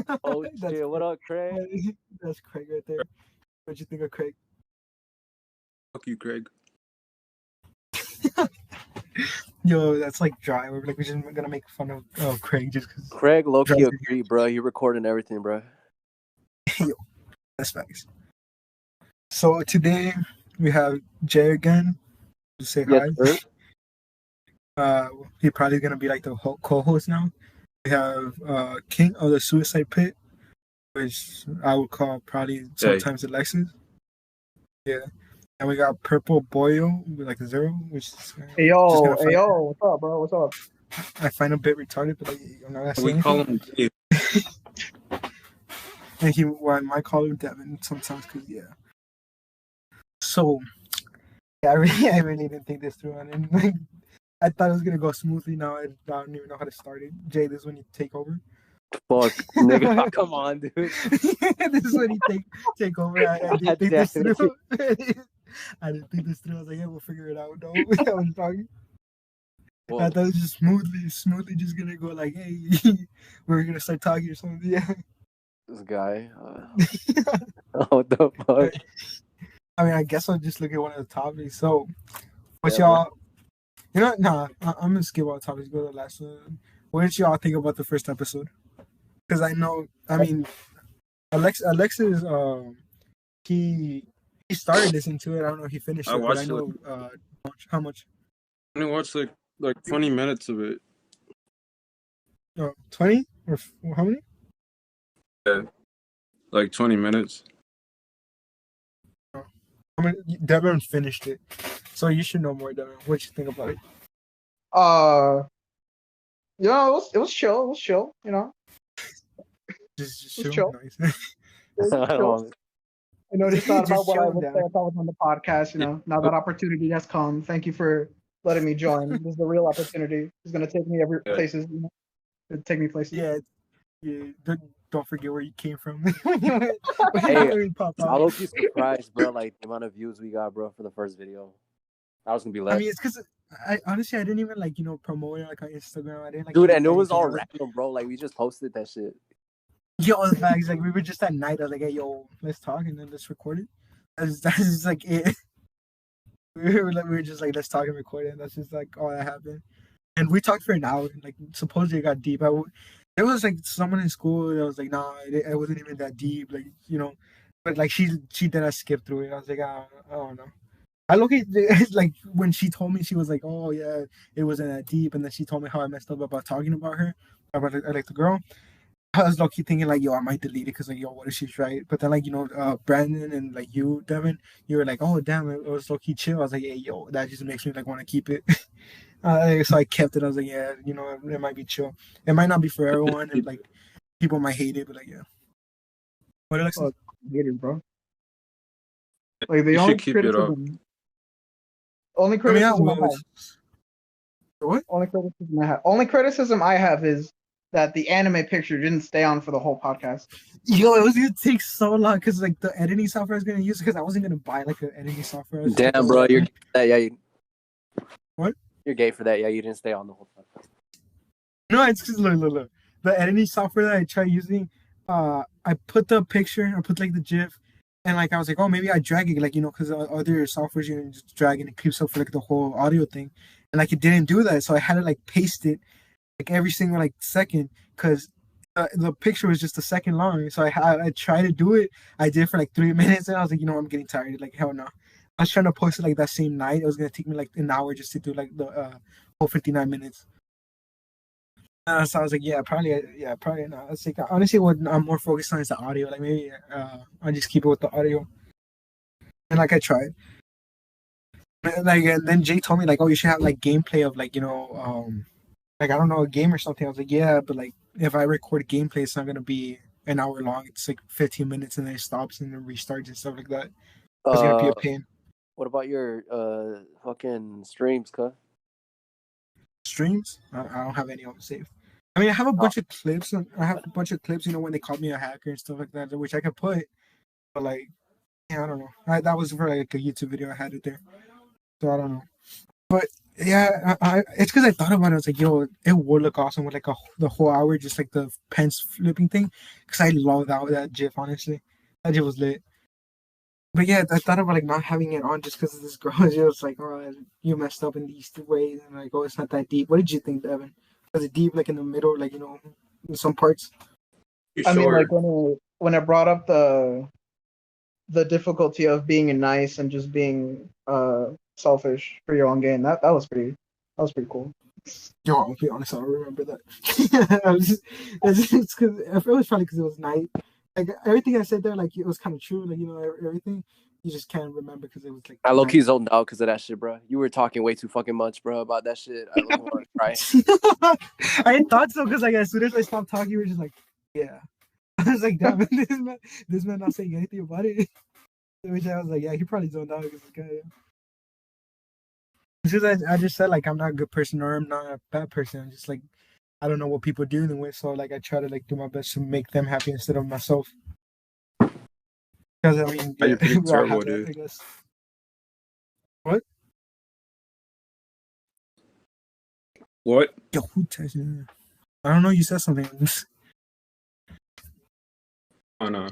Oh shit! What up, Craig? That's Craig right there. What'd you think of Craig? Fuck you, Craig. Yo, that's like dry. We're just gonna make fun of Craig just because. Craig low-key agree, bro. He recording everything, bro. Yo, that's facts. So today we have Jay again to say Yes, hi. sir. He probably gonna be like the co-host now. We have King of the Suicide Pit, which I would call probably sometimes Alexis. Yeah. And we got Purple Boyo with like a 0, which is Hey yo, what's up, bro? What's up? I find him a bit retarded, but like, I'm not gonna say We call him Dave. And I might call him Devin sometimes, cause yeah. So, yeah, I really didn't think this through, and like, I thought it was gonna go smoothly. Now I don't even know how to start it. Jay, this is when you take over. Fuck, nigga, come on, dude. This is when you take over. I didn't think this through. I didn't think this through. I was like, yeah, we'll figure it out. No, I was talking. Whoa. I thought it was just smoothly just gonna go like, hey, we're gonna start talking or something. Yeah. This guy. What the fuck? I mean, I guess I'll just look at one of the topics. So, what y'all? You know, nah, I'm gonna skip all the topics. Go to the last one. What did y'all think about the first episode? Because I mean, Alexis, he started listening to it. I don't know if he finished it. I watched but I know how much. I only watched like 20 minutes of it. 20 or how many? Yeah, like 20 minutes. I mean, Devin finished it, so you should know more, Devin. What you think about it? You know, it was chill. It was chill. You know, Just chill. Nice. You know, just thought about what I would down. say if I was on the podcast. You know, now that opportunity has come. Thank you for letting me join. This is the real opportunity. It's gonna take me places. You know, it'll take me places. Yeah. Don't forget where you came from. Hey, I was surprised, bro. Like the amount of views we got, bro, for the first video. I was gonna be left. I mean, it's because I didn't even like promote it like on Instagram. I didn't like. Dude, and it was all random, bro. Like we just posted that shit. Yo, the facts, like we were just at night. I was like, hey, yo, let's talk and then let's record it. That's just like it. We were just like, let's talk and record it. And that's just like all that happened. And we talked for an hour. Like supposedly it got deep. There was like someone in school that was like, nah, it wasn't even that deep. Like but like she did not skip through it. I was like, I don't know. I look at like when she told me, she was like, oh yeah, it wasn't that deep. And then she told me how I messed up about talking about her, about like the girl. I was low-key thinking like, yo, I might delete it because like, yo, what if she's right? But then like, Brandon and like you, Devin, you were like, oh damn, it was low-key chill. I was like, hey, yo, that just makes me like want to keep it. So I kept it. I was like, yeah, it might be chill. It might not be for everyone, and like people might hate it, but like, yeah. What else? Oh, hate it, bro. Like the only criticism. Only criticism I have. What? Only criticism I have is that the anime picture didn't stay on for the whole podcast. Yo, it was gonna take so long because like the editing software I was gonna use because I wasn't gonna buy like an editing software. Damn, bro, you're What? You're gay for that? Yeah, you didn't stay on the whole podcast. No, it's because look. The editing software that I tried using, I put the picture, I put like the GIF, and like I was like, oh, maybe I drag it, like because other softwares you can just drag and it keeps up for like the whole audio thing, and like it didn't do that, so I had to like paste it like every single like second because the picture was just a second long. So I tried to do it. I did for like 3 minutes, and I was like, I'm getting tired. Like hell no. I was trying to post it like that same night. It was gonna take me like an hour just to do like the whole 59 minutes. So I was like, probably not. It's like honestly, what I'm more focused on is the audio. Like maybe I'll just keep it with the audio. And like I tried. Like and then Jay told me like, oh, you should have like gameplay of like like I don't know, a game or something. I was like, yeah, but like if I record gameplay, it's not gonna be an hour long. It's like 15 minutes and then it stops and then restarts and stuff like that. It's gonna be a pain. What about your fucking streams, cuz? Streams? I don't have any of them saved. I mean, I have a bunch of clips. When they called me a hacker and stuff like that, which I could put. But like, yeah, I don't know. That was for like a YouTube video I had it there. So I don't know. But Yeah, it's because I thought about it. I was like, yo, it would look awesome with like the whole hour, just like the pens flipping thing. Because I love that GIF, honestly. That GIF was lit. But yeah, I thought about like not having it on just because of this girl. She was like, oh, you messed up in these two ways. And like, oh, it's not that deep. What did you think, Devin? Was it deep, like in the middle, like, in some parts? I mean, Sure. like when I brought up the difficulty of being nice and just being selfish for your own gain, that was pretty cool. Yo, I'll be honest, I don't remember that. It's because I feel it's funny because it was night. Like everything I said there, like it was kind of true. Like everything, you just can't remember because it was like. I low key zoned out because of that shit, bro. You were talking way too fucking much, bro, about that shit. I low want to cry. I thought so because like as soon as I stopped talking, you were just like, yeah. I was like, damn, this man not saying anything about it. Which I was like, yeah, he probably zoned out because this guy. Yeah. Because I just said like I'm not a good person or I'm not a bad person. I'm just like I don't know what people are dealing with, so like I try to like do my best to make them happy instead of myself. Because I mean, yeah, You're pretty we all terrible, have that, dude. I guess. What? What? Yo, who texted me? I don't know. You said something. Oh no.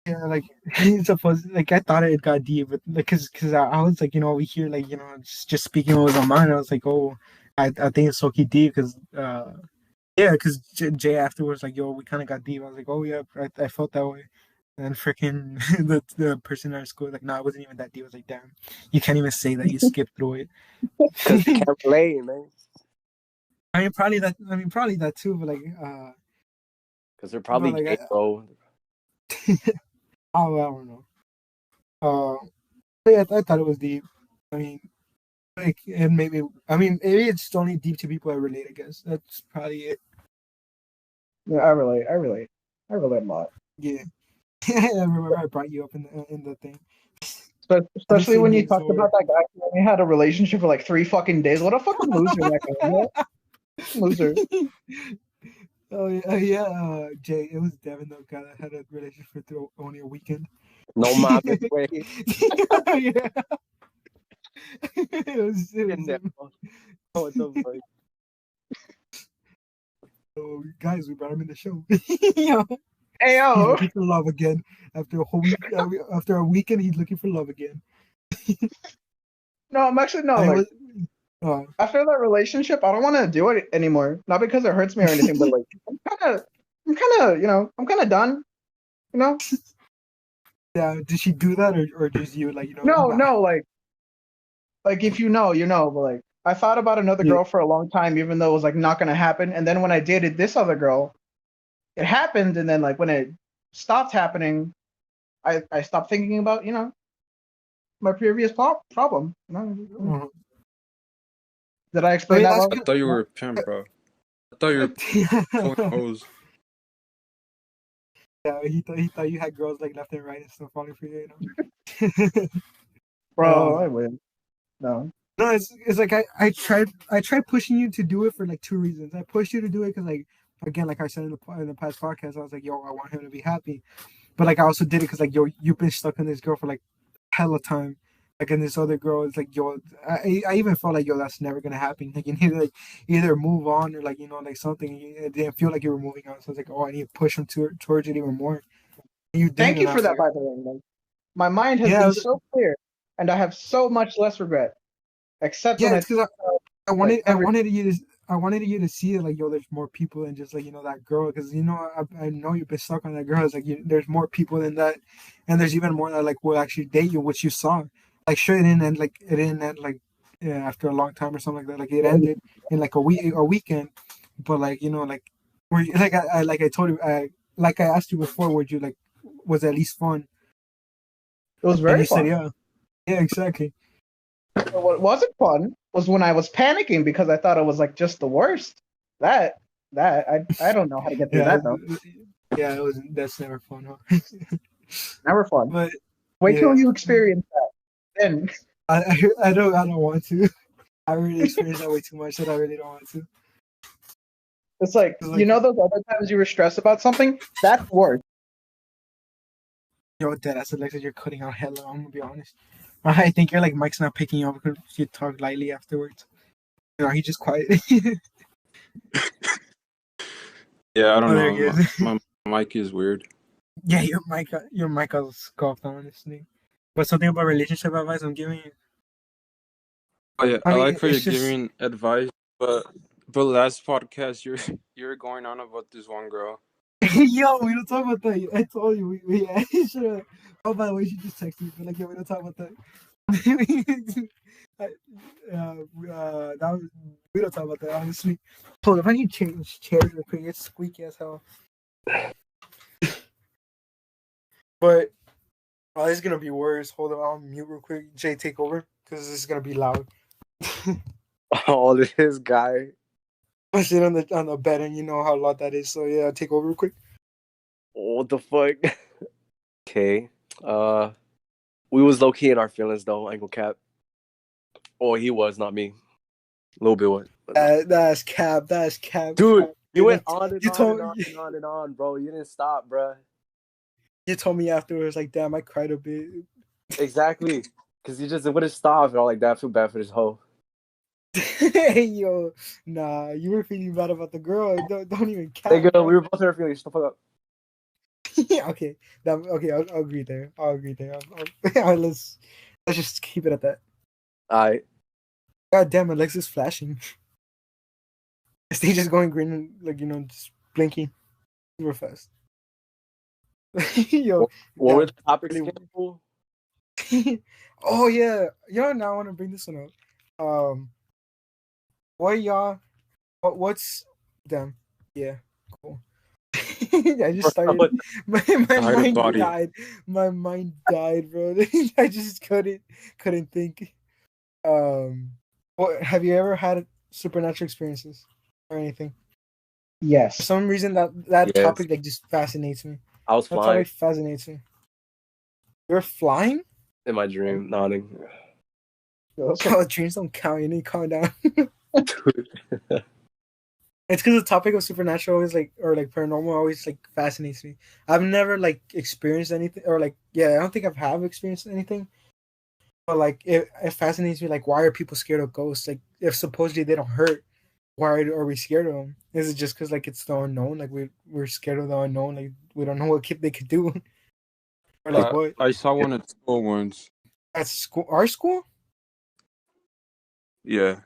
Yeah, like it's supposed like I thought it got deep, but like because I was like we hear like just speaking what was on mine. I was like, oh, I think it's so key deep because yeah, because Jay afterwards like yo we kind of got deep. I was like, oh yeah, I felt that way. And freaking the person at our school was like, no, it wasn't even that deep. I was like, damn, you can't even say that you skipped through it. Because you can't relate, man. I mean, probably that too, but like, Because they're probably like, gay, bro. I don't know. But yeah, I thought it was deep. I mean, like, and maybe maybe it's only deep to people that relate. I guess that's probably it. Yeah, I relate a lot. Yeah, I remember I brought you up in the thing. Especially when you talked about that guy who only had a relationship for like 3 fucking days. What a fucking loser that guy was. Loser. Oh yeah, Jay. It was Devin, the guy that had a relationship for only a weekend. No mames, way. Yeah. it was What the fuck? So guys, we brought him in the show. Yeah. Hey yo. He's looking for love again after a whole week. After a weekend, he's looking for love again. No, I'm actually not. Like, after that relationship, I don't want to do it anymore. Not because it hurts me or anything, but like I'm kind of done. Yeah. Did she do that, or just you like No, like if you know, but like I thought about another girl for a long time, even though it was like not gonna happen. And then when I dated this other girl, it happened, and then like when it stopped happening, I stopped thinking about my previous problem. Mm-hmm. Did I explain that? I thought you were a pimp, bro. I thought you were pulling hoes. Yeah, he thought you had girls like left and right and stuff falling for you, Bro, I win. No, it's like I tried pushing you to do it for like 2 reasons. I pushed you to do it because like again, like I said in the past podcast, I was like, yo, I want him to be happy. But like I also did it because like yo, you've been stuck in this girl for like hella time. Like and this other girl is like yo, I even felt like yo, that's never gonna happen. Like you need to like either move on or like like something. It didn't feel like you were moving on, so I was like, oh, I need to push him towards it even more. Thank you for that, by the way. My mind has been so clear, and I have so much less regret. Except when it's because I wanted you to see it like yo, there's more people than just like that girl because I know you've been stuck on that girl. It's like there's more people than that, and there's even more that like will actually date you, which you saw. Like sure, it didn't end like after a long time or something like that. Like it ended in like a weekend, but like like were you, like I told you like I asked you before, would you like was at least fun? It was very fun. Said, yeah, exactly. What wasn't fun was when I was panicking because I thought it was like just the worst. That I don't know how to get through that though. Yeah, that's never fun, huh? Never fun. But wait till you experience that. Then I don't want to. I already experienced that way too much that I really don't want to. It's like those other times you were stressed about something? That's worse. Yo, Dad, I said like you're cutting out hella. I'm gonna be honest. I think you're like Mike's not picking you up because you talk lightly afterwards. You know, he's just quiet. Yeah, I don't Oh, there he know. is. My mic is weird. Yeah, your mic was scuffed, honestly. But something about relationship advice I'm giving you. Oh yeah, I I mean, like how you're it's just giving advice, but last podcast you're going on about this one girl. yo, we don't talk about that. I told you, we should have. Oh, by the way, she just texted me. But like, yeah, we don't talk about that. That was, we don't talk about that, honestly. Hold up, I need to change chairs real quick. It's squeaky as hell. But oh, this is gonna be worse. Hold on, I'll mute real quick. Jay, take over because this is gonna be loud. Oh, this guy. I sit on the bed, and you know how loud that is. So yeah, take over real quick. Oh, what the fuck? Okay. We was low key in our feelings though. Ankle cap. Oh, he was, not me. A little bit what? That's cap. That's cap. Dude, you Dude, went on and you on told and on and on and on, bro. You didn't stop, bro. you told me afterwards, like, damn, I cried a bit. Exactly. Because you just wouldn't stop and all like that. I feel bad for this hoe. Hey yo, nah, you were feeling bad about the girl. Don't even Hey, cap. girl, we were both in our feelings. Shut the fuck up. Yeah, okay, okay. I'll agree there. I'll agree there. Let's just keep it at that. Alright. God damn, Alexa's flashing. Is he just going green and like just blinking super fast? Yo, What were the topics really- again, fool? oh yeah, now I want to bring this one up. What y'all? What's them? Yeah, cool. I just started. My mind body. died. My mind died, bro. I just couldn't think. What have you ever had supernatural experiences or anything? For Yes. some reason that Yes. topic like just fascinates me. I was That flying topic fascinates me. You're flying? in my dream, nodding. Oh, dreams don't count. You need to calm down. Dude. It's because the topic of supernatural always or paranormal always like fascinates me. I've never like experienced anything or I don't think have experienced anything. But like it fascinates me. Like, why are people scared of ghosts? Like, if supposedly they don't hurt, why are we scared of them? Is it just because like it's the unknown? Like we're scared of the unknown. Like we don't know what they could do. Or like what? I saw one at school once. At school, our school? Yeah.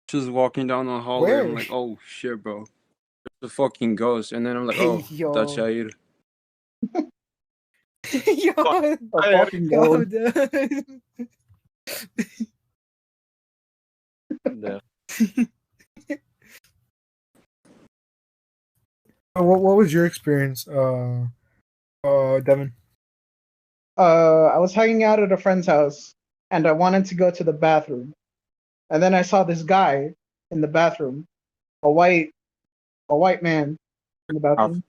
Just walking down the hallway. Where? I'm like, oh shit, bro. There's a fucking ghost. And then I'm like, Hey, oh, yo. that's Jair. Yo, A fucking gold. No. What was your experience, Devin? I was hanging out at a friend's house, and I wanted to go to the bathroom, and then I saw this guy in the bathroom, a white man in the bathroom,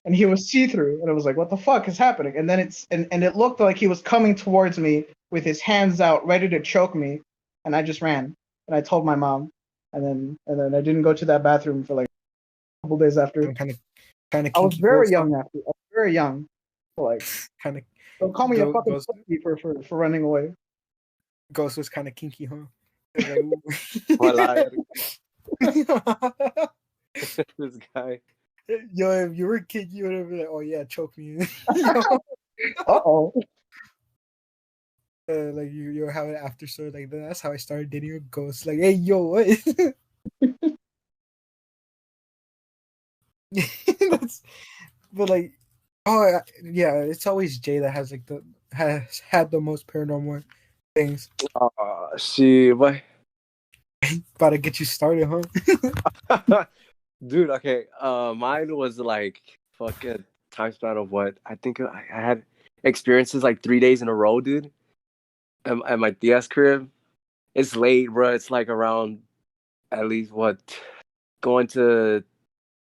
and he was see-through, and I was like, "What the fuck is happening?" And then it looked like he was coming towards me with his hands out, ready to choke me, and I just ran, and I told my mom, and then I didn't go to that bathroom for like a couple days after. Kind of I was kinky very ghost, young after. I was very young. So, like, kind of don't call me a fucking ghost. pussy for running away. Ghost was kind of kinky, huh? Like, This guy. yo, if you were a kid, you would have been like, "Oh yeah, choke me." Uh-oh. Like you're having an after story like that. That's how I started dating a ghost. Like, hey, yo, what? But like, oh yeah, it's always Jay that has has had the most paranormal things. She, what? About to get you started, huh? Dude, okay. Mine was like fucking time span of what? I think I had experiences like 3 days in a row, dude. At my DS crib. It's late, bro. It's like around at least going to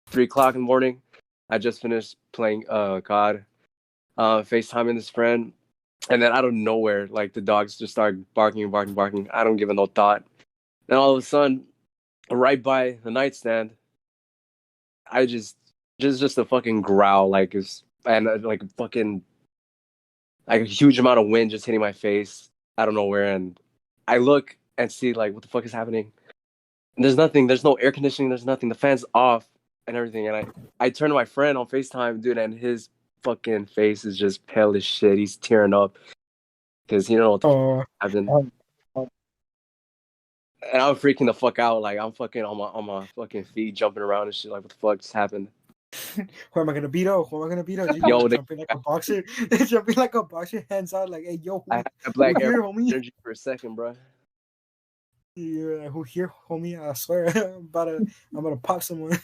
3 o'clock in the morning. I just finished playing COD, FaceTiming this friend, and then out of nowhere, like the dogs just start barking. I don't give it no thought. Then all of a sudden, right by the nightstand, I just a fucking growl, like like fucking like a huge amount of wind just hitting my face out of nowhere, and I look and see like what the fuck is happening. And there's nothing. There's no air conditioning. There's nothing. The fan's off and everything. And I turn to my friend on FaceTime, dude, and his fucking face is just pale as shit. He's tearing up because he don't know what the fuck happened. And I'm freaking the fuck out. Like I'm fucking on my fucking feet, jumping around and shit. Like what the fuck just happened? Who am I gonna beat up? Who am I gonna beat up? Yo, jumping like a boxer, jumping like a boxer, hands out, like, hey, yo, I had that black who here, homie? energy for a second, bro. You're who here, homie? I swear, I'm about to pop someone.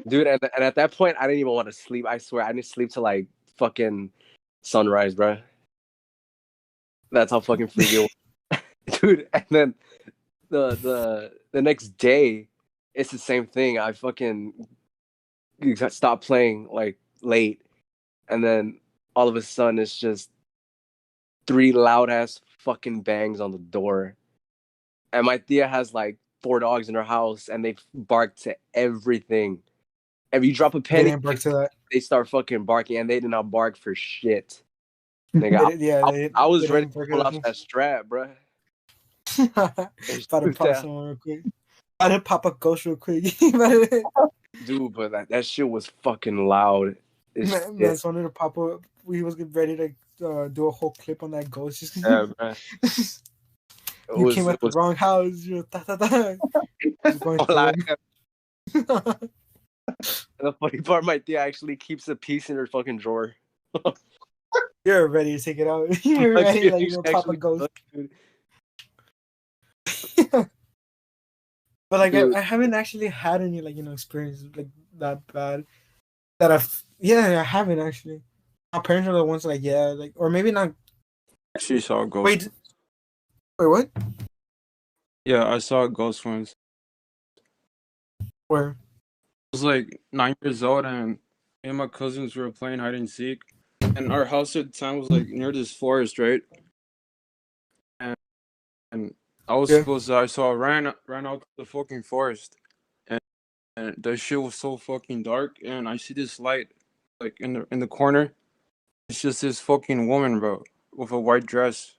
Dude, and at that point, I didn't even want to sleep. I swear, I didn't sleep till like fucking sunrise, bro. That's how fucking freaky it was. Dude. And then the next day, it's the same thing. I fucking stopped playing like late, and then all of a sudden, it's just 3 loud ass fucking bangs on the door, and my tia has like 4 dogs in her house, and they bark to everything. If you drop a penny, they start fucking barking, and they did not bark for shit. Nigga, I was ready to pull off that strap, bro. About to pop someone real quick. About to pop a ghost real quick. Dude, but that shit was fucking loud. Man, so wanted to pop up. We was getting ready to do a whole clip on that ghost. Just yeah, man. You came at the wrong house. You're The funny part, my tia actually keeps a piece in her fucking drawer. You're ready to take it out. You're ready, like, pop a ghost. But like, I haven't actually had any like experience like that bad. That I haven't actually. My parents are the ones like like, or maybe not. Actually saw a ghost. Wait, what? Yeah, I saw a ghost once. Where? I was like 9 years old, and me and my cousins were playing hide and seek, and our house at the time was like near this forest, right? And I was supposed to. I ran out to the fucking forest, and the shit was so fucking dark, and I see this light like in the corner. It's just this fucking woman, bro, with a white dress.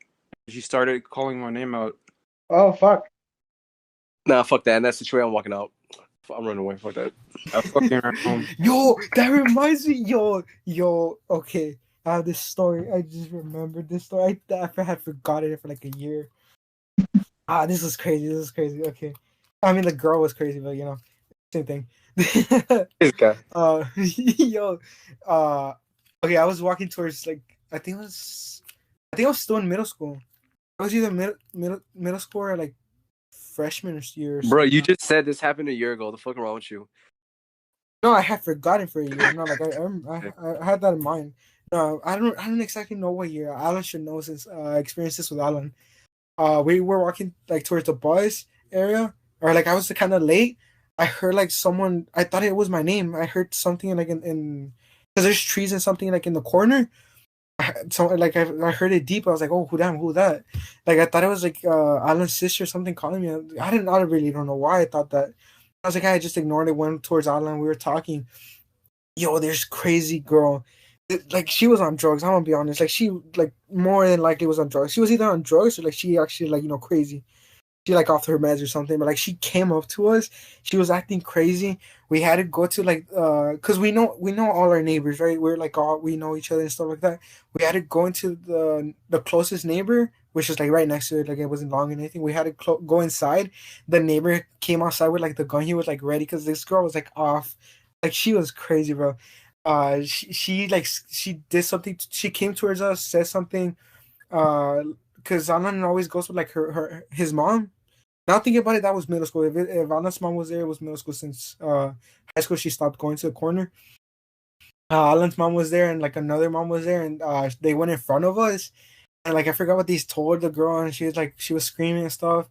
She started calling my name out. Oh fuck! Nah, fuck that. In that situation, I'm walking out. I'm running away. Fuck that. I fucking ran home. Yo, that reminds me. Yo. Okay, I have this story. I just remembered this story. I had forgotten it for like a year. This is crazy. Okay, I mean the girl was crazy, but same thing. This guy. Okay, I was walking towards like I think I was still in middle school. I was either middle school or like freshman year. Bro, you just said this happened a year ago. The fuck wrong with you? No, I had forgotten for a year. No, like I had that in mind. No, I don't exactly know what year. Alan should know since I experienced this with Alan. We were walking like towards the boys area, or like I was kind of late. I heard like someone. I thought it was my name. I heard something like in because there's trees and something like in the corner. So like I heard it deep. I was like, oh, who that? Like I thought it was like Alan's sister or something calling me. I really don't know why I thought that. I was like, I just ignored it. Went towards Alan. We were talking. Yo, there's crazy girl. Like she was on drugs. I'm gonna be honest. Like she like more than likely was on drugs. She was either on drugs or like she actually like crazy. She like off her meds or something. But like she came up to us. She was acting crazy. We had to go to like because we know all our neighbors, right? We're like we know each other and stuff like that. We had to go into the closest neighbor, which was like right next to it. Like it wasn't long or anything. We had to go inside. The neighbor came outside with like the gun. He was like ready because this girl was like off. Like she was crazy, bro. She did something. She came towards us, said something. Because Alan always goes with like his mom. Now thinking about it, that was middle school. If Alan's mom was there, it was middle school. Since high school, she stopped going to the corner. Alan's mom was there, and like another mom was there, and they went in front of us. And like I forgot what these told the girl, and she was screaming and stuff.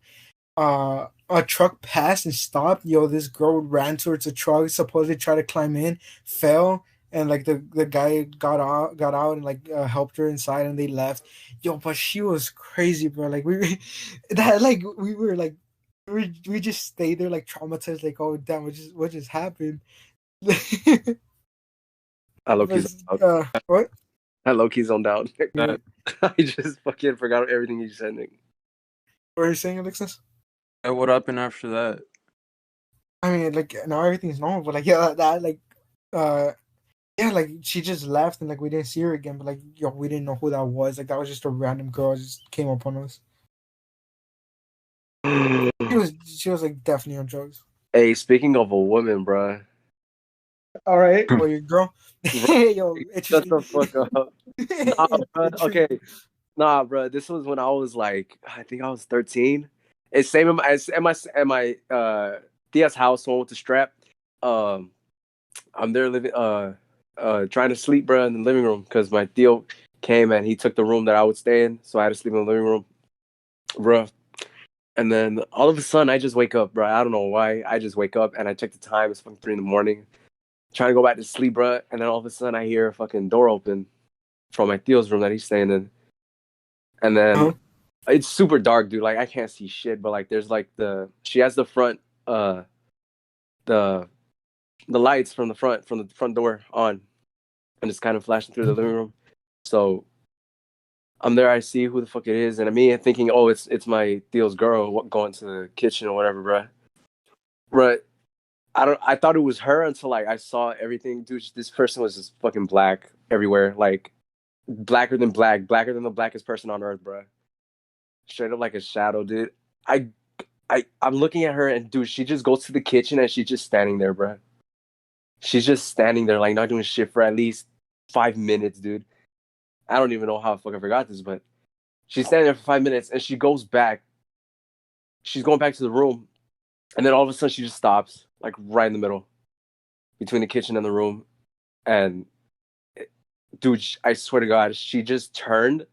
A truck passed and stopped. Yo, this girl ran towards the truck, supposedly tried to climb in, fell, and like the guy got out and like helped her inside, and they left. Yo, but she was crazy, bro. Like we just stayed there like traumatized, like, oh damn, what just happened? I look what? I low-key zoned out. Yeah. I just fucking forgot everything you said, Nick. What are you saying, Alexis? What happened after that? I mean, like now everything's normal, but like yeah, that like yeah, like she just left and like we didn't see her again, but like yo, we didn't know who that was. Like that was just a random girl just came up on us. She was like definitely on drugs. Hey, speaking of a woman, bruh. All right. Or your girl? Bro, Yo, shut interesting. the fuck up. Nah, bruh. Okay. Intriguing. Nah, bruh. This was when I was like, I think I was 13. It's same as at my Tia's house, one with the strap. Um, I'm there living, trying to sleep, bruh, in the living room because my Theo came and he took the room that I would stay in, so I had to sleep in the living room, bruh. And then all of a sudden, I just wake up, bruh. I don't know why. I just wake up and I check the time. It's fucking 3 in the morning. Trying to go back to sleep, bruh. And then all of a sudden, I hear a fucking door open from my Theo's room that he's staying in. And then it's super dark, dude. Like, I can't see shit, but like, there's like she has the front, the lights from the front door on, and it's kind of flashing through the living room. So I'm there. I see who the fuck it is, and me thinking, oh, it's my Theo's girl going to the kitchen or whatever, bruh. Bruh, I thought it was her until like I saw everything, dude. This person was just fucking black everywhere, like blacker than black, blacker than the blackest person on earth, bro. Straight up like a shadow, dude. I'm looking at her and dude, she just goes to the kitchen and she's just standing there, bro. She's just standing there, like not doing shit for at least 5 minutes, dude. I don't even know how the fuck I forgot this, but she's standing there for 5 minutes and she goes back. She's going back to the room, and then all of a sudden she just stops, like right in the middle, between the kitchen and the room, and dude, I swear to God, she just turned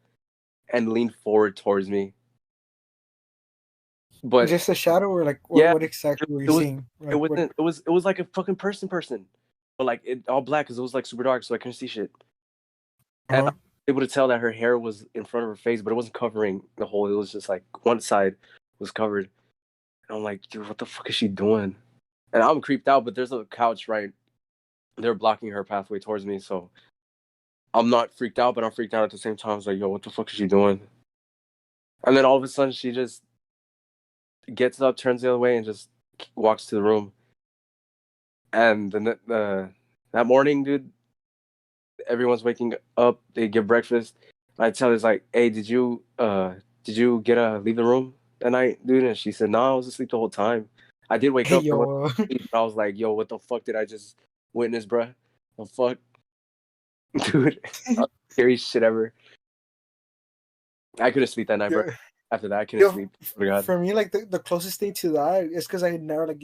and leaned forward towards me. But just a shadow, or like yeah, what exactly were you it was seeing? Like, it wasn't it was like a fucking person, but like it all black because it was like super dark, so I couldn't see shit. And I was able to tell that her hair was in front of her face, but it wasn't covering the whole. It was just like one side was covered. And I'm like, dude, what the fuck is she doing? And I'm creeped out, but there's a couch right. They're blocking her pathway towards me, so I'm not freaked out, but I'm freaked out at the same time. I was like, yo, what the fuck is she doing? And then all of a sudden, she just gets up, turns the other way, and just walks to the room. And that morning, dude, everyone's waking up. They get breakfast. And I tell her, it's like, hey, did you get leave the room that night, dude? And she said, no, I was asleep the whole time. I did wake up. yo. I was like, yo, what the fuck did I just witness, bruh? The fuck? Dude, scary shit ever. I couldn't sleep that night, bro. After that, I couldn't sleep. For me, like the closest thing to that is because I had never, like,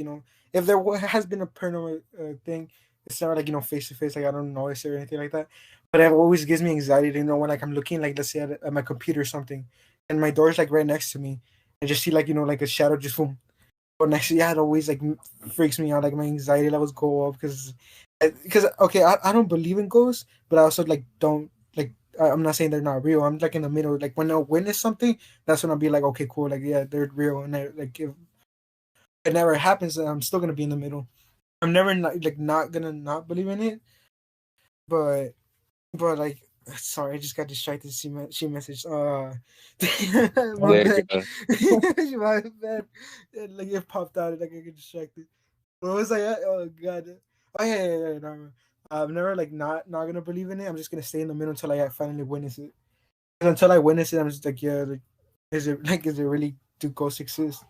if there has been a paranormal thing, it's never like, face to face, like I don't notice it or anything like that. But it always gives me anxiety to when like I'm looking, like let's say at my computer or something, and my door's like right next to me, and just see like like a shadow just boom. But next to it always like freaks me out. Like my anxiety levels go up because okay, I don't believe in ghosts, but I also like don't like. I'm not saying they're not real. I'm like in the middle. Like when I witness something, that's when I'll be like, okay, cool. Like yeah, they're real. And like if it never happens, then I'm still gonna be in the middle. I'm never not gonna not believe in it. But like, sorry, I just got distracted. She messaged. My bad. My bad. Like it popped out. Like I get distracted. What was I at? Oh god. Oh yeah. No. I'm never like not gonna believe in it. I'm just gonna stay in the middle until I finally witness it. Until I witness it, I'm just like, yeah, like, is it really, do ghosts exist?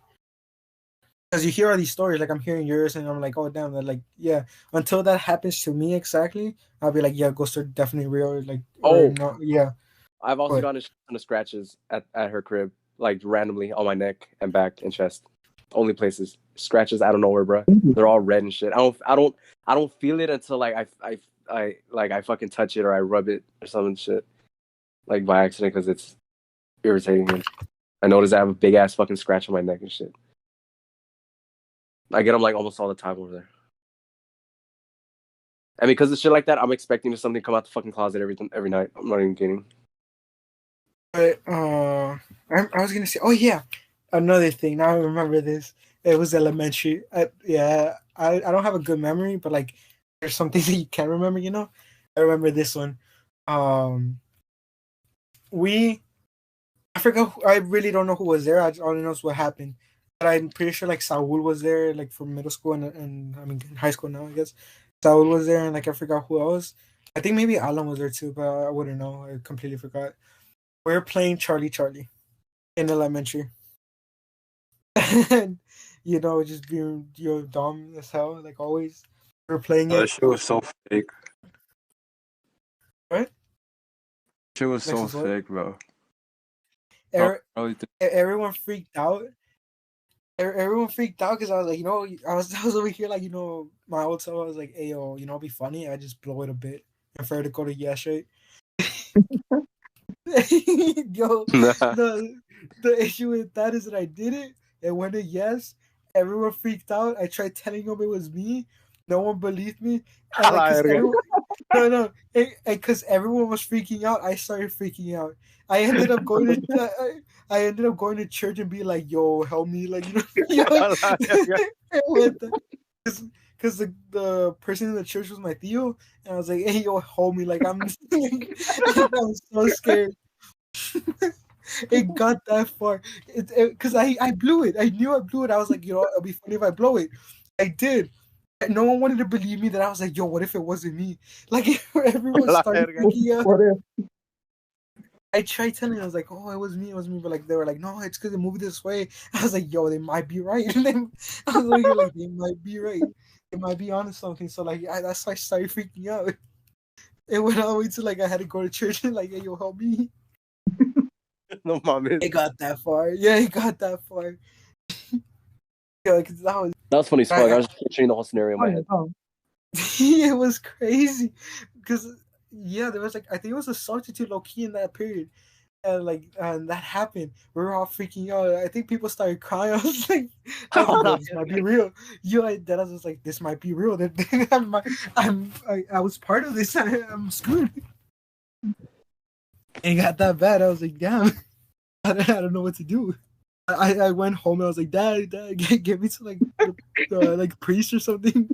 Because you hear all these stories, like I'm hearing yours, and I'm like, oh damn, that like, yeah. Until that happens to me exactly, I'll be like, yeah, ghosts are definitely real. Like, no, yeah. I've also gotten a ton of scratches at her crib, like randomly on my neck and back and chest. Only places, scratches out of nowhere, bro. They're all red and shit. I don't feel it until like I fucking touch it or I rub it or some shit, like by accident, because it's irritating. And I notice I have a big ass fucking scratch on my neck and shit. I get them like almost all the time over there. And because of shit like that, I'm expecting something to come out the fucking closet every night. I'm not even kidding. But I was gonna say, oh yeah, another thing. Now I remember this. It was elementary. I don't have a good memory, but like there's some things that you can't remember. I remember this one. I forgot. I really don't know who was there. I only knows what happened. But I'm pretty sure like Saul was there, like from middle school and I mean high school now, I guess. Saul was there, and like I forgot who else. I think maybe Alan was there too, but I wouldn't know. I completely forgot. We were playing Charlie in elementary, and just being dumb as hell, like always. We were playing That it. shit was so fake. Right? Shit was so Next is what? fake, bro. Everyone freaked out. Everyone freaked out because I was like, I was over here like, my old self. I was like, hey, yo, it'd be funny. I just blow it a bit and for her to go to yes, right? Yo, Nah. the issue with that is that I did it, and when it yes, everyone freaked out. I tried telling them it was me. No one believed me, and like, because everyone was freaking out, I started freaking out. I ended up going to I ended up going to church and be like, "Yo, help me!" Like, because the person in the church was my tío, and I was like, "Hey, yo, help me!" Like, I was so scared. It got that far because I blew it. I knew I blew it. I was like, it'll be funny if I blow it. I did. And no one wanted to believe me that I was like, yo, what if it wasn't me? Like, everyone started freaking out. What if? I tried telling them, I was like, oh, it was me. But like, they were like, no, it's because they moved this way. I was like, yo, they might be right. And then I was like, they might be right. They might be onto something. So like, that's why I started freaking out. It went all the way to like, I had to go to church and like, hey, yo, help me. No, mom. It got that far. Yeah, it got that far. Yeah, because that was funny as fuck. I was just picturing the whole scenario in my head. It was crazy because there was like I think it was a substitute low key in that period, and that happened. We were all freaking out. I think people started crying. I was like, this might be real. Then I was like, this might be real. I was part of this. I'm screwed. It got that bad. I was like, damn. I don't know what to do. I went home and I was like, Dad, get me to like priest or something.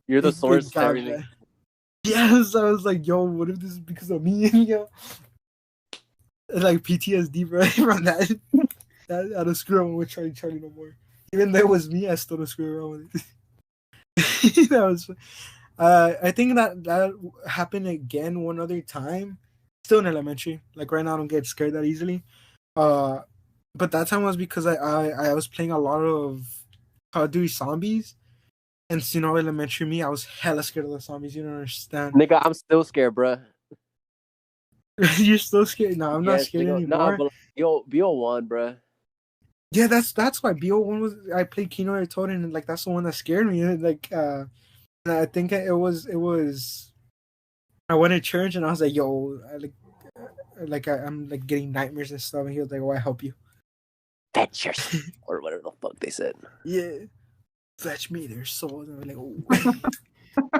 You're the source of everything. Yes, I was like, yo, what if this is because of me? Like PTSD, bro, from that. I don't screw around with Charlie no more. Even though it was me, I still don't screw around with it. That was. I think that happened again one other time. Still in elementary. Like right now, I don't get scared that easily. But that time was because I was playing a lot of Call of Duty Zombies, and elementary me, I was hella scared of the zombies. You don't understand, nigga. I'm still scared, bro. You're still scared? No, I'm not scared anymore. Nah, but BO1, bro. Yeah, that's why BO1 was. I played Kino Toten, and like that's the one that scared me. Like, I think it was. I went to church and I was like, "Yo, I'm like getting nightmares and stuff." And he was like, "Oh, I help you." Fetch your soul, or whatever the fuck they said. Yeah, fetch me their soul. And I'm like, "Oh,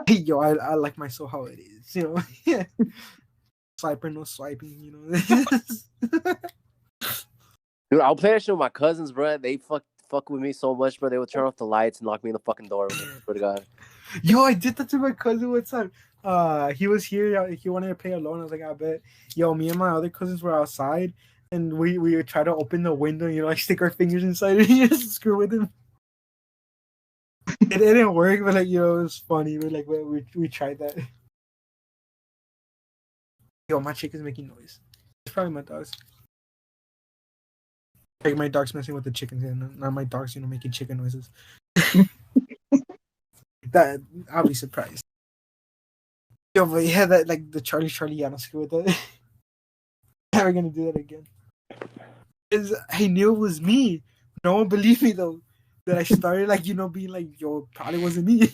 hey, yo, I like my soul how it is." Yeah. Swiper, no swiping. Dude, I'll play that shit with my cousins, bro. They fuck with me so much, bro. They would turn off the lights and lock me in the fucking door. Swear to God. Yo, I did that to my cousin one time. He was here. He wanted to play alone. I was like, I bet. Yo, me and my other cousins were outside, and we would try to open the window, like stick our fingers inside it and just screw with him. It didn't work, but like, it was funny. We tried that. Yo, my chicken's making noise. It's probably my dogs. Like my dog's messing with the chickens, and not my dog's, making chicken noises. That I'll be surprised. Yo, but yeah, that like the Charlie, I don't screw with that. Never gonna do that again. I knew it was me. No one believed me though. That I started being like, yo, it probably wasn't me.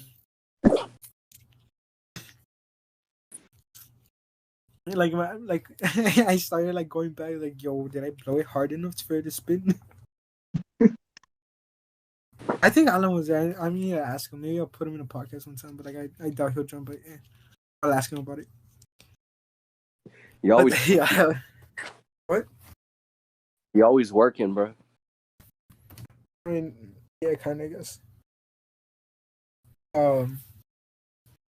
I started going back yo, did I blow it hard enough for it to spin? I think Alan was there. I need to ask him. Maybe I'll put him in a podcast one time, but I doubt he'll jump. But I'll ask him about it. You always What? You always working, bro. I mean, yeah, kind of, I guess.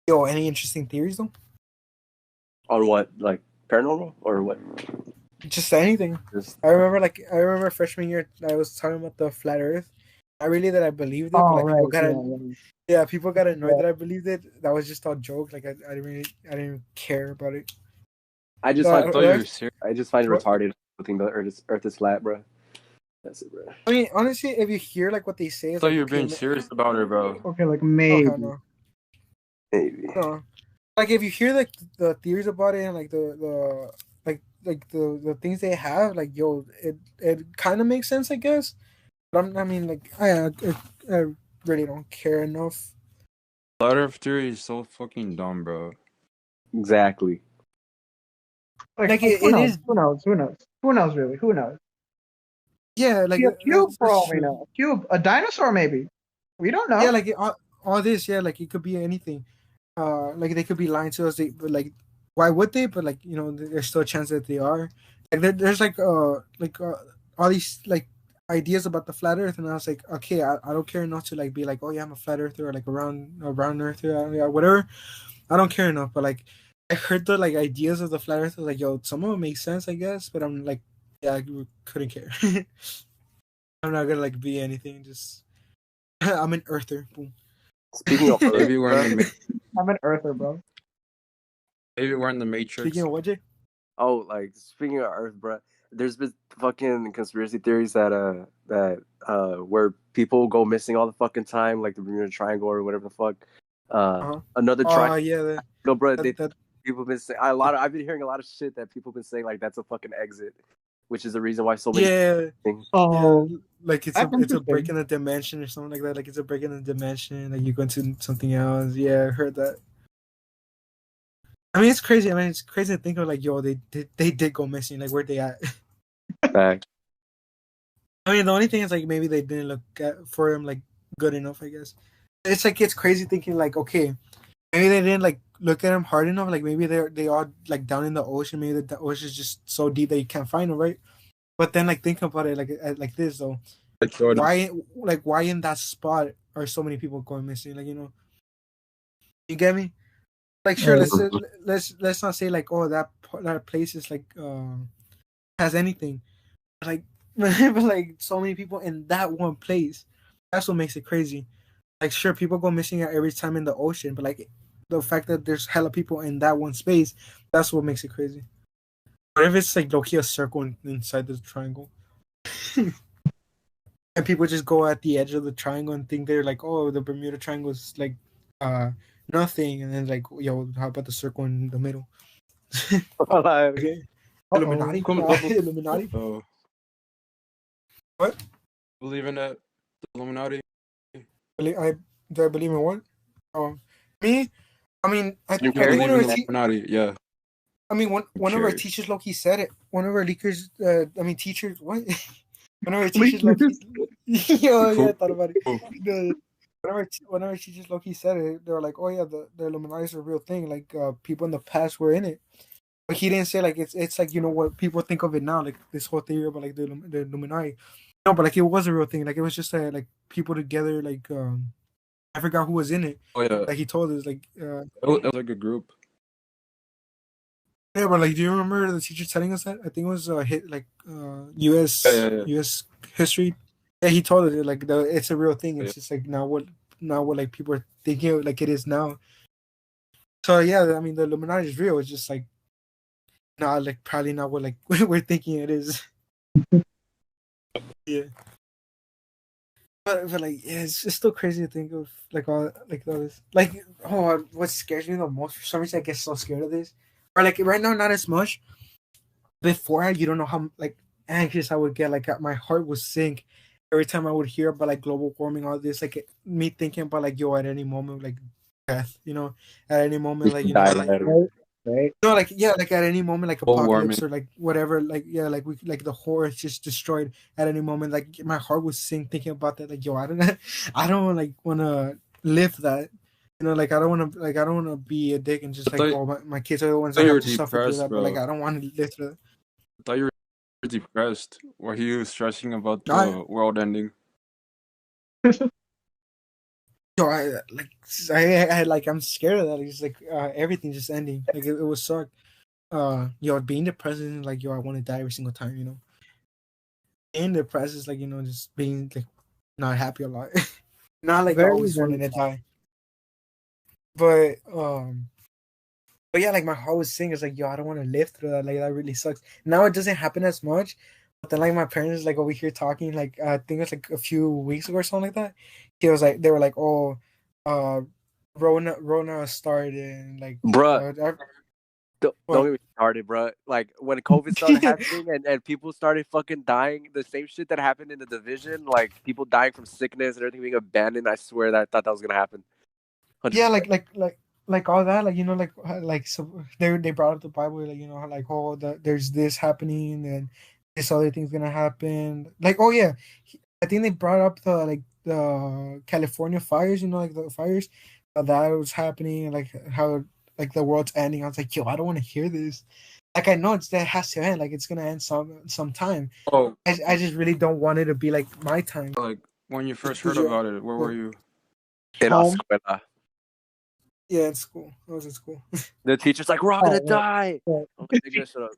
Yo, any interesting theories though? On what, like paranormal or what? Just anything. Just I remember freshman year I was talking about the flat Earth. Not really that I believed it, but Oh like people right, got people got annoyed yeah. that I believed it. That was just all joke. Like I didn't care about it. I just I find thought you were serious. I just find it What? retarded to think the Earth is flat, bro. That's it, bro. I mean, honestly, if you hear like what they say, I it's thought like you were okay, being serious about it, bro. Okay, like oh maybe. hell no, Maybe. no. Like if you hear like the theories about it and like the things they have, like yo, it kind of makes sense, I guess. But I mean, like I really don't care enough. Flat Earth theory is so fucking dumb, bro. Exactly. Like Who it knows? is, Who knows? Who knows? Who knows really? Who knows? yeah. Like Be a cube for that's all we true. know. A cube, a dinosaur maybe. We don't Yeah, know. like all this, yeah, like it could be anything. Like they could be lying to us. But like, why would they? But like, you know, there's still a chance that they are. Like there's like all these like ideas about the flat Earth, and I was like, okay, I don't care enough to like be like, oh yeah, I'm a flat earther, or like around Earth, or yeah, whatever. I don't care enough. But like, I heard the like ideas of the flat Earth. I was like, yo, some of them make sense, I guess. But I'm like, yeah, I couldn't care. I'm not gonna like be anything. Just I'm an earther. Boom. Speaking of Earth, Maybe we're in the I'm an earther, bro. maybe we're in the Matrix. Speaking of what, Jay? oh, like speaking of Earth, bro. There's been fucking conspiracy theories that where people go missing all the fucking time, like the Bermuda Triangle or whatever the fuck. Another triangle, Yeah, that, no, bro. that, that People been saying I've been hearing a lot of shit that people been saying like that's a fucking exit, which is the reason why so many. yeah, things. Oh, yeah, like it's that's a break interesting. in a dimension or something like that. Like it's a break in a dimension. Like you go into something else. Yeah, I heard that. I mean, it's crazy. I mean, it's crazy to think of like, yo, they did go missing. Like, where they at? Fact. I mean, the only thing is like maybe they didn't look for him like good enough. I guess it's like it's crazy thinking like, okay, maybe they didn't like look at him hard enough. Like maybe they are like down in the ocean. Maybe the ocean is just so deep that you can't find them, right? But then like think about it like this though. Why in that spot are so many people going missing? Like, you know, you get me? Like sure, let's not say like, oh, that place is like has anything. Like but like so many people in that one place. That's what makes it crazy. Like sure, people go missing at every time in the ocean, but like the fact that there's hella people in that one space, that's what makes it crazy. What if it's like low-key a circle inside the triangle? And people just go at the edge of the triangle and think they're like, oh, the Bermuda Triangle is like nothing, and then like, yo, how about the circle in the middle? Okay. Illuminati. Illuminati. Oh, What? believe in that? The Illuminati? Do I believe in what? Me? I mean, I You think one believe of in our the Illuminati? Yeah. I mean, one of our Sure. teachers Loki said it. One of our leakers, teachers, what? One of our teachers Loki. Yo, yeah, I thought about it. One of our teachers Loki said it. They were like, oh yeah, the Illuminati is a real thing. Like people in the past were in it. But he didn't say like it's like, you know, what people think of it now, like this whole theory about like the Illuminati. No, but like it was a real thing. Like it was just like people together. Like I forgot who was in it. Oh yeah. Like he told us like It was like a group. yeah, but like do you remember the teacher telling us that? I think it was hit like U.S. Yeah. U.S. history. Yeah, he told us like it's a real thing. It's Yeah. just like now what like people are thinking of, like it is now. So yeah, I mean the Illuminati is real. It's just like not like probably not what like we're thinking it is. Yeah. But like yeah, it's still crazy to think of like all this. Like what scares me the most, for some reason I get so scared of this. Or like right now not as much. Before you don't know how like anxious I would get. Like my heart would sink every time I would hear about like global warming, all this. Like me thinking about like yo, at any moment like death, you know, at any moment like, you know, like right. no, like yeah, like at any moment, like Global apocalypse warming. or like whatever, like yeah, like we like the whole earth just destroyed at any moment. Like my heart would sink thinking about that. Like yo, I don't like want to live that. You know, like I don't want to be a dick and just like my kids are the ones that have to suffer through that. But like I don't want to live through that. I thought you were depressed, or he was stressing about No, the world ending. Yo, I like I'm scared of that. It's like everything just ending. Like it would suck. being depressed isn't like, I want to die every single time, Being depressed is like, just being like not happy a lot. Not like Very, always very. wanting to die. But but yeah, like my heart was saying, it's like, I don't want to live through that. Like that really sucks. Now it doesn't happen as much. But then like my parents like over here talking, like I think it's like a few weeks ago or something like that. They were like, oh, uh Rona started and like Bruh, don't what? get me started, bro. Like when COVID started happening and people started fucking dying, the same shit that happened in the division, like people dying from sickness and everything being abandoned. I swear that I thought that was gonna happen. 100%. Yeah, like all that, like like so they brought up the Bible, like how like, oh, there's this happening and this other thing's gonna happen. Like, oh yeah, I think they brought up the California fires, like the fires that was happening, like how like the world's ending. I was like, yo, I don't want to hear this. Like I know that has to end, like it's gonna end sometime. Oh, I just really don't want it to be like my time. like when you first Did heard you? about it, where were you? In our Home. escuela. Yeah, it's cool. I was in school. The teacher's like, we're all gonna die. Right. Okay, nigga, shut up.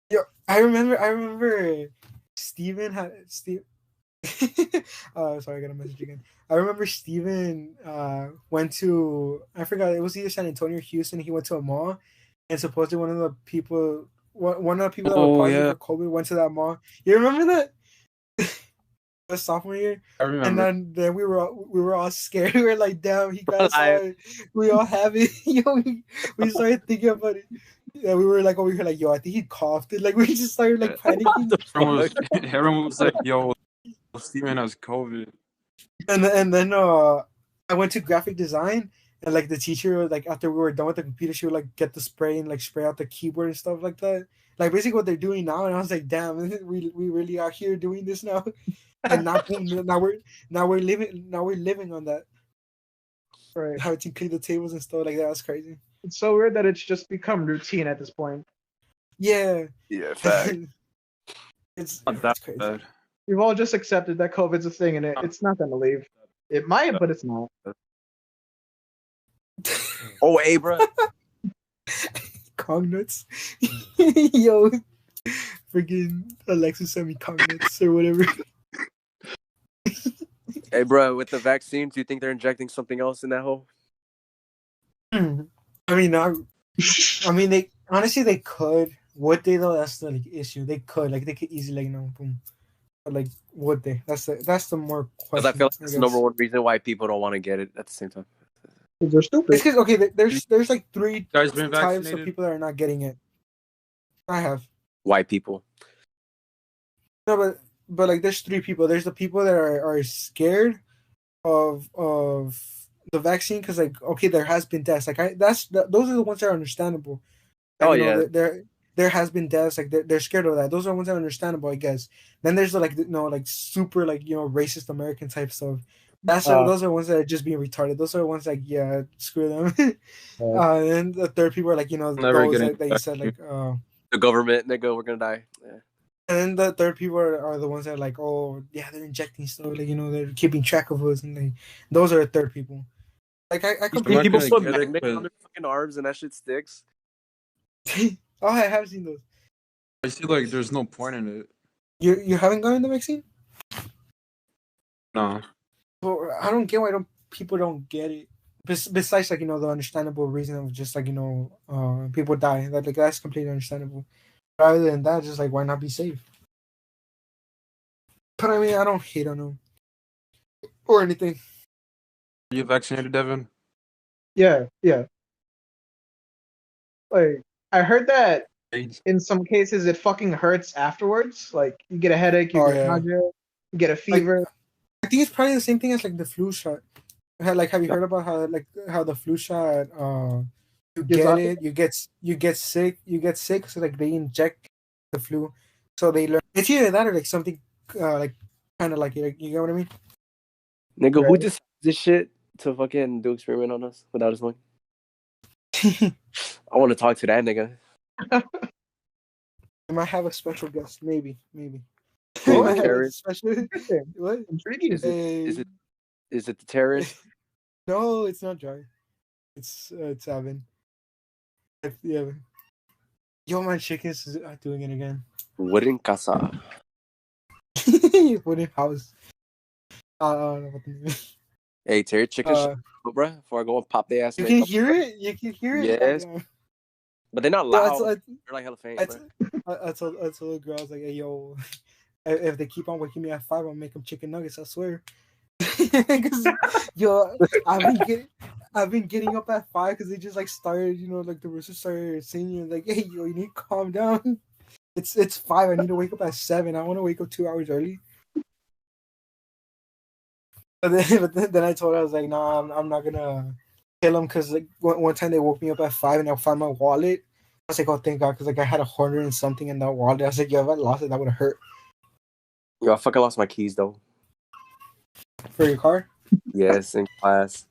Yo, I remember Steven had Steve. Sorry, I got a message again. I remember Steven went to, I forgot, it was either San Antonio or Houston. He went to a mall, and supposedly one of the people that were Oh positive yeah, for COVID went to that mall. You remember that? The sophomore year, I and remember. then we were all scared. We were like, "Damn, he got us I- all. We all have it." We started thinking about it. Yeah, we were like over here, like, "Yo, I think he coughed." Like we just started like What panicking. the Everyone was, fuck? everyone was like, "Yo, Steven has COVID." And then I went to graphic design, and like the teacher, like after we were done with the computer, she would like get the spray and like spray out the keyboard and stuff like that. Like basically what they're doing now, and I was like, "Damn, we really are here doing this now." And now, boom, now we're living on that. Right. How to clean the tables and stuff like that. That's crazy. It's so weird that it's just become routine at this point. Yeah, Yeah, fact. Not that it's crazy. bad. We've all just accepted that COVID's a thing and it's not gonna leave. It might, but it's not. Oh, hey, bro. Kong nuts. Yo, freaking Alexa sent me Kong nuts or whatever. Hey, bro, with the vaccine, do you think they're injecting something else in that hole? I mean, they honestly they could. Would they though? That's the issue. They could easily boom. But like, would they? That's the more Because question. I feel like that's the guess. number one reason why people don't want to get it at the same time. They're stupid. It's because there's like three Guys been types of vaccinated? people that are not getting it. I have. White people. No, but like there's three people. There's the people that are scared of the vaccine because like okay, there has been deaths. Like those are the ones that are understandable. Like, Oh, yeah. There has been deaths. Like they're scared of that. Those are the ones that are understandable, I guess. Then there's the like super like racist American type stuff. Those are the ones that are just being retarded. Those are the ones like screw them. And the third people are like Never those getting that you said like The government, nigga, we're gonna die. Yeah. and then the third people are the ones that are like, oh yeah, they're injecting stuff, like they're keeping track of us, and like those are the third people. Like I completely People gonna put get it, magnets but- on their fucking arms and that shit sticks. oh, I have seen those. I see like there's no point in it. You haven't gotten the vaccine? No. Well, I don't get why people don't get it. Besides like the understandable reason of just like people die. That's completely understandable. But other than that, just like why not be safe? But I mean, I don't hate on them or anything. Are you vaccinated, Devin? Yeah. Like I heard that in some cases it fucking hurts afterwards. Like you get a headache, you Oh, get yeah. nausea, you get a fever. I think it's probably the same thing as like the flu shot. Have you heard about how the flu shot? You Gives get off- it, you get sick. So like they inject the flu, so they learn. It's either that or like something like kind of like it. You get what I mean? Nigga, who Right. decides this shit to fucking do experiment on us without us knowing? I want to talk to that nigga. I might have a special guest, maybe. Who, I might have a terrorist? special. Interesting. What? Intriguing. Is it the terrorist? No, it's not Joy. It's Evin. Yeah. Yo, my chickens are doing it again. Wooden casa. Wooden house. I don't know what the name is. Hey, Terry, chicken shit, bro. Before I go and pop their ass. You can hear it. You can hear it. Yes, but they're not Yeah, loud. They're like hella faint, bro. I told the girl, I was like, hey, yo, if they keep on waking me at 5, I'll make them chicken nuggets, I swear. Because, yo, I've been getting up at 5 because they just, like, started, you know, like, the roosters started singing, like, hey, yo, you need to calm down. It's 5, I need to wake up at 7. I want to wake up 2 hours early. But then I told her, I was like, nah, I'm not going to kill them because, like, one time they woke me up at 5 and I found my wallet. I was like, oh, thank God, because, like, I had 100 and something in that wallet. I was like, yo, if I lost it, that would have hurt. Yo, I fucking lost my keys, though. For your car? Yes, in class.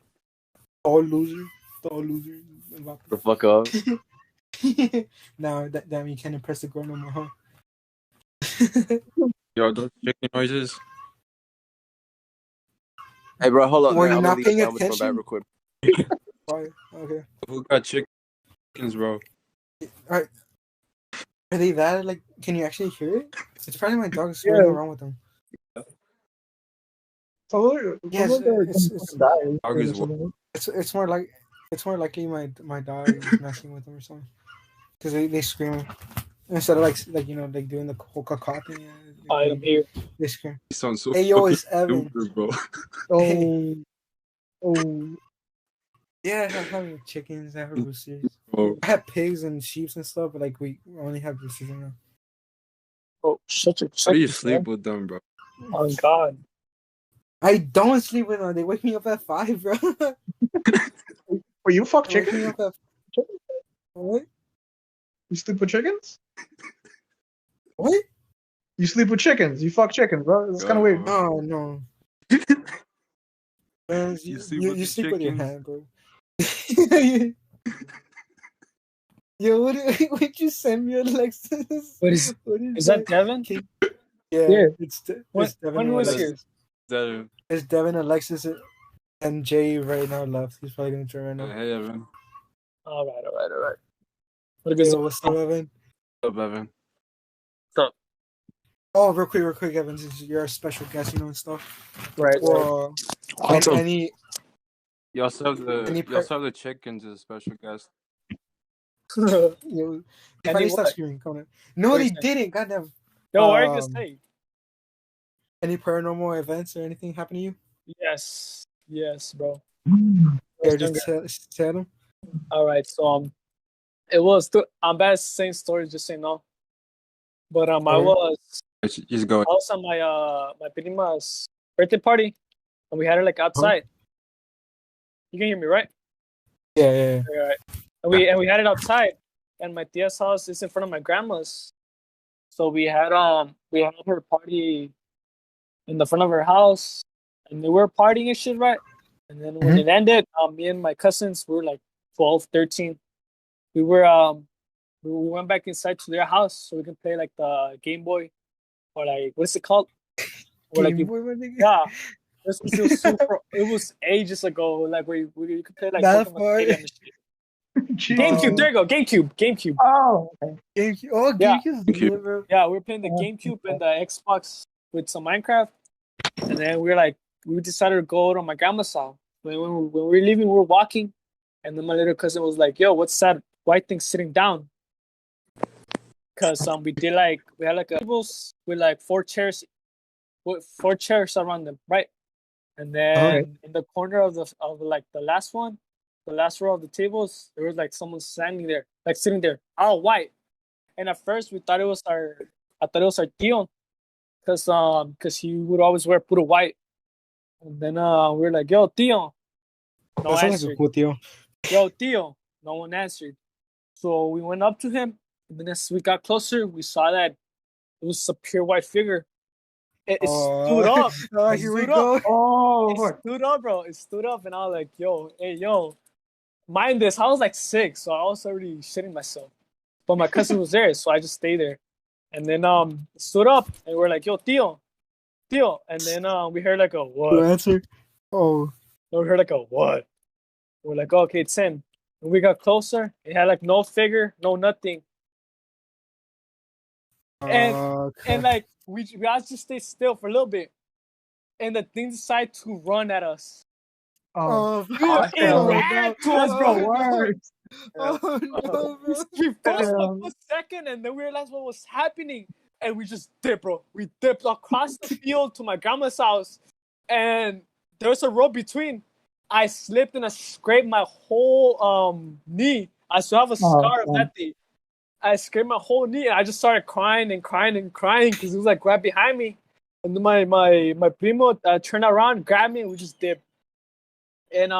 All loser. The fuck up. Now, damn, you can't impress the girl no more, huh? Yo, those chicken noises. Hey, bro, hold up, Were man. you I'm not gonna paying leave down with my attention? bag real quick. Okay. Who got chickens, bro? Are they that, like, can you actually hear it? It's probably my dog swimming around with them. Yes, it's more like likely my dog is messing with them or something. Because they scream instead of like you know, like doing the whole caca thing. I'm here. They scream. You sound so Hey, yo, fucking it's Evin. stupid, bro. Yeah, I have chickens, I have roosters. Bro. I have pigs and sheep and stuff, but like we only have roosters right now. Oh, shut your How do you chickens, sleep man. with them, bro? Oh God. I don't sleep with them. They wake me up at 5, bro. Were you fuck They wake me chickens? up at what? You sleep with chickens? What? You sleep with chickens? You fuck chickens, bro? It's kind of weird. Oh no. Man, You you sleep with the sleep with your chickens? hand, bro. Yo, would you send me, Alexis? What is that, Devin? Yeah, When it's Devin and was Alexis. here? It's Devin, Alexis, and Jay right now left. He's probably gonna join right now. Hey, Evan. All right. What is Yo, what's up, Evan? What's up, Evan? What's up? Oh, real quick, Evan, since you're a special guest, you know, and stuff. Right. Well, What's up? any You also have Any the chickens as a special guest. yo, if I Any stop what? screaming, come on. No, What they is that? didn't. Goddamn. Yo, what are you gonna say? Any paranormal events or anything happen to you? Yes, bro. Yeah, just tell them. All right, so it was. I'm bad at saying stories, just saying no. But I was Just go. I was at my prima's birthday party, and we had it like outside. You can hear me, right? Yeah. All right. And we had it outside, and my tia's house is in front of my grandma's. So we had her party in the front of her house, and we were partying and shit, right? And then when it ended, me and my cousins were like 12, 13. We went back inside to their house so we can play like the Game Boy, or like what is it called? Or like yeah. It was ages ago, like where you could play like Pokemon Stadium and shit. GameCube, there you go, GameCube. Oh, okay. GameCube. Oh, GameCube's bro. Yeah, we were playing the GameCube and the Xbox with some Minecraft, and then we decided to go to my grandma's house. When we were leaving, we were walking, and then my little cousin was like, "Yo, what's that white thing sitting down?" Because we had like a tables with like four chairs around them, right? And then in the corner of the last row of the tables, there was like someone standing there, like sitting there, all white. And at first we thought it was our tío, because he would always wear puro white. And then we were like, "Yo, tío," no answer. Yo, tío, no one answered. So we went up to him, and then as we got closer, we saw that it was a pure white figure. It stood up. Oh, here we go. It stood up, bro. It stood up, and I was like, yo. Mind this, I was like 6, so I was already shitting myself. But my cousin was there, so I just stayed there. And then it stood up, and we're like, yo, tío. And then we heard like a what? No answer. Oh. We heard like a what? We're like, oh, okay, it's him. And we got closer. It had like no figure, no nothing. And like we all just stayed still for a little bit, and the thing decided to run at us. Oh, Dude, it ran to us, bro. Worse. oh no, bro. We froze for a second, and then we realized what was happening, and we just dipped, bro. We dipped across the field to my grandma's house, and there was a road between. I slipped and I scraped my whole knee. I still have a scar of that thing. I scraped my whole knee, and I just started crying and crying and crying because it was like right behind me. And then my primo turned around, grabbed me, and we just dipped. And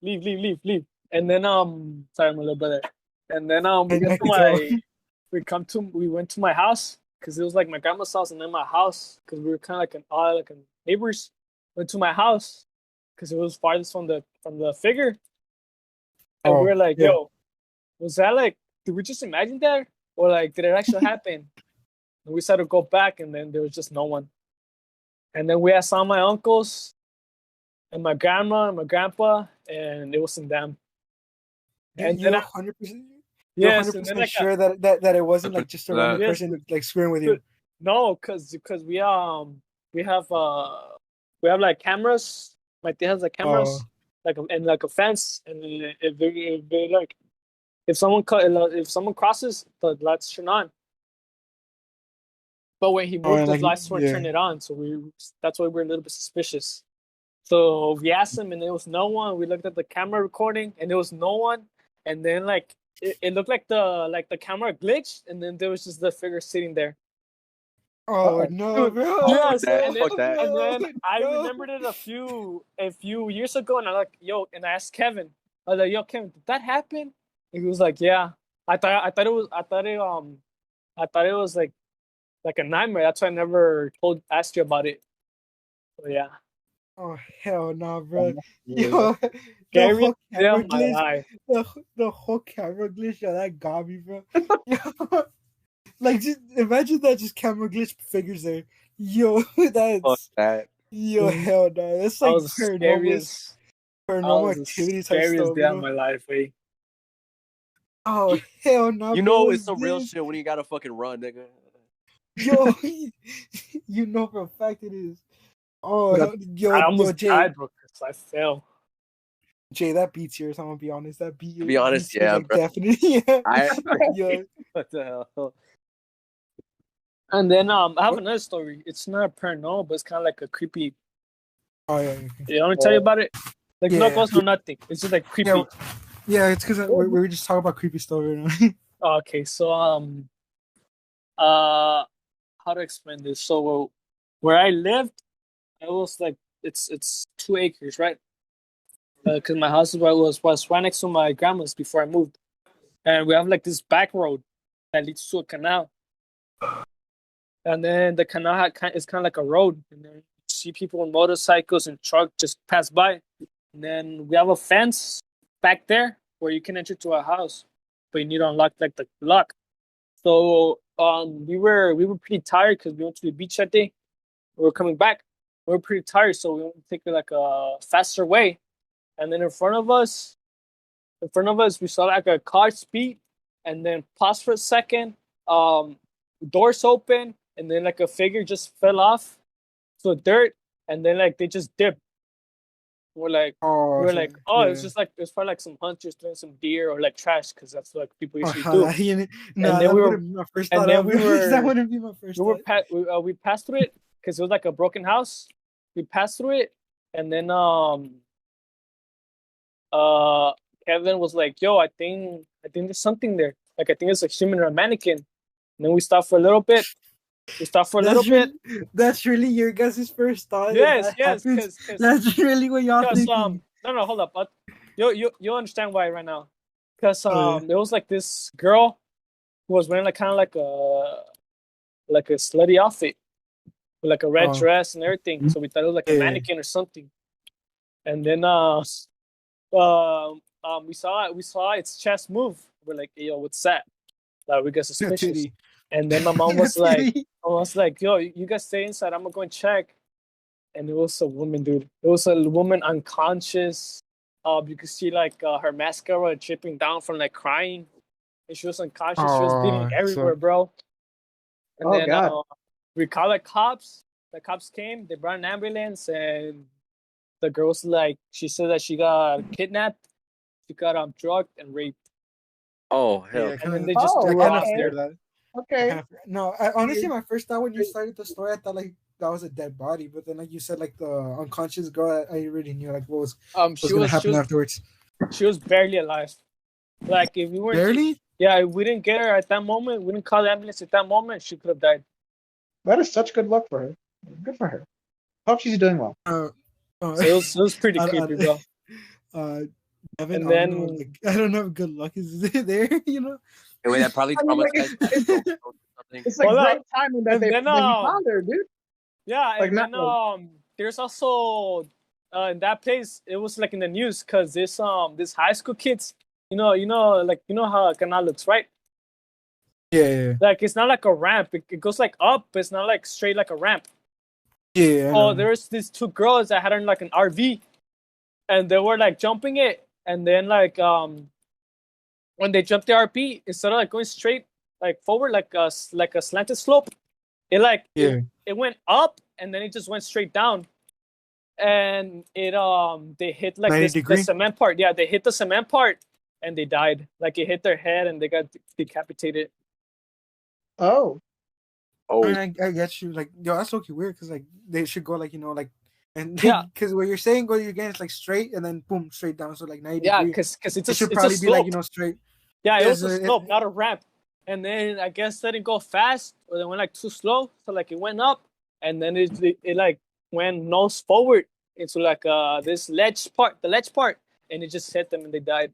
leave. And then sorry, my little brother. And then we went to my house because it was like my grandma's house and then my house because we were kind of like neighbors. Went to my house because it was farthest from the figure. And we were like, yo, was that like, did we just imagine that? Or like, did it actually happen? And we decided to go back, and then there was just no one. And then we asked all my uncles and my grandma and my grandpa, and it wasn't them. And you're 100%. Yes, 100% sure that it wasn't like just a random person like screwing with you. No, because we have like cameras. My dad has like cameras, like a fence, and if someone crosses, the lights turn on. But when he moved, the lights weren't turning it on, so that's why we're a little bit suspicious. So we asked him, and there was no one. We looked at the camera recording, and there was no one. And then like it looked like the camera glitched, and then there was just the figure sitting there. Oh no, bro! Yes, and then I remembered it a few years ago, and I asked Kevin. I was like, "Yo, Kevin, did that happen?" And he was like, "Yeah." I thought it was like a nightmare. That's why I never asked you about it. So yeah. Oh hell no, bro! Yo, the whole camera glitch, that got me, bro. Like, just imagine that just camera glitch figures there. Yo, yo, hell no, that's like paranormal activity type stuff. Day of my life, eh? Oh hell no! You know it's the real shit when you gotta fucking run, nigga. Yo, you know for a fact it is. Oh, I almost died, bro, because I fell. Jay, that beats yours. I'm gonna be honest. That beat you. To be honest, yeah, like, bro. Definitely. Yeah. Yeah. What the hell? And then I have another story. It's not paranormal, but it's kind of like a creepy. Oh yeah. You want me to tell you about it? Like no ghost, no nothing. It's just like creepy. Yeah, it's because we were just talking about creepy stuff right now. Okay, so how to explain this? So where I lived, it was like it's 2 acres, right? Because my house was right next to my grandma's before I moved, and we have like this back road that leads to a canal, and then the canal is kind of like a road, and then you see people on motorcycles and trucks just pass by, and then we have a fence back there where you can enter to our house, but you need to unlock like the lock. So we were pretty tired because we went to the beach that day. We were coming back. We were pretty tired, so we wanted to take like a faster way. And then in front of us, we saw like a car speed, and then pause for a second. Doors open, and then like a figure just fell off to dirt, and then like they just dipped. We're like, it's just like it's probably like some hunters throwing some deer or like trash because that's what like, people usually do. That wouldn't be my first thought. That wouldn't be my first thought. We passed through it because it was like a broken house. We passed through it, and then Kevin was like, "Yo, I think there's something there. Like I think it's a human or a mannequin." And then we stopped for a little bit. That's really your guys' first thought. Yes, because that's really what y'all thinking. No, hold up. But you'll understand why right now. Because there was like this girl who was wearing like kind of like a slutty outfit with like a red dress and everything. So we thought it was like a mannequin or something. And then we saw its chest move. We're like, hey, yo, what's that? Like we got suspicious. And then my mom was like, yo, you guys stay inside. I'm gonna go and check. And it was a woman, dude. It was a woman unconscious. You could see like her mascara dripping down from like crying. And she was unconscious. She was bleeding everywhere, bro. And Oh then God. we called the cops. The cops came. They brought an ambulance, and the girl's like, she said that she got kidnapped, she got drugged and raped, Oh Yeah, hell. I and kind then of, they just Oh, I threw her kind of off okay. feared there. that. Okay. No, honestly, my first thought when you started the story, I thought like that was a dead body, but then like you said, like the unconscious girl, I already knew like what was She gonna was happen afterwards. she was barely alive. Like if we weren't, Barely? yeah, if we didn't get her at that moment, we didn't call the ambulance at that moment, she could have died. That is such good luck for her. Good for her. Hope she's doing well. Uh, uh, So it was pretty I, creepy, bro. uh, Evan, And I don't know, then like I don't know if good luck is there, you know. Anyway, that probably I mean, like traumatized her. So, something. it's like hold great up, timing that and they then that he found her, dude. yeah, Like and not then like there's also in that place it was like in the news because this high school kids, like how a canal looks, right? Yeah, Like it's not like a ramp. It goes like up, but it's not like straight like a ramp. yeah. I Oh, know. there's these two girls that had on like an RV, and they were like jumping it, and then like when they jumped the RV, instead of like going straight like forward like a slanted slope, it like Yeah, it went up and then it just went straight down, and it they hit like 90 the degree. cement part. Yeah, they hit the cement part and they died. Like it hit their head and they got decapitated. oh. I mean, Oh, I get you. Like, yo, that's okay weird because like they should go like like, and Yeah, because what you're saying, go again, it's like straight and then boom, straight down. So like 90 yeah, degree. because It should it's a probably be like slope. straight. Yeah, it Yeah, was so a slope, not a ramp. And then I guess they didn't go fast, or they went like too slow, so like it went up, and then it like went nose forward into like this the ledge part, and it just hit them and they died.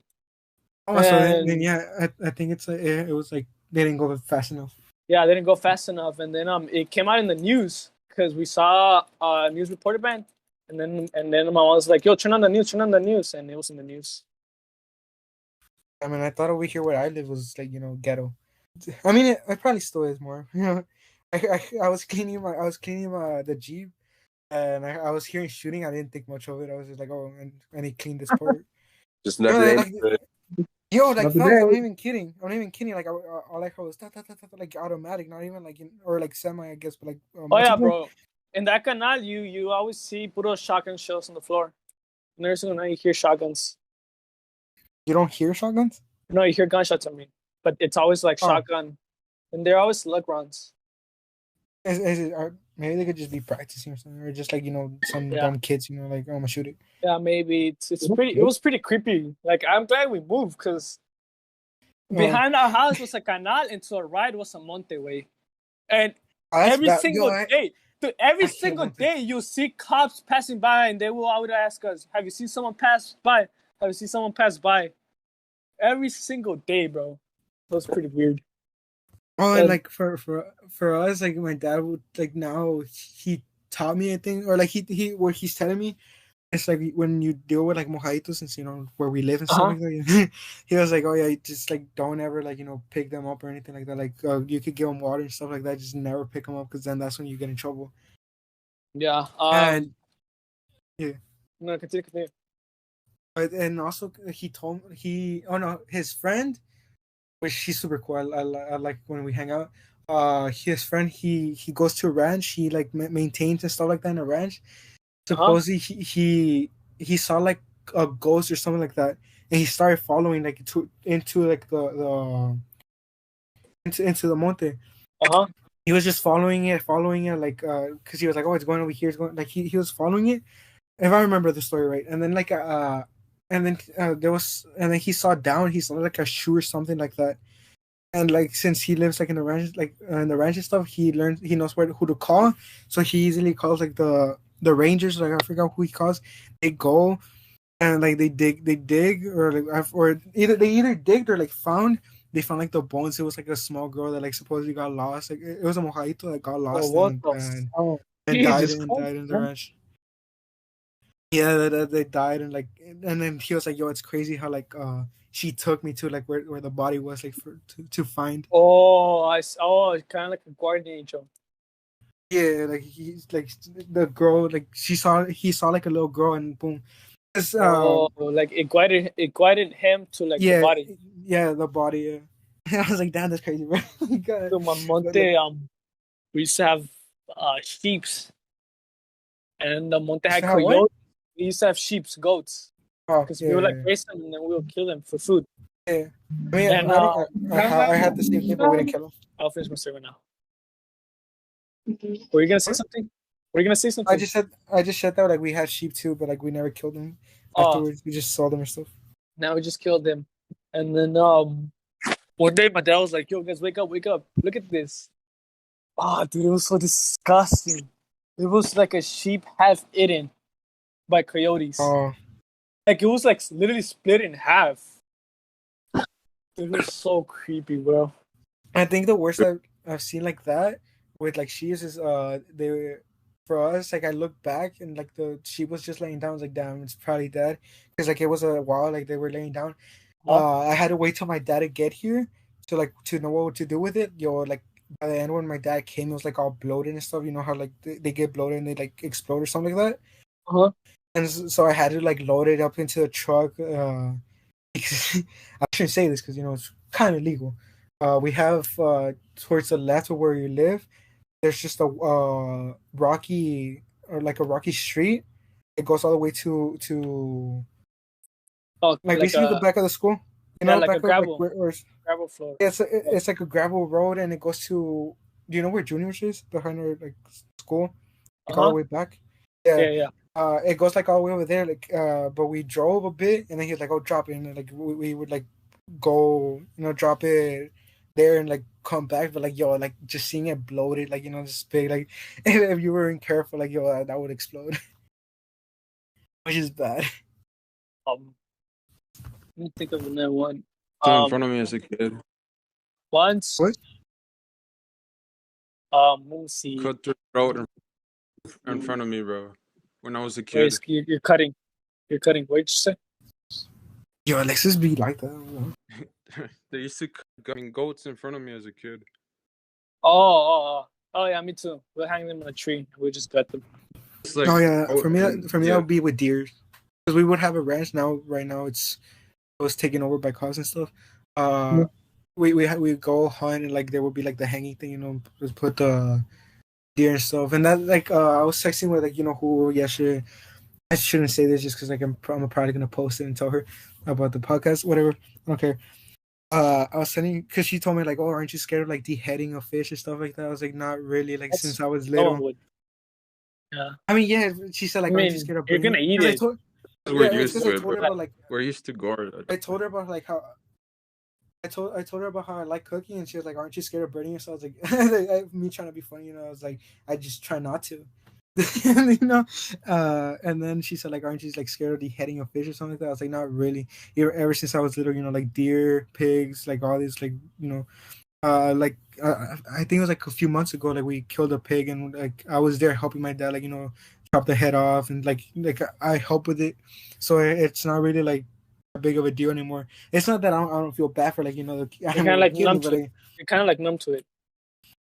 oh, so then And yeah, I think it was like they didn't go fast enough. yeah, they didn't go fast enough, and then it came out in the news because we saw a news reporter band, and then my mom was like, "Yo, turn on the news," and it was in the news. I mean, I thought over here where I live was like ghetto. I mean, it probably still is more. I was cleaning the Jeep, and I was hearing shooting. I didn't think much of it. I was just like, oh, and I cleaned this part. just You know, another day. like, yo, like Another fuck, day. I'm not even kidding. Like all I heard was like automatic, not even like or like semi, I guess, but like Oh yeah, multiple. bro. In that canal, you always see puro shotgun shells on the floor. And every single night you hear shotguns. You don't hear shotguns? No, you hear gunshots. I mean, but it's always like Oh, shotgun, and they're always slug runs. or maybe they could just be practicing or something, or just like some Yeah, dumb kids, like I'm gonna shoot it. yeah, maybe it's pretty. It was pretty creepy. Like I'm glad we moved because Oh, behind our house was a canal, and to the right was a monte way. And that's every bad. Yo, single day, dude, every I hate single monte. day you see cops passing by, and they will always ask us, "Have you seen someone pass by? Have you seen someone pass by?" Every single day, bro. That was pretty weird. Oh, and And like for us, like my dad would like now he taught me a thing, or like he what he's telling me. It's like when you deal with like mojaditos, since where we live and stuff like that. He was like, "Oh yeah, just like don't ever like pick them up or anything like that. Like you could give them water and stuff like that. Just never pick them up because then that's when you get in trouble." yeah, And yeah, no, continue. but and also his friend, which she's super cool. I like when we hang out. His friend he goes to a ranch. He like maintains and stuff like that in a ranch. Supposedly he saw like a ghost or something like that, and he started following like into like the into the monte. He was just following it like because he was like, oh, it's going over here, it's going like he was following it, if I remember the story right. And then like and then he saw like a shoe or something like that. And like since he lives like in the ranch, like in the ranch and stuff, he knows who to call, so he easily calls like the rangers. Like I forgot who he calls. They go and like they dig or like or either digged or like found. They found like the bones. It was like a small girl that like supposedly got lost. Like it was a mojito that got Oh, lost what Oh, and Jesus died in the Christ. ranch. Yeah, they died and like and then he was like, yo, it's crazy how like she took me to like where the body was like to find. Oh, it's kind of like a guardian angel. Yeah, like he's like the girl, like he saw like a little girl and boom. Like it guided him to like the Yeah, body. yeah, the body. Yeah. I was like, damn, that's crazy, bro. You gotta To my go there. monte we used to have sheeps, and the monte had So what? coyotes. We used to have sheeps, goats, Oh, because yeah, we would like yeah, raise them and then we would kill them for food. yeah. I mean, And I had the same thing, but we didn't kill them. I'll finish my story now. Were you gonna say What? something? Were you gonna say I something? just said that like we had sheep too, but like we never killed them. Oh, Afterwards, we just saw them and stuff. now we just killed them, and then one day my dad was like, "Yo, guys, wake up, wake up! Look at this." Oh, dude, it was so disgusting. It was like a sheep half eaten by coyotes. Oh, Like it was like literally split in half. It was so creepy, bro. I think the worst I've seen like that with like sheep is they were, for us, like I look back and like the sheep was just laying down. I was like, damn, it's probably dead, because like it was a while like they were laying down. I had to wait till my dad to get here to know what to do with it. Like by the end when my dad came, it was like all bloated and stuff. You know how like they get bloated and they like explode or something like that. Uh-huh. And so I had to like load it up into a truck. I shouldn't say this because it's kind of illegal. We have towards the left of where you live, there's just a rocky street. It goes all the way to Oh, like basically the back of the school. like back a of, gravel, where gravel floor. it's like a gravel road, and it goes to. Do you know where Junior's is behind our like school? Like all the way back. Yeah. It goes like all the way over there. Like but we drove a bit, and then he was like, "Oh, drop it." And like we would like go, drop it there and like come back. But like like just seeing it bloated, like this big, like if you weren't careful, like that would explode, which is bad. Let me think of another one. In front of me as a kid. Once. What? Let me see. Cut their throat in front of me, bro. When I was a kid. Wait, you're cutting. You're cutting. What did you say? Alexis be like that. They used to cut goats in front of me as a kid. Oh yeah, me too. We'll hang them in a tree. We just gut them. Like, for me that would be with deer, because we would have a ranch now. Right now, it was taken over by cows and stuff. We go hunt, and like there would be like the hanging thing, just put the deer and stuff. And that like I was texting with like who yesterday. I shouldn't say this just because like I'm probably gonna post it and tell her about the podcast, whatever. I don't care. I was sending because she told me like, "Oh, aren't you scared of like deheading a fish and stuff like that?" I was like, "Not really." Like since I was little. Yeah. I mean, yeah. She said like, "Aren't you scared of?" You're gonna eat it. We're used to it, but we're used to gore. I told her about like how. I told her about how I like cooking, and she was like, "Aren't you scared of burning yourself?" I was like, me trying to be funny, I was like, I just try not to. And then she said like, "Aren't you like scared of deheading a fish or something like that?" I was like, "Not really. Ever since I was little, like deer, pigs, like all this, like like I think it was like a few months ago, like we killed a pig, and like I was there helping my dad, like chop the head off, and like I help with it, so it's not really like a big of a deal anymore. It's not that I don't feel bad for like the you're kind of like numb to it. You're kind of like numb to it.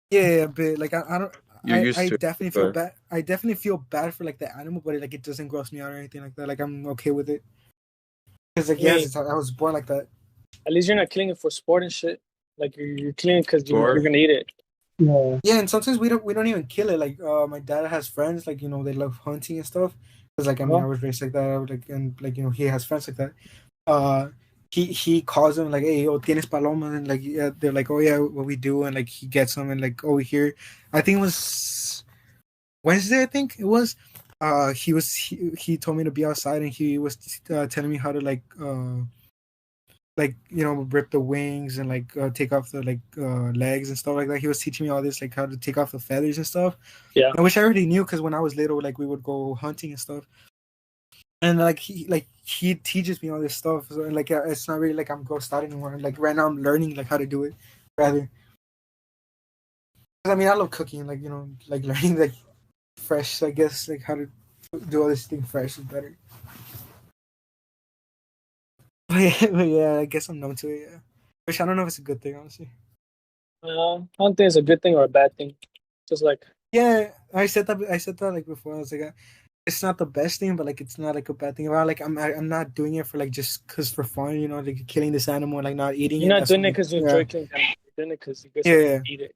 Yeah, but like I don't. I definitely it, feel bad. I definitely feel bad for like the animal, but it doesn't gross me out or anything like that. Like I'm okay with it. Because like I was born like that. At least you're not killing it for sport and shit. Like you're killing it because you're gonna eat it. Yeah, and sometimes we don't even kill it. Like my dad has friends, like they love hunting and stuff. Because like I mean I was raised like that. Like and like he has friends like that. He calls them like, "Hey, tienes palomas," and like they're like, "Oh yeah, what we do," and like he gets them and like over here. I think it was Wednesday. I think it was. He told me to be outside, and he was telling me how to like rip the wings and like take off the like legs and stuff like that. He was teaching me all this, like how to take off the feathers and stuff. Yeah, which I already knew because when I was little, like we would go hunting and stuff. And like he teaches me all this stuff, so like it's not really like I'm grossed out anymore. Like right now I'm learning like how to do it, rather. I mean I love cooking, like like learning like fresh. I guess like how to do all this thing fresh is better. But yeah, I guess I'm numb to it. Yeah, which I don't know if it's a good thing, honestly. I don't think it's a good thing or a bad thing. Just like I said that like before. I was like. It's not the best thing, but like it's not like a bad thing. About like I'm not doing it for like just cause for fun, like killing this animal, like not eating it. You're not doing it because you enjoy killing them. You're doing it because you eat it.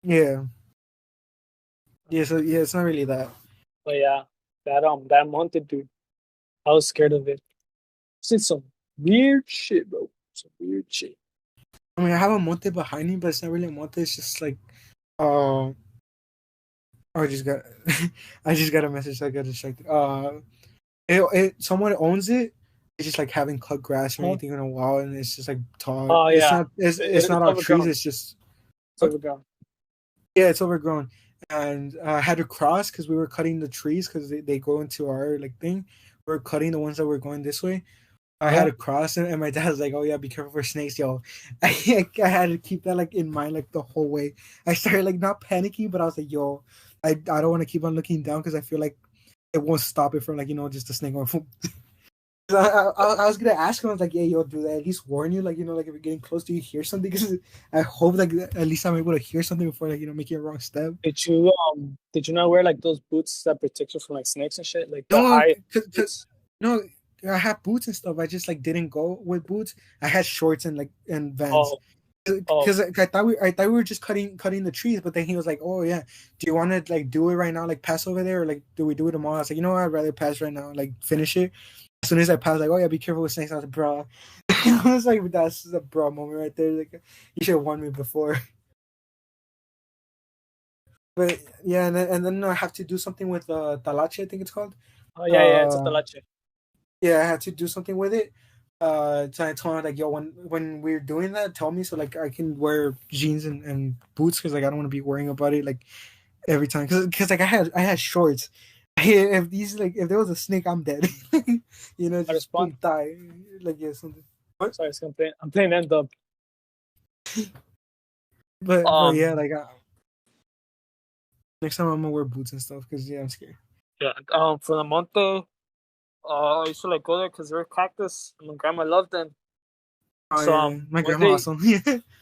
Yeah. Yeah, so yeah, it's not really that. But yeah, that monte, dude, I was scared of it. Seen some weird shit, bro. Some weird shit. I mean, I have a monte behind me, but it's not really a monte. It's just like, oh, I just got, I just got a message. So I got distracted. Someone owns it. It's just like having cut grass or Huh? anything in a wall, and it's just like tall. Oh It's yeah, not. It's not it's all trees. overgrown. It's just It's overgrown. yeah, it's overgrown. And I had to cross because we were cutting the trees because they go into our like thing. We are cutting the ones that were going this way. I had to cross it, and my dad was like, "Oh yeah, be careful for snakes, yo." I had to keep that like in mind like the whole way. I started like not panicking, but I was like, "Yo, I don't want to keep on looking down because I feel like it won't stop it from like just a snake going." I was gonna ask him. I was like, "Yeah, yo, do they at least warn you? Like, like if you're getting close, do you hear something? Because I hope like at least I'm able to hear something before like making a wrong step." Did you not wear like those boots that protect you from like snakes and shit? Like the No, high cause, boots? no, I had boots and stuff. I just like didn't go with boots. I had shorts and like and Vans. Oh, Because I thought we were just cutting the trees, but then he was like, "Oh yeah, do you want to like do it right now, like pass over there, or like do we do it tomorrow?" I was like, "You know what? I'd rather pass right now, like finish it." As soon as I passed, like, "Oh yeah, be careful with snakes." I was like, "Bro," I was like, "That's a bro moment right there." Like, you should have warned me before. But yeah, and then I have to do something with talache, I think it's called. oh yeah, it's a Uh, talache. yeah, I had to do something with it. So I told her like, yo, when we're doing that, tell me so like I can wear jeans and boots because like I don't want to be worrying about it like every time because like I had shorts. If there was a snake, I'm dead. I Just respond. boom, die like yeah something. What? Sorry, I'm playing end up. But yeah, like next time I'm gonna wear boots and stuff because yeah, I'm scared. Yeah. For the month I used to like go there because they're cactus. And my grandma loved them. Oh So yeah, my one grandma day, also.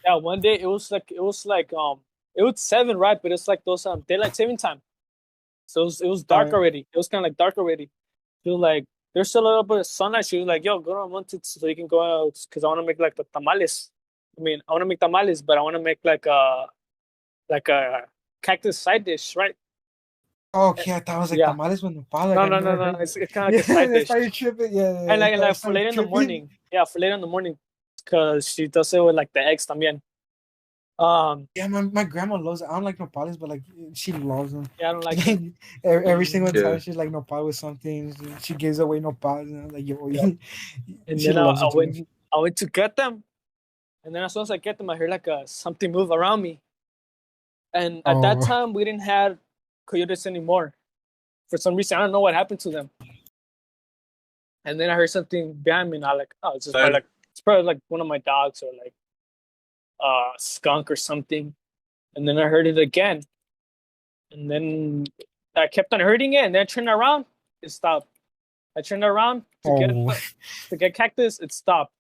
yeah, one day it was 7, right? But it's like those daylight saving time. So it was dark already. It was kind of like dark already. She was like, there's still a little bit of sunlight. She was like, yo, go to Monte so you can go out because I want to make like the tamales. I mean, I want to make tamales, but I want to make like a cactus side dish, right? Oh, okay, I thought it was like Yeah. tamales with nopal. Like No, I no, no, never no. heard that. It's kind of like a Yeah, side that's dish. why you're tripping. Yeah, And yeah, like, and like that's for why you're later in the tripping. morning. Yeah, for later in the morning. Because she does it with like the eggs también. Yeah, my grandma loves it. I don't like nopales, but like she loves them. Yeah, I don't like them. Every single Yeah. time she's like nopal with something, she gives away nopals, and I'm like, yo, Yeah. And she then loves I it too much. went to get them. And then as soon as I get them, I hear like something move around me. And at that Oh, time, we didn't have coyotes anymore. For some reason, I don't know what happened to them. And then I heard something behind me, and I like, oh, it's probably like one of my dogs or like skunk or something. And then I heard it again, and then I kept on hurting it, and then I turned around, it stopped. I turned around oh, to get cactus, it stopped.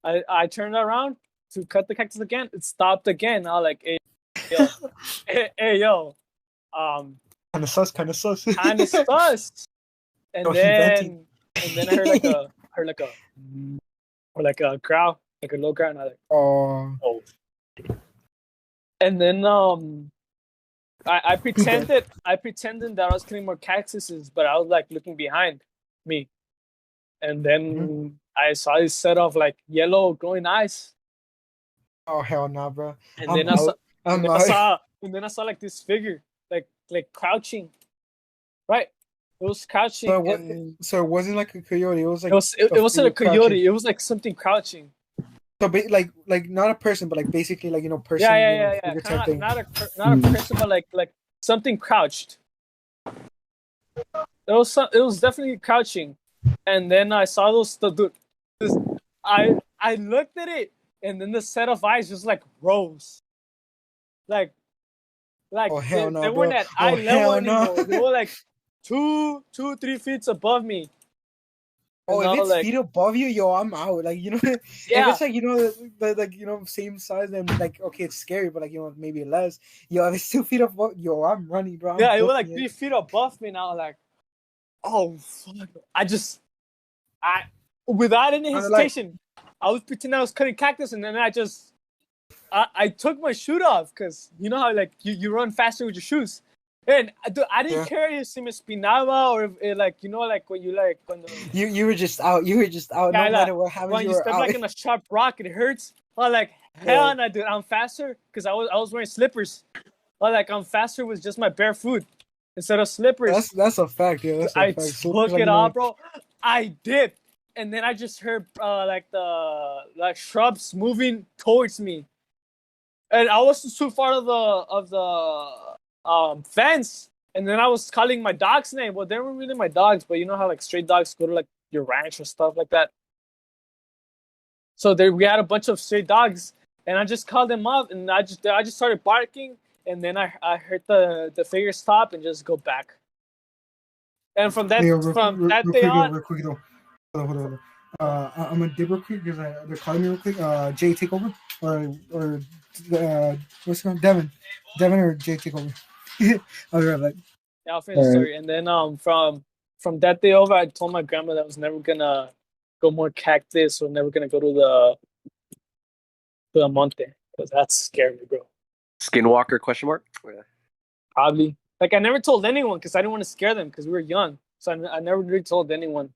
I turned around to cut the cactus again, it stopped again. I was like, hey yo, hey yo, kind of sus, kind of sus. kind of sus. Oh, he venting. And then I heard like a or like a growl, like a low growl, and I was like, Oh, oh. And then I pretended that I was killing more cactuses, but I was like looking behind me, and then I saw this set of like yellow glowing eyes, oh hell nah, bro. and I'm then I saw, out. I'm out. and then I saw like this figure, like crouching, right? It was crouching, So what? and So it wasn't like a coyote. It was like it wasn't a figure coyote. crouching. It was like something crouching. So like not a person, but like basically like person, Yeah. figure Kind type of thing. not a person, but like something crouched. It was definitely crouching, and then I saw I looked at it, and then the set of eyes just like rose, like Oh hell no, they bro. weren't at Oh eye level hell no. anymore. They were like 3 feet above me, Oh, and I if was it's like, feet above you, yo, I'm out. Like if yeah, it's like the like same size, then like okay, it's scary, but like maybe less. Yo, if it's 2 feet above, yo, I'm running, bro. I'm yeah, it was like booking 3 feet above me, and I was like, oh fuck! I without any I'm like, hesitation, I was pretending I was cutting cactus, and then I took my shoe off because you know how like you run faster with your shoes. And dude, I didn't Yeah. care if se me espinaba or if it, like like when you like when You were just out. You were just out. No matter what happens, when you you were step out. like in a sharp rock, it hurts. I was like, hell no, dude, I'm faster because I was wearing slippers. I was like, I'm faster with just my bare foot instead of slippers. That's a fact. Yeah, that's a I fact. took it off, bro. I dipped, and then I just heard like the shrubs moving towards me, and I wasn't too far of the fence. And then I was calling my dog's name. Well, they weren't really my dogs, but you know how like stray dogs go to like your ranch or stuff like that. So there we had a bunch of stray dogs, and I just called them up, and I just started barking, and then I heard the figure stop and just go back. And from that day on, real quick though. Hold on. I'm gonna dip real quick because they're calling me real quick. Jay, take over, or what's it called? Devin or Jay, take over. I'll be right back. yeah, I'll finish the story. And then from that day over, I told my grandma that I was never gonna go more cactus or never gonna go to the monte because that scared me, bro. Skinwalker question mark? Yeah. Probably. Like I never told anyone because I didn't want to scare them because we were young. So I never really told anyone.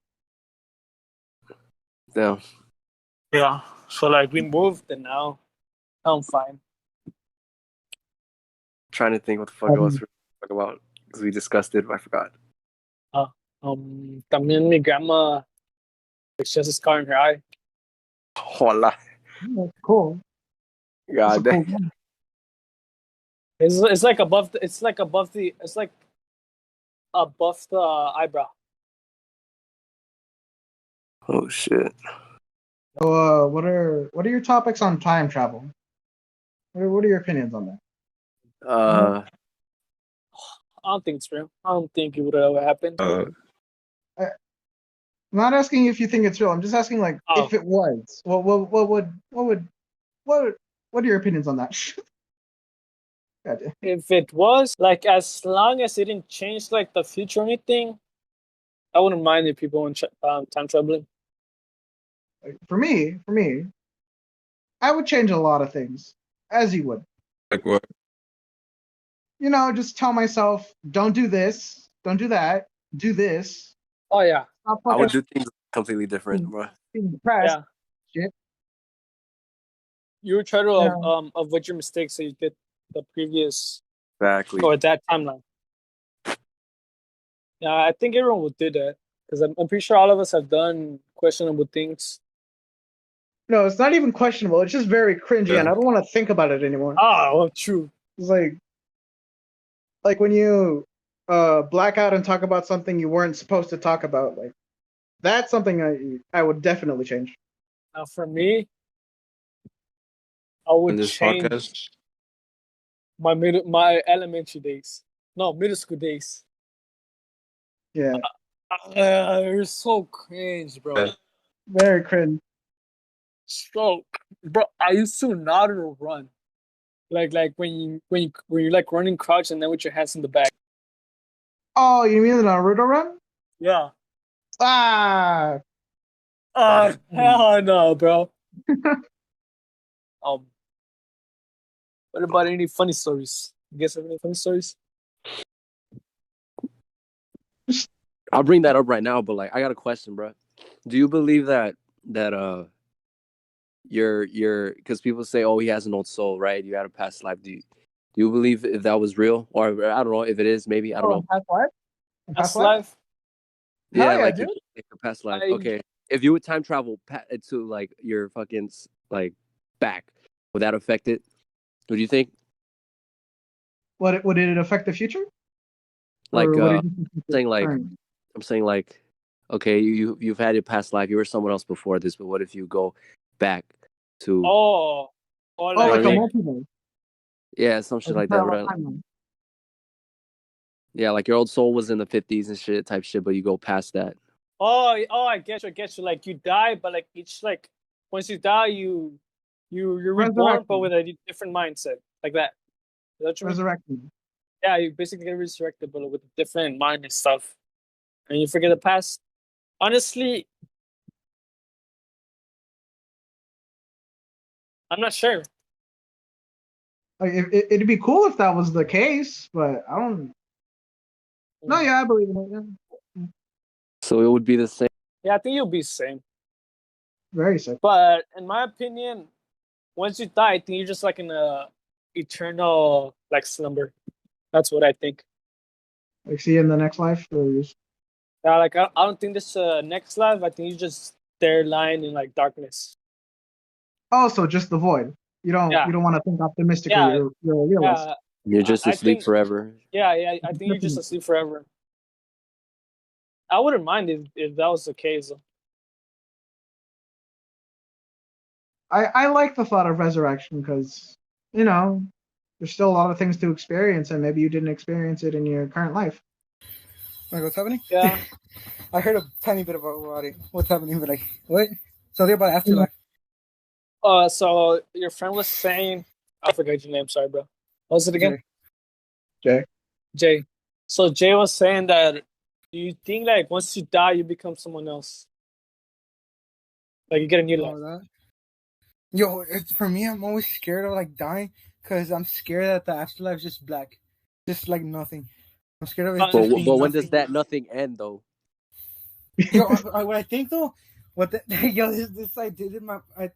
No. Yeah. So like we moved and now I'm fine. Trying to think what the fuck else we're talking about because we discussed it, but I forgot. También mi grandma, like, she has a scar in her eye. Hola. That's cool. God That's a damn. cool It's like above the eyebrow. Oh shit. So, what are your topics on time travel? What are your opinions on that? Uh, I don't think it's real. I don't think it would ever happen. I'm not asking if you think it's real. I'm just asking, like, if it was, what are your opinions on that? Gotcha. If it was like as long as it didn't change like the future or anything, I wouldn't mind if people went time traveling. Like, for me, I would change a lot of things, as you would. Like what? You know, just tell myself, don't do this, don't do that, do this. Oh yeah. Stop I would fucking do things completely different, bro. being depressed. Yeah. Shit. You would try to avoid your mistakes so you get the previous Exactly. or that timeline. Yeah, I think everyone would do that because I'm pretty sure all of us have done questionable things. No, it's not even questionable. It's just very cringy, and I don't want to think about it anymore. Oh, well, true. It's like when you black out and talk about something you weren't supposed to talk about. Like, that's something I would definitely change. Now, for me, I In would this change podcast? my elementary days. No, middle school days. Yeah, You're so cringe, bro. very cringe. So, bro, I used to not run. Like when you're like running crouch and then with your hands in the back. Oh, you mean the Naruto run? Yeah. Ah, Hell no, bro. What about any funny stories? You guys have any funny stories? I'll bring that up right now, but like I got a question, bro. Do you believe that you're because people say, oh, he has an old soul, right? You had a past life. Do you believe if that was real, or I don't know if it is? Maybe I don't know. Past life? Past life? Yeah, Hell yeah, like dude. your past life. Okay, if you would time travel to like your fucking like back, would that affect it? What do you think? Would it affect the future? Like Or would it saying like current? I'm saying like, okay, you've had your past life. You were someone else before this, but what if you go back to like a like- multiverse. yeah, some shit like that, right? Yeah, like your old soul was in the 50s and shit type shit, but you go past that. Oh, I get you. Like you die, but like each like once you die, you're reborn, but with a different mindset, like that. Is that what you mean? Resurrection. Yeah, you basically get resurrected, but with a different mind and stuff, and you forget the past. Honestly, I'm not sure. Like, it'd be cool if that was the case, but I don't No, yeah, I believe in it. Yeah. So it would be the same. Yeah, I think you'll be the same. Very sick. But in my opinion, once you die, I think you're just like in a eternal like slumber. That's what I think. Like, see you in the next life. Or just... Yeah, like I don't think this next life. I think you just there lying in like darkness. Oh, so just the void. You don't Yeah. want to think optimistically. Yeah, You're a realist. yeah. You're just I asleep think forever. yeah. I think you're just asleep forever. I wouldn't mind if that was the case. I like the thought of resurrection because, there's still a lot of things to experience, and maybe you didn't experience it in your current life. Like, what's happening? Yeah. I heard a tiny bit about it. What's happening? But like, what? So they're about afterlife. So your friend was saying, I forgot your name. Sorry, bro. What was it again? Jay. Jay. So Jay was saying that, do you think like once you die, you become someone else? Like you get a new life. That. Yo, for me, I'm always scared of like dying because I'm scared that the afterlife is just black, just like nothing. I'm scared of it. But when does that nothing end though? Yo, what I think though, this I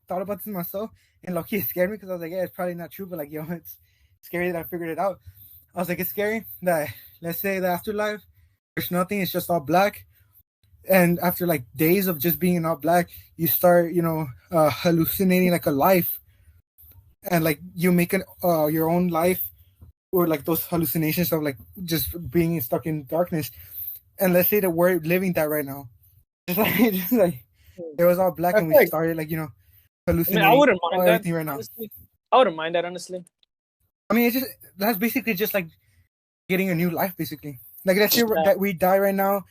thought about this myself, and low-key it scared me because I was like, yeah, it's probably not true, but like, yo, it's scary that I figured it out. I was like, it's scary that, let's say, the afterlife, there's nothing, it's just all black, and after like days of just being in all black, you start, hallucinating like a life, and like you make your own life, or like those hallucinations of like just being stuck in darkness. And let's say that we're living that right now. Just like it was all black, and we started like hallucinating. I wouldn't mind that. Everything right now. Honestly. I wouldn't mind that, honestly. I mean, that's basically just like getting a new life, basically. Like let's say that we die right now,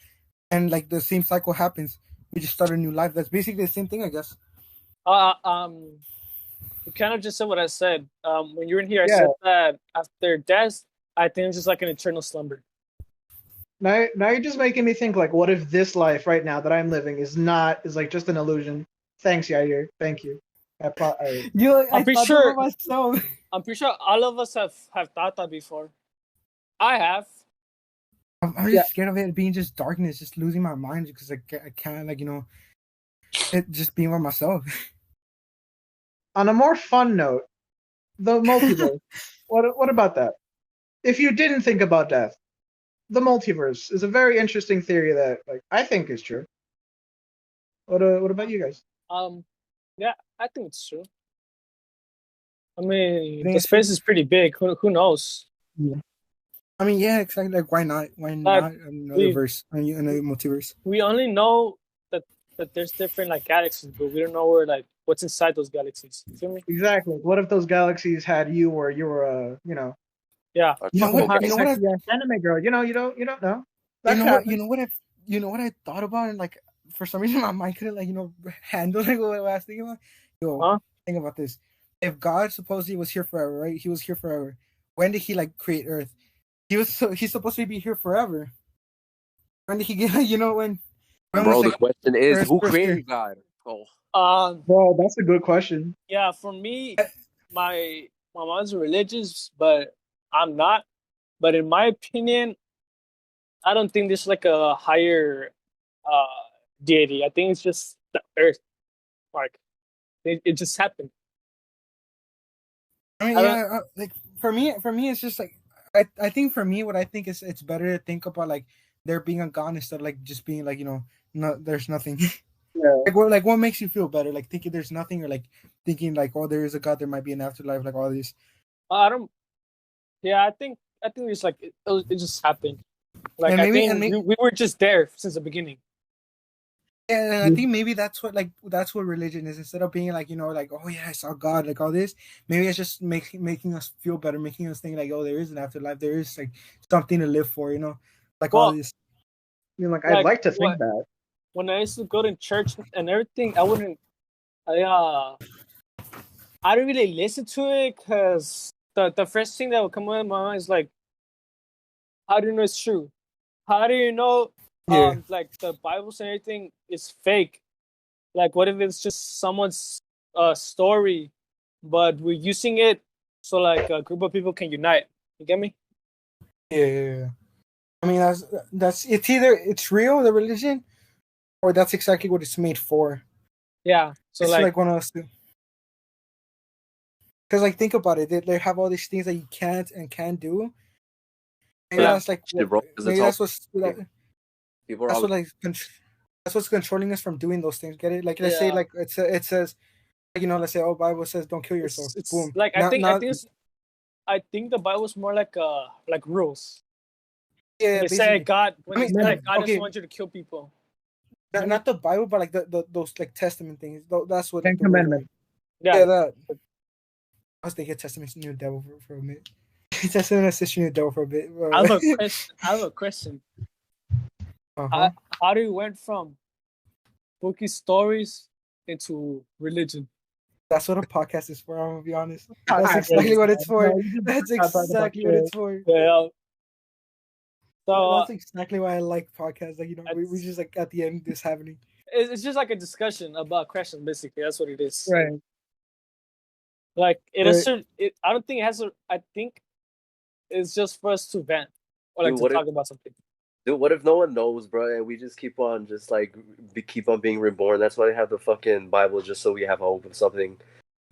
and like the same cycle happens. We just start a new life. That's basically the same thing, I guess. You kind of just said what I said. When you were in here, I said that after death, I think it's just like an eternal slumber. Now you're just making me think like, what if this life right now that I'm living is like just an illusion? Thanks, Yair. Thank you. I'm pretty sure. I'm pretty sure all of us have thought that before. I have. I'm just scared of it being just darkness, just losing my mind because I can't it just being by myself. On a more fun note, the multiverse. What about that? If you didn't think about death, the multiverse is a very interesting theory that like I think is true. What about you guys? Yeah, I think it's true. I mean, the space is pretty big. Who knows? Yeah. I mean, yeah, exactly. Like, why not? Why not another verse, another multiverse? We only know that there's different like galaxies, but we don't know where what's inside those galaxies. You feel me? Exactly. What if those galaxies had you, or you were Yeah. You know what? Anime girl. You don't know. You know what I thought about, and like for some reason my mind couldn't handle like what I was thinking about. Think about this. If God supposedly was here forever, right? He was here forever. When did he create Earth? He's supposed to be here forever. When did he get when Bro, was, the question is, Earth who created God? Bro, that's a good question. Yeah, for me, my mom's religious, but I'm not. But in my opinion, I don't think there's like a higher deity. I think it's just the Earth. It just happened. I mean, like for me, it's just like I think for me, what I think is it's better to think about like there being a God instead of like just being like no, there's nothing. Yeah. What makes you feel better? Like thinking there's nothing, or like thinking like, oh, there is a God, there might be an afterlife, like all these. I don't. Yeah, I think it's like it just happened. Like we were just there since the beginning. And I think maybe that's what religion is. Instead of being like oh yeah, I saw God, like all this. Maybe it's just making us feel better, making us think like, oh, there is an afterlife, there is like something to live for, all this. I mean, I'd like to think that. When I used to go to church and everything, I didn't really listen to it because the first thing that would come in my mind is like, how do you know it's true? How do you know like the Bibles and everything is fake? Like, what if it's just someone's story, but we're using it so like a group of people can unite? You get me? Yeah. I mean, that's it's either it's real, the religion, or that's exactly what it's made for. Yeah. So It's like, like one of those two. Because like think about it, they have all these things that you can't and can do. Maybe Yeah. that's like Shit, bro, 'cause maybe it's all that's what's people are that's all what like that's what's controlling us from doing those things. Get it? Like let's say Yeah. like it says, you know, let's say Bible says don't kill yourself. it's Boom. like Not I think the Bible's more like rules. yeah, They say basically. God when I they mean, say like God okay, doesn't want you to kill people. not the Bible, but like the those like Testament things. That's what Ten the rules are. Commandments. Yeah, Yeah. that. I was thinking Testament's new devil for a minute. Testament is new devil for a bit. I have a question. Uh-huh. How do you went from spooky stories into religion? That's what a podcast is for. I'm gonna be honest. That's exactly what it's for. That's exactly what it's for. Yeah. So That's exactly why I like podcasts. Like, you know, we just like at the end this happening. it's just like a discussion about questions, basically. That's what it is. Right. Like it Right. is. I don't think it has a. I think it's just for us to vent or like Dude, to talk about something. Dude, what if no one knows, bro, and we just keep on just like keep on being reborn? That's why they have the fucking Bible, just so we have hope of something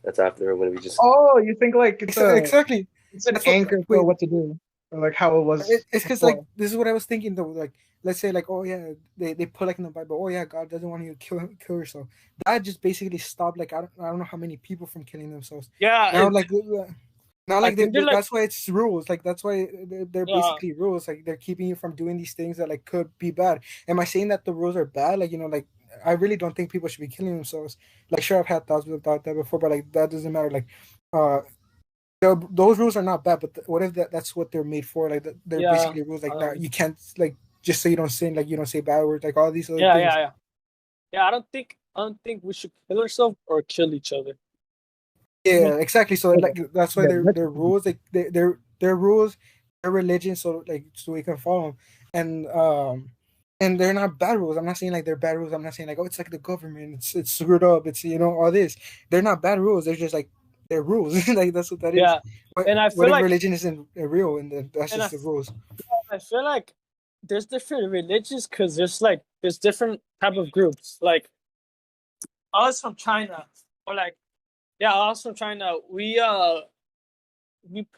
that's after when we just. Oh, you think like it's Exactly. it's an That's what- anchor for what to do, or like how it was. It's because before. like this is what I was thinking though. Like let's say like, oh yeah, they put like in the Bible, oh yeah, God doesn't want you to kill yourself. That just basically stopped like I don't know how many people from killing themselves. Yeah. Now like now like, think they're, like- that's why it's rules. Like that's why they're Yeah. basically rules. Like they're keeping you from doing these things that like could be bad. Am I saying that the rules are bad? Like, you know, like I really don't think people should be killing themselves. Like sure, I've had thoughts about that before, but like that doesn't matter. Like those rules are not bad, but what if that's what they're made for? Like they're Yeah, basically rules. Like now you can't like just so you don't sin, like you don't say bad words, like all these other things. Yeah. I don't think we should kill ourselves or kill each other. Yeah, exactly. So like that's why they're rules. Like they're rules, they're religion. So like so we can follow them, and they're not bad rules. I'm not saying like they're bad rules. I'm not saying like, oh, it's like the government. It's screwed up. It's, you know, all this. They're not bad rules. They're just like they're rules. Like that's what that is. Yeah, and I feel what if like religion isn't real and that's and just the rules. I feel like there's different religions because there's different type of groups. Like us from China, or like us from China, we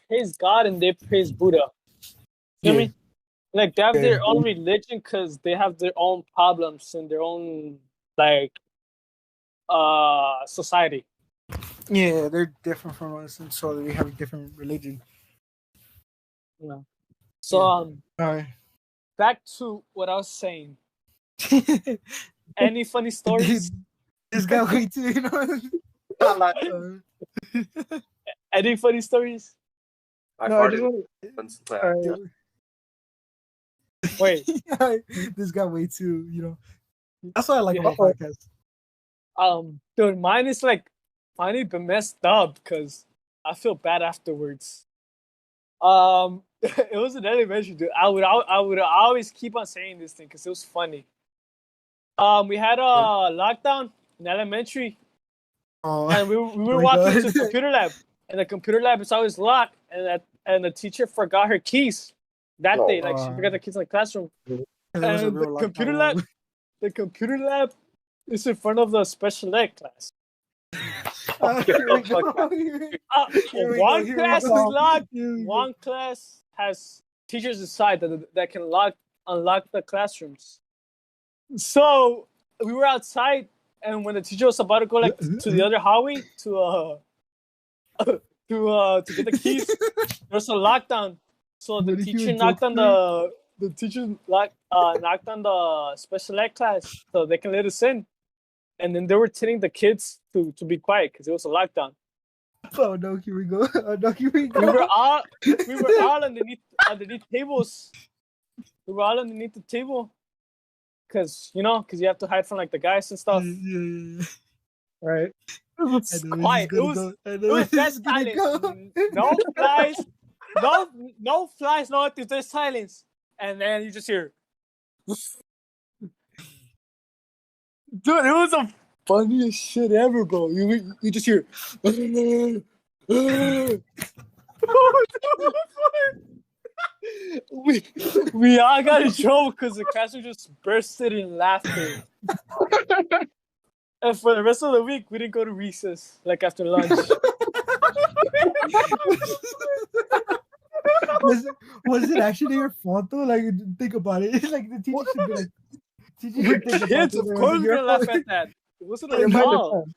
praise God and they praise Buddha. You know what I mean? Like they have their own religion because they have their own problems and their own like society. Yeah, they're different from us, and so we have a different religion. Yeah. So Alright. back to what I was saying. Any funny stories? This guy way too, you know. Any funny stories? I No, I just farted want- once. Wait. This guy way too, you know. That's what I like about podcasts. Dude, mine is like funny but messed up because I feel bad afterwards. It was an elementary, dude. I would always keep on saying this thing because it was funny. We had a lockdown in elementary, and we were walking to the computer lab, and the computer lab is always locked, and the teacher forgot her keys that day. Like she forgot the keys in the classroom. And the computer lab is in front of the special ed class. One class is locked. One class has teachers inside that can unlock the classrooms. So we were outside, and when the teacher was about to go like to the other hallway to get the keys, there was a lockdown. So the teacher knocked on the special ed class so they can let us in. And then they were telling the kids to be quiet because it was a lockdown. Oh no, here we go. We were all underneath tables. We were all underneath the table because you have to hide from like the guys and stuff. Yeah. Right. It was quiet. It was that silence. No flies. No flies. No nothing. There's silence, and then you just hear. Dude, it was the funniest shit ever, bro. You just hear. we all got in trouble because the classroom just bursted in laughter. And for the rest of the week, we didn't go to recess, like after lunch. was it actually your fault though? Like, think about it. Like the teacher should be like, teacher should think about Kids, it. of course, we're gonna laugh at that. It wasn't our It might fault.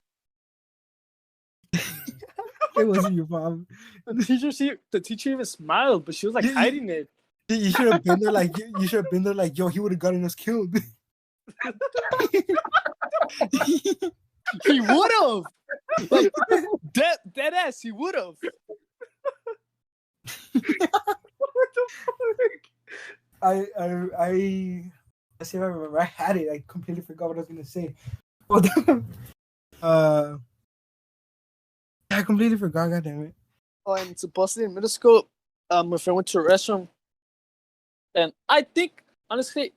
It wasn't your fault. The teacher even smiled, but she was like hiding it. You should have been there like you should have been there like, yo, he would have gotten us killed. He would have. Like, dead ass, he would have. What the fuck? Let's see if I remember. I had it. I completely forgot what I was gonna say. Well, I completely forgot. God damn it. Oh, and supposedly in middle school, my friend went to a restaurant, and I think honestly,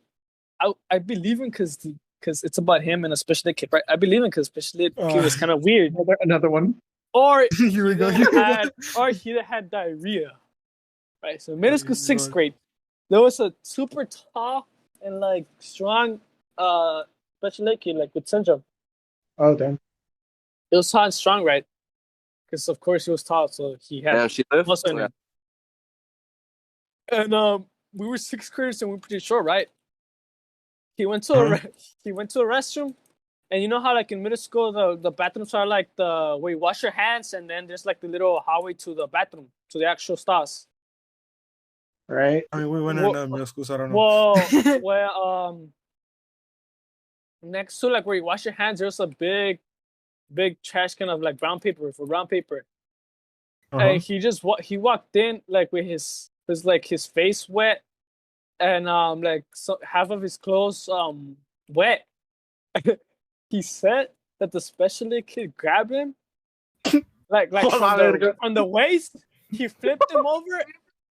I believe in because it's about him and a special ed kid, right? I believe in because special ed kid was kind of weird, Another one. or Here we go. he had diarrhea, right? So middle school, sixth grade, there was a super tall and like strong special ed kid, like with syndrome. Oh damn. It was tall and strong, right? Because of course he was tall, so he had Damn, she lived. muscle in him. And we were sixth graders and we were pretty short, right? He went to a restroom, and you know how like in middle school the bathrooms are like the where you wash your hands, and then there's like the little hallway to the bathroom to the actual stalls. Right. I mean, we went in middle school, so I don't know. Well, next to like where you wash your hands, there's a big trash can of like brown paper. And he walked in like with his face wet, and half of his clothes wet. He said that the special ed kid grabbed him like from the waist. He flipped him over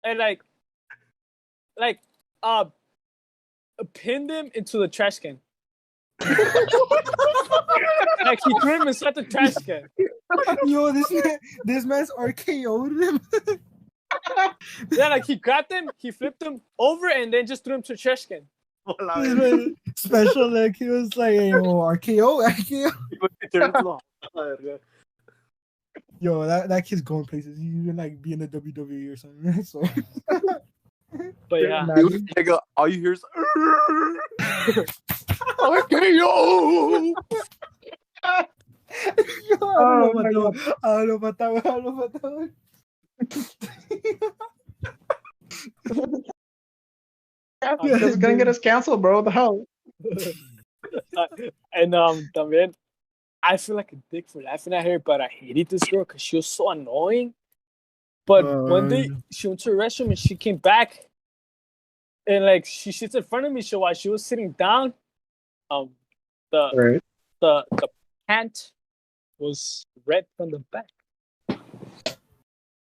and pinned him into the trash can. Like he threw him inside the trash can. Yo, this man's RKO'd him. Yeah, like he grabbed him, he flipped him over, and then just threw him to the trash can. Special, like he was like, hey, yo, RKO. Yo, that kid's going places. He's gonna like be in the WWE or something. So. But yeah, all you hear is RKO. I don't know about that one. It's gonna get us canceled, bro. What the hell? And también, I feel like a dick for laughing at her, but I hated this girl because she was so annoying. But one day she went to the restroom and she came back, and like she sits in front of me. So while she was sitting down, the pant was red from the back.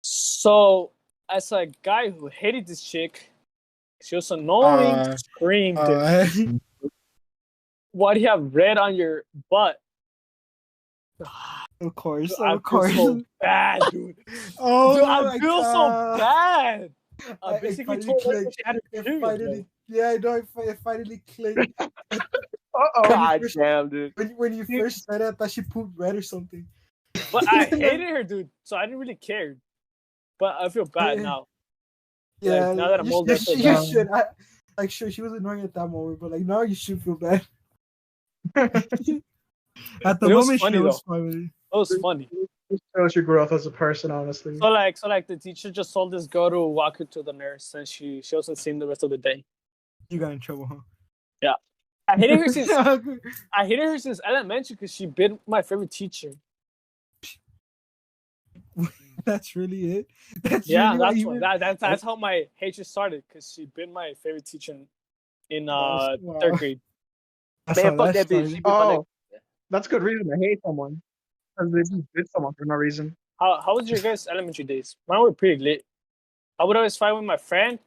So as a guy who hated this chick, she was annoying. Screamed. Why do you have red on your butt? Of course. I feel so bad, dude. I feel so bad. I basically told her she had a period. Yeah, I know. It finally clicked. God damn, dude. When you first said it, I thought she pooped red or something. But I hated her, dude. So I didn't really care. But I feel bad now. Yeah, like, now that I'm older, you should. Sure, she was annoying at that moment, but like now you should feel bad. At the moment, she was funny. It was funny. It shows your growth as a person, honestly. So like the teacher just told this girl to walk her to the nurse, and she wasn't seen the rest of the day. You got in trouble, huh? Yeah, I hated her since elementary because she been my favorite teacher. That's really it. That's how my hatred started because she been my favorite teacher in third grade. Man, fuck that bitch. Oh, that's a good reason to hate someone. Because they just did someone for no reason. How was your guys' elementary days? Mine were pretty lit. I would always fight with my friend,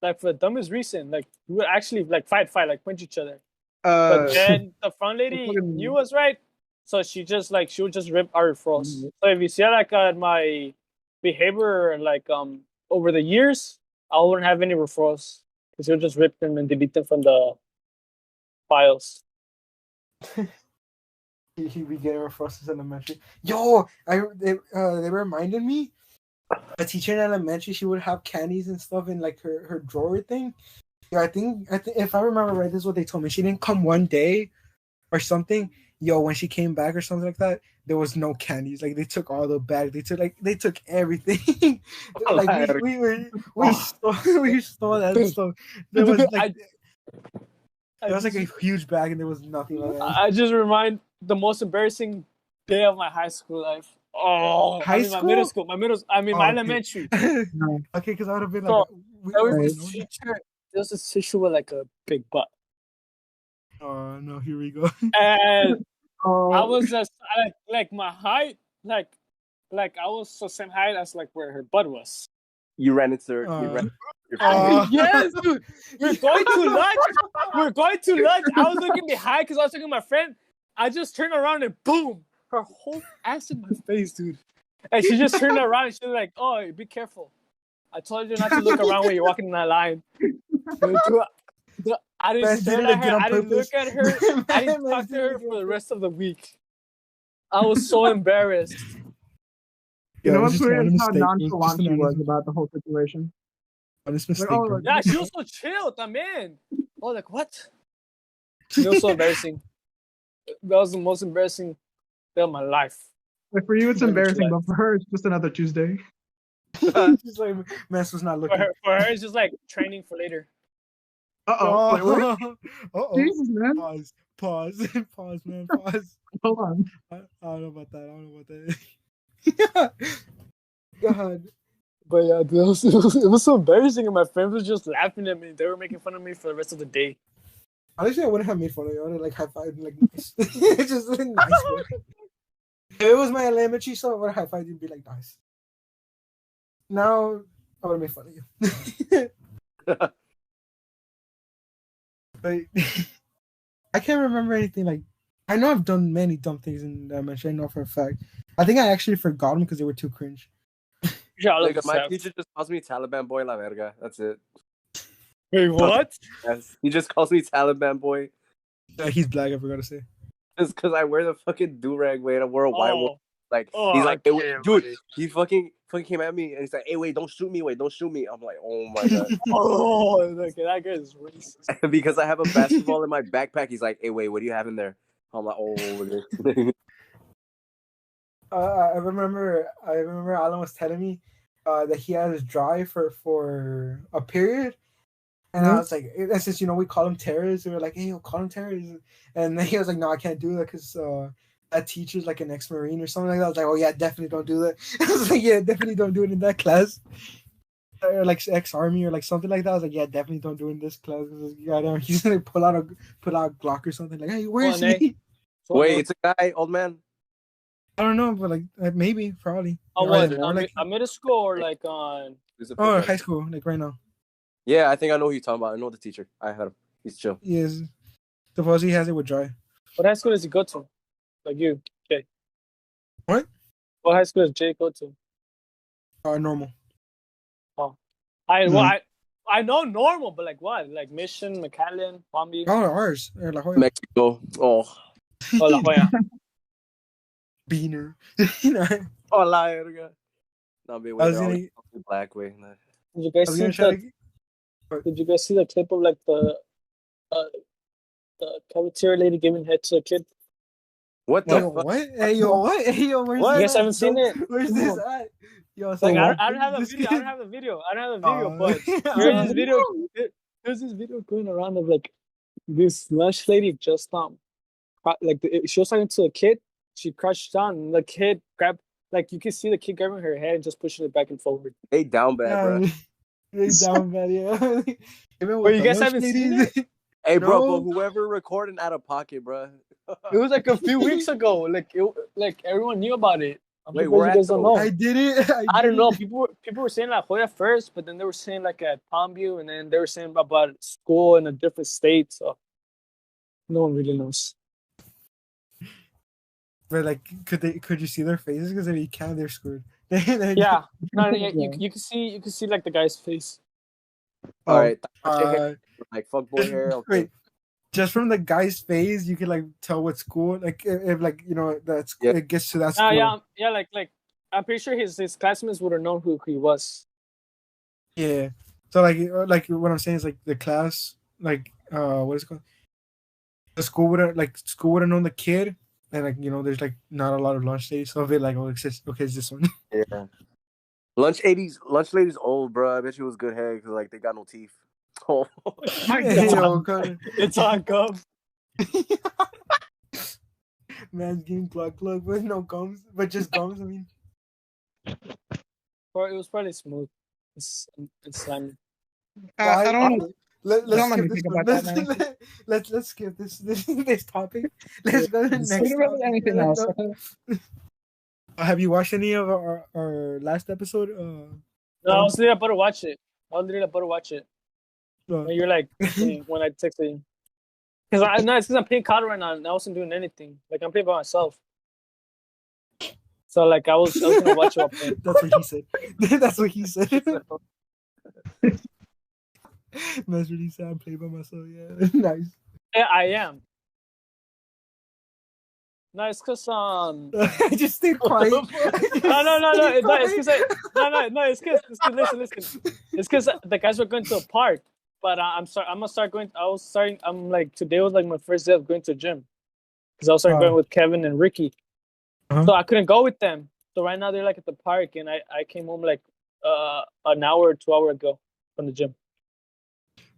like for the dumbest reason. Like we would actually like fight, like punch each other. But then the front lady knew us, right? So she would just rip our froze. So if you see like my behavior like over the years, I wouldn't have any referrals because he'll just rip them and delete them from the files. He'd be getting referrals in elementary. Yo, they reminded me. A teacher in elementary, she would have candies and stuff in like her drawer thing. Yeah, I think if I remember right, this is what they told me. She didn't come one day or something. Yo, when she came back or something like that, there was no candies. Like they took all the bags. They took everything. Like we stole that stuff. There was like it was like a huge bag and there was nothing on it. I just remind the most embarrassing day of my high school life. Oh, High school? My middle school. My elementary. Okay, because I would have been like, So, there was this teacher with like a big butt. Oh no, here we go. And I was just like my height, like I was the same height as like where her butt was. You ran into her. Yes, dude. We're going to lunch. I was looking behind because I was looking at my friend. I just turned around and boom, her whole ass in my face, dude. And she just turned around and she was like, "Oh, be careful. I told you not to look around when you're walking in that line." Dude, I didn't stare at her. I didn't look at her. I didn't talk to her for the rest of the week. I was so embarrassed. You know what's weird is how nonchalant she was about the whole situation. Honest mistake. Like, yeah, she was so chilled. I mean, I was like, what? It was so embarrassing. That was the most embarrassing day of my life. Like for you, it's embarrassing, but for her, it's just another Tuesday. She's like, Mess was not looking. For her, it's just like training for later. Uh-oh. Jesus, man. Pause, man. Pause. Hold on. I don't know about that. God. But yeah, dude, it was so embarrassing, and my friends were just laughing at me. They were making fun of me for the rest of the day. Honestly, I wouldn't have made fun of you. I would have like high-fived like nice. It's just like nice. If it was my elementary stuff, I would have high-fived you and be like nice. Now, I would have made fun of you. But I can't remember anything like. I know I've done many dumb things in elementary. I know for a fact. I think I actually forgot them because they were too cringe. Like, my teacher just calls me Taliban boy la verga. That's it. Wait, what? Yes, he just calls me Taliban boy. He's black. I forgot to say. Just because I wear the fucking do-rag, wait, I wear a white one. Like, Oh, he's like, I hey, can't, dude, buddy. he fucking came at me and he's like, hey, wait, don't shoot me, don't shoot me. I'm like, oh my god. Oh, okay, that guy is racist. Because I have a basketball in my backpack, he's like, hey, wait, what do you have in there? I'm like, oh. I remember Alan was telling me that he had his drive for a period. And I was like, and since, we call him terrorists, we were like, hey, you'll call him terrorists. And then he was like, no, I can't do that because that teacher's like an ex-Marine or something like that. I was like, oh, yeah, definitely don't do that. I was like, yeah, definitely don't do it in that class. Or like ex-Army or like something like that. I was like, yeah, definitely don't do it in this class. He's going to pull out a Glock or something. Like, hey, where is he? Wait, it's a guy, old man? I don't know, but like maybe, probably. Oh, what? A middle school or like on? Oh, high school, like right now. Yeah, I think I know who you're talking about. I know the teacher. I had him. He's chill. Yes. Suppose he has it with dry. What high school does he go to? Like you, Jay. What? What high school does Jay go to? Normal. Oh, I know normal, but like what? Like Mission, McAllen, Palm Beach. Oh, ours. La Jolla. Mexico. Oh, La Jolla. Beaner. Oh, la verga. No, be way black way. Did you guys see the clip of like the cafeteria lady giving head to a kid? What the fuck? What? Hey yo, what? Hey yo, where's You this? guys haven't seen it? Where's this at? Yo, like I don't have the video. But there's this video going around of like this lunch lady just she was talking to a kid. She crouched down and the kid grabbed, like you can see the kid grabbing her head and just pushing it back and forward. They down bad, bro. They down bad, yeah. Well, you guys haven't seen it? Hey, bro, but whoever recording out of pocket, bro. It was like a few weeks ago. Like everyone knew about it. Wait, where you guys don't know. I did it. I don't know. People were saying La Jolla first, but then they were saying like at Palmview, and then they were saying about school in a different state. So no one really knows. But like, could you see their faces? Because if you can't, they're screwed. Yeah, no, you can see like the guy's face. All right, like fuckboy hair. Okay. Wait, just from the guy's face, you can like tell what school. Like if like that's it gets to that school. Yeah. Like I'm pretty sure his classmates would have known who he was. Yeah. So like what I'm saying is like the class, like what is it called? The school would've known the kid, and like there's like not a lot of lunch days, so they're like, it's this one. Yeah. Lunch lady's old, bro. I bet she was good head because like they got no teeth. Oh my God. It's on gum. Man's getting plug with no gums, but just gums. I mean, Or it was probably smooth. It's slimy. I don't know. Let's skip this topic. Let's go to the next topic. Anything else? Have you watched any of our last episode? No, I was literally about to watch it. And you're like, when I texted you. It's because I'm playing COD right now and I wasn't doing anything. Like, I'm playing by myself. So, like, I was going to watch you all play. That's what he said. That's what he said. That's what he said. I'm playing by myself. Yeah, nice. Yeah, I am. No, it's because I just stayed quiet. No. It's because listen. It's because the guys were going to a park, but I'm gonna start going. I'm like today was like my first day of going to the gym because I was starting going with Kevin and Ricky. So I couldn't go with them. So right now they're like at the park, and I came home like an hour or 2 hours ago from the gym.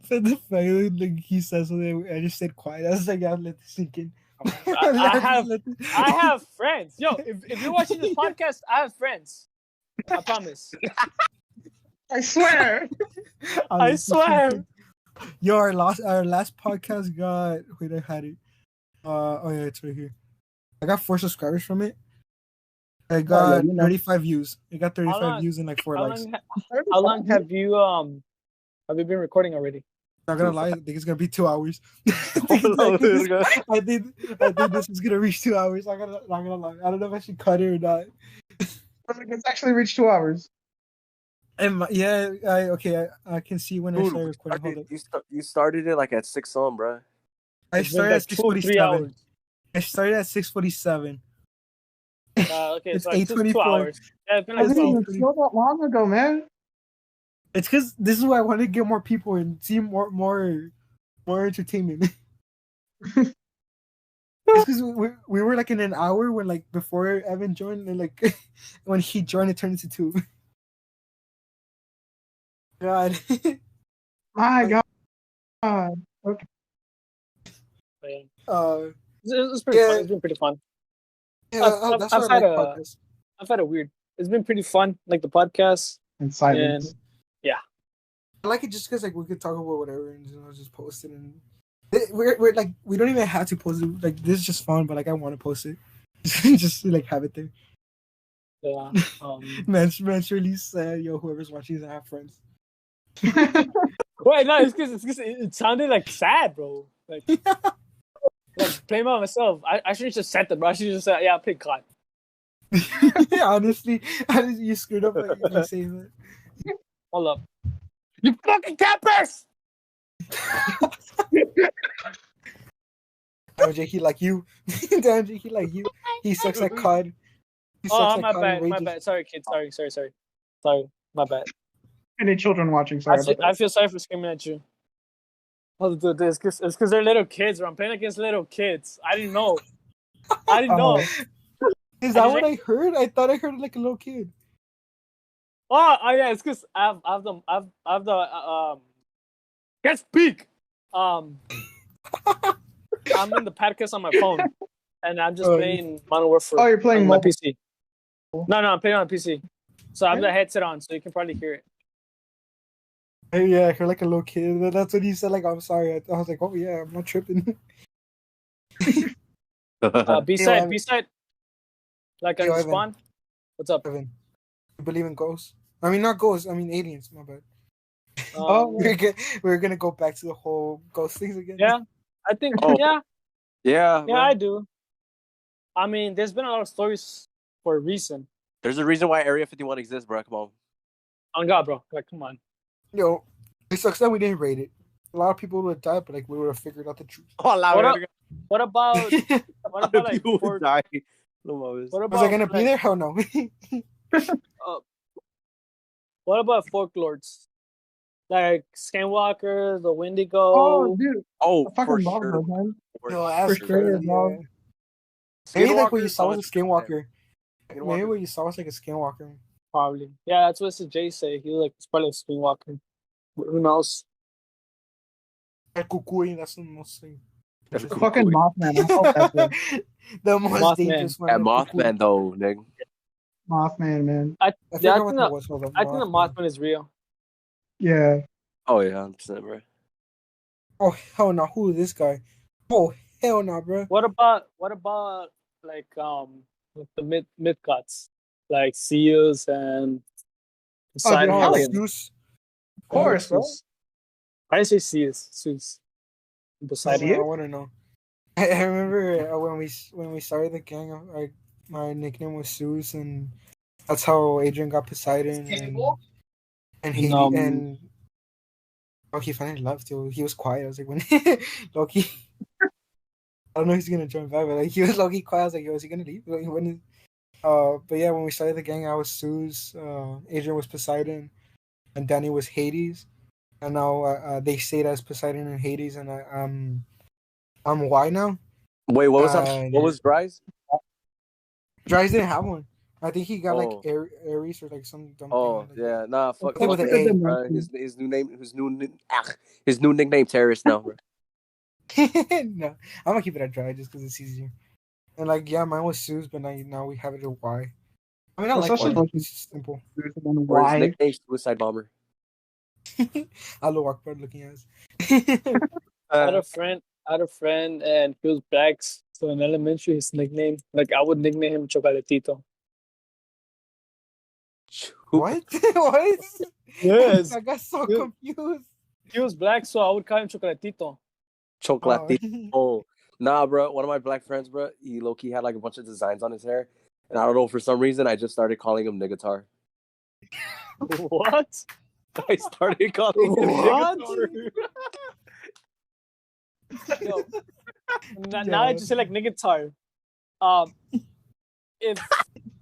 For the fact that like he says something, I just stayed quiet. I was like, let this sink in. I have friends. Yo, if you're watching this podcast, I have friends. I promise. I swear. I swear. Yo, our last podcast got. Wait, I had it. Oh yeah, it's right here. I got 4 subscribers from it. I got 35 views. It got 35 views and like 4 likes. How long have you been recording already? Not gonna lie, I think it's gonna be 2 hours. I think this is gonna reach 2 hours. Not gonna lie. I don't know if I should cut it or not. It's actually reached 2 hours. And I can see when I started recording. You started it like at 6 bro. I started at 6:47. I started at 6:47. Okay, it's so like 8:24. 2 hours. Yeah, it's been I like didn't even feel that long ago, man. It's because this is why I want to get more people and see more entertainment. It's because we were like in an hour when like before Evin joined, and like when he joined it turned into 2. God. My God. Okay. It's pretty fun. It's been pretty fun. Yeah, that's why I like podcasts. I've had a weird. It's been pretty fun, like the podcast. And silence. Yeah. I like it just because like we could talk about whatever and just post it, and we're like we don't even have to post it. Like this is just fun, but like I want to post it, just to, like have it there. Yeah. Man, surely sad. Yo, whoever's watching doesn't have friends. Wait, no, it's because it sounded like sad, bro. Like playing by myself. I should just said that, bro. I should just say, yeah, I played COD. honestly, you screwed up by saying that. Hold up. You fucking campers! Damn, Jakey like you. Damn, Jakey like you. He sucks at COD. My bad. Sorry, kid. Sorry. My bad. Any children watching? Sorry. I feel sorry for screaming at you. I'll do this. It's because they're little kids, bro. I'm playing against little kids. I didn't know. Is that what I heard? I thought I heard like a little kid. Oh yeah, it's because I have the can't speak. I'm in the podcast on my phone, and I'm just playing Modern Warfare. Oh, you're playing on my PC. No, I'm playing on PC. So I have the headset on, so you can probably hear it. Yeah, I heard like a little kid. That's what he said. Like, I'm sorry. I was like, oh yeah, I'm not tripping. B-side. Like I respond. What's up? Evin, you believe in ghosts? I mean, not ghosts. I mean, aliens. My bad. We're gonna go back to the whole ghost things again. Yeah, I think. Yeah, I do. I mean, there's been a lot of stories for a reason. There's a reason why Area 51 exists, bro. Come on. On God, bro. Like, come on. Yo, It sucks that we didn't rate it. A lot of people would have died, but like we would have figured out the truth. Oh, la What, verga. what about like People fork? would die. No mames. What Was I about gonna be like, there? Hell no. what about folklords? Like Skinwalker, the Wendigo. Oh, dude. Oh, I fucking for love sure. those, man. No, that's For sure, crazy. dog. Yeah. Maybe like what you Skinwalkers, saw was a skinwalker. Maybe Skinwalker. what you saw was like a skinwalker. Probably. Yeah, that's what Jay say. He was like, it's probably a Skinwalker. Who knows? Like Kukui, that's the most thing. That's The cool. fucking Mothman. I hope that's it. The most Mothman. dangerous one. Yeah, like Kukui. Mothman though, nigga. Mothman, man. I Yeah, forgot what that was. Hold on. I think the Mothman is real. Yeah. Oh yeah, 100%, bro. Oh hell no! Who is this guy? Oh hell no, bro. What about like with the myth gods like seals and Poseidon? hell yeah. Zeus. Of course, bro. I say seals. Zeus. I Poseidon. want to know. I remember when we started the gang. My nickname was Zeus, and that's how Adrian got Poseidon and he and Loki finally left. He was quiet. I was like, when Loki. I don't know if he's gonna join back, but like he was Loki quiet. I was like, yo, is he gonna leave? Like, but yeah, when we started the gang, I was Zeus, Adrian was Poseidon, and Danny was Hades. And now they stayed as Poseidon and Hades, and I'm Y now. Wait, what was that? What was Dry's? Dry's didn't have one. I think he got Oh. like Aries or like some dumb Oh thing. yeah, nah, fuck. Okay, with an A. His new nickname terrorist now, bro. No, I'm gonna keep it at Dry just because it's easier. And like, yeah, mine was Zeus, but now we have it at Y. I mean, I like Especially- Y. It's just simple. Or his Why? nickname Suicide Bomber. Hello, awkward looking ass. I had a friend, and he was black. So in elementary, his nickname, like I would nickname him Chocolatito. What? What? Yes, I got so Yeah. confused. he was black, so I would call him Chocolatito. Chocolate. Oh, nah, bro. One of my black friends, bro, he low-key had like a bunch of designs on his hair. And I don't know, for some reason, I just started calling him Niggatar. What? I started calling him What? Niggatar. Yo, now I just say like Niggatar.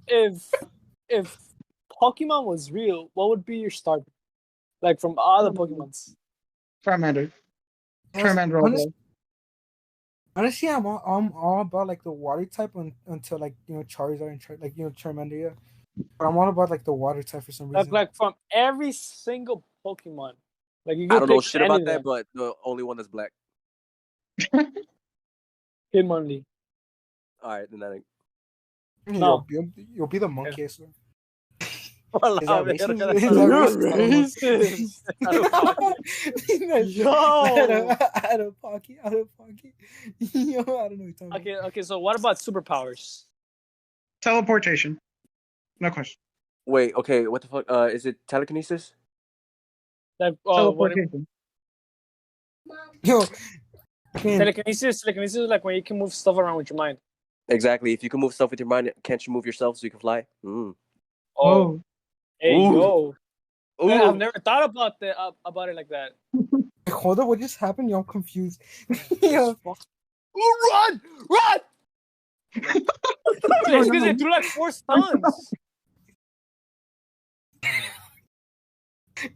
If Pokemon was real, what would be your starter? Like from all the Pokemons. Charmander. Yes, Charmander all day. Honestly, I'm all about like the water type until like Charizard and Charmander. Yeah, but I'm all about like the water type for some reason. Like from every single Pokemon. Like you I could don't know pick shit any about of that, them. but the only one that's black. Hitmonlee. Alright, then that ain't. No. You'll be the monkey. I swear. Is Is that racist? Is that You're racist? I don't know. racist. Yo. Out of pocket. Yo, I don't know what you're talking about. Okay, so what about superpowers? Teleportation. No question. Wait, okay, what the fuck? Is it telekinesis? Like Teleportation. Yo, man, telekinesis is like when you can move stuff around with your mind. Exactly. If you can move stuff with your mind, can't you move yourself so you can fly? Mm. Oh. Hey Ooh. yo. Ooh. Man, I've never thought about it like that. hold up, what just happened? Yo, I'm confused. Yo, Run! Run! It's because they threw like 4 stones.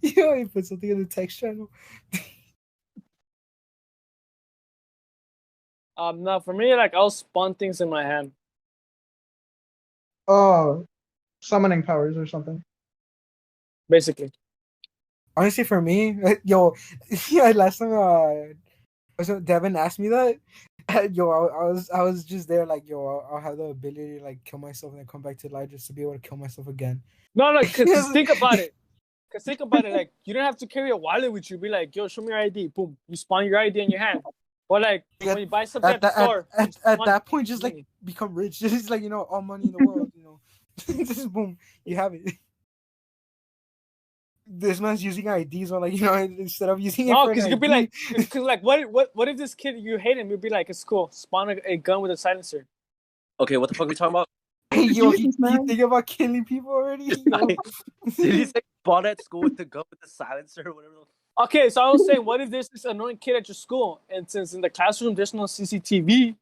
yo, he put something in the text channel. No, for me, like I'll spawn things in my hand. Oh. Summoning powers or something. Basically. Honestly, for me, yo, yeah, last time Devin asked me that, yo, I was just there like, yo, I'll have the ability to like kill myself and then come back to life just to be able to kill myself again. No, because think about it. Like you don't have to carry a wallet with you. Be like, yo, show me your ID. Boom, you spawn your ID in your hand. Or like when you buy something at the store. At that point, just like become rich. Just like all money in the world, just boom, you have it. This man's using IDs or like instead of using it. No, for because an you could be ID. like, what if this kid you hate him? You'd be like, it's cool. Spawn a gun with a silencer. Okay, what the fuck are we talking about? Hey, yo, you man. think about killing people already? Yo. Did he say spawn at school with the gun with the silencer or whatever? Okay, so I was saying, what if there's this annoying kid at your school, and since in the classroom there's no CCTV,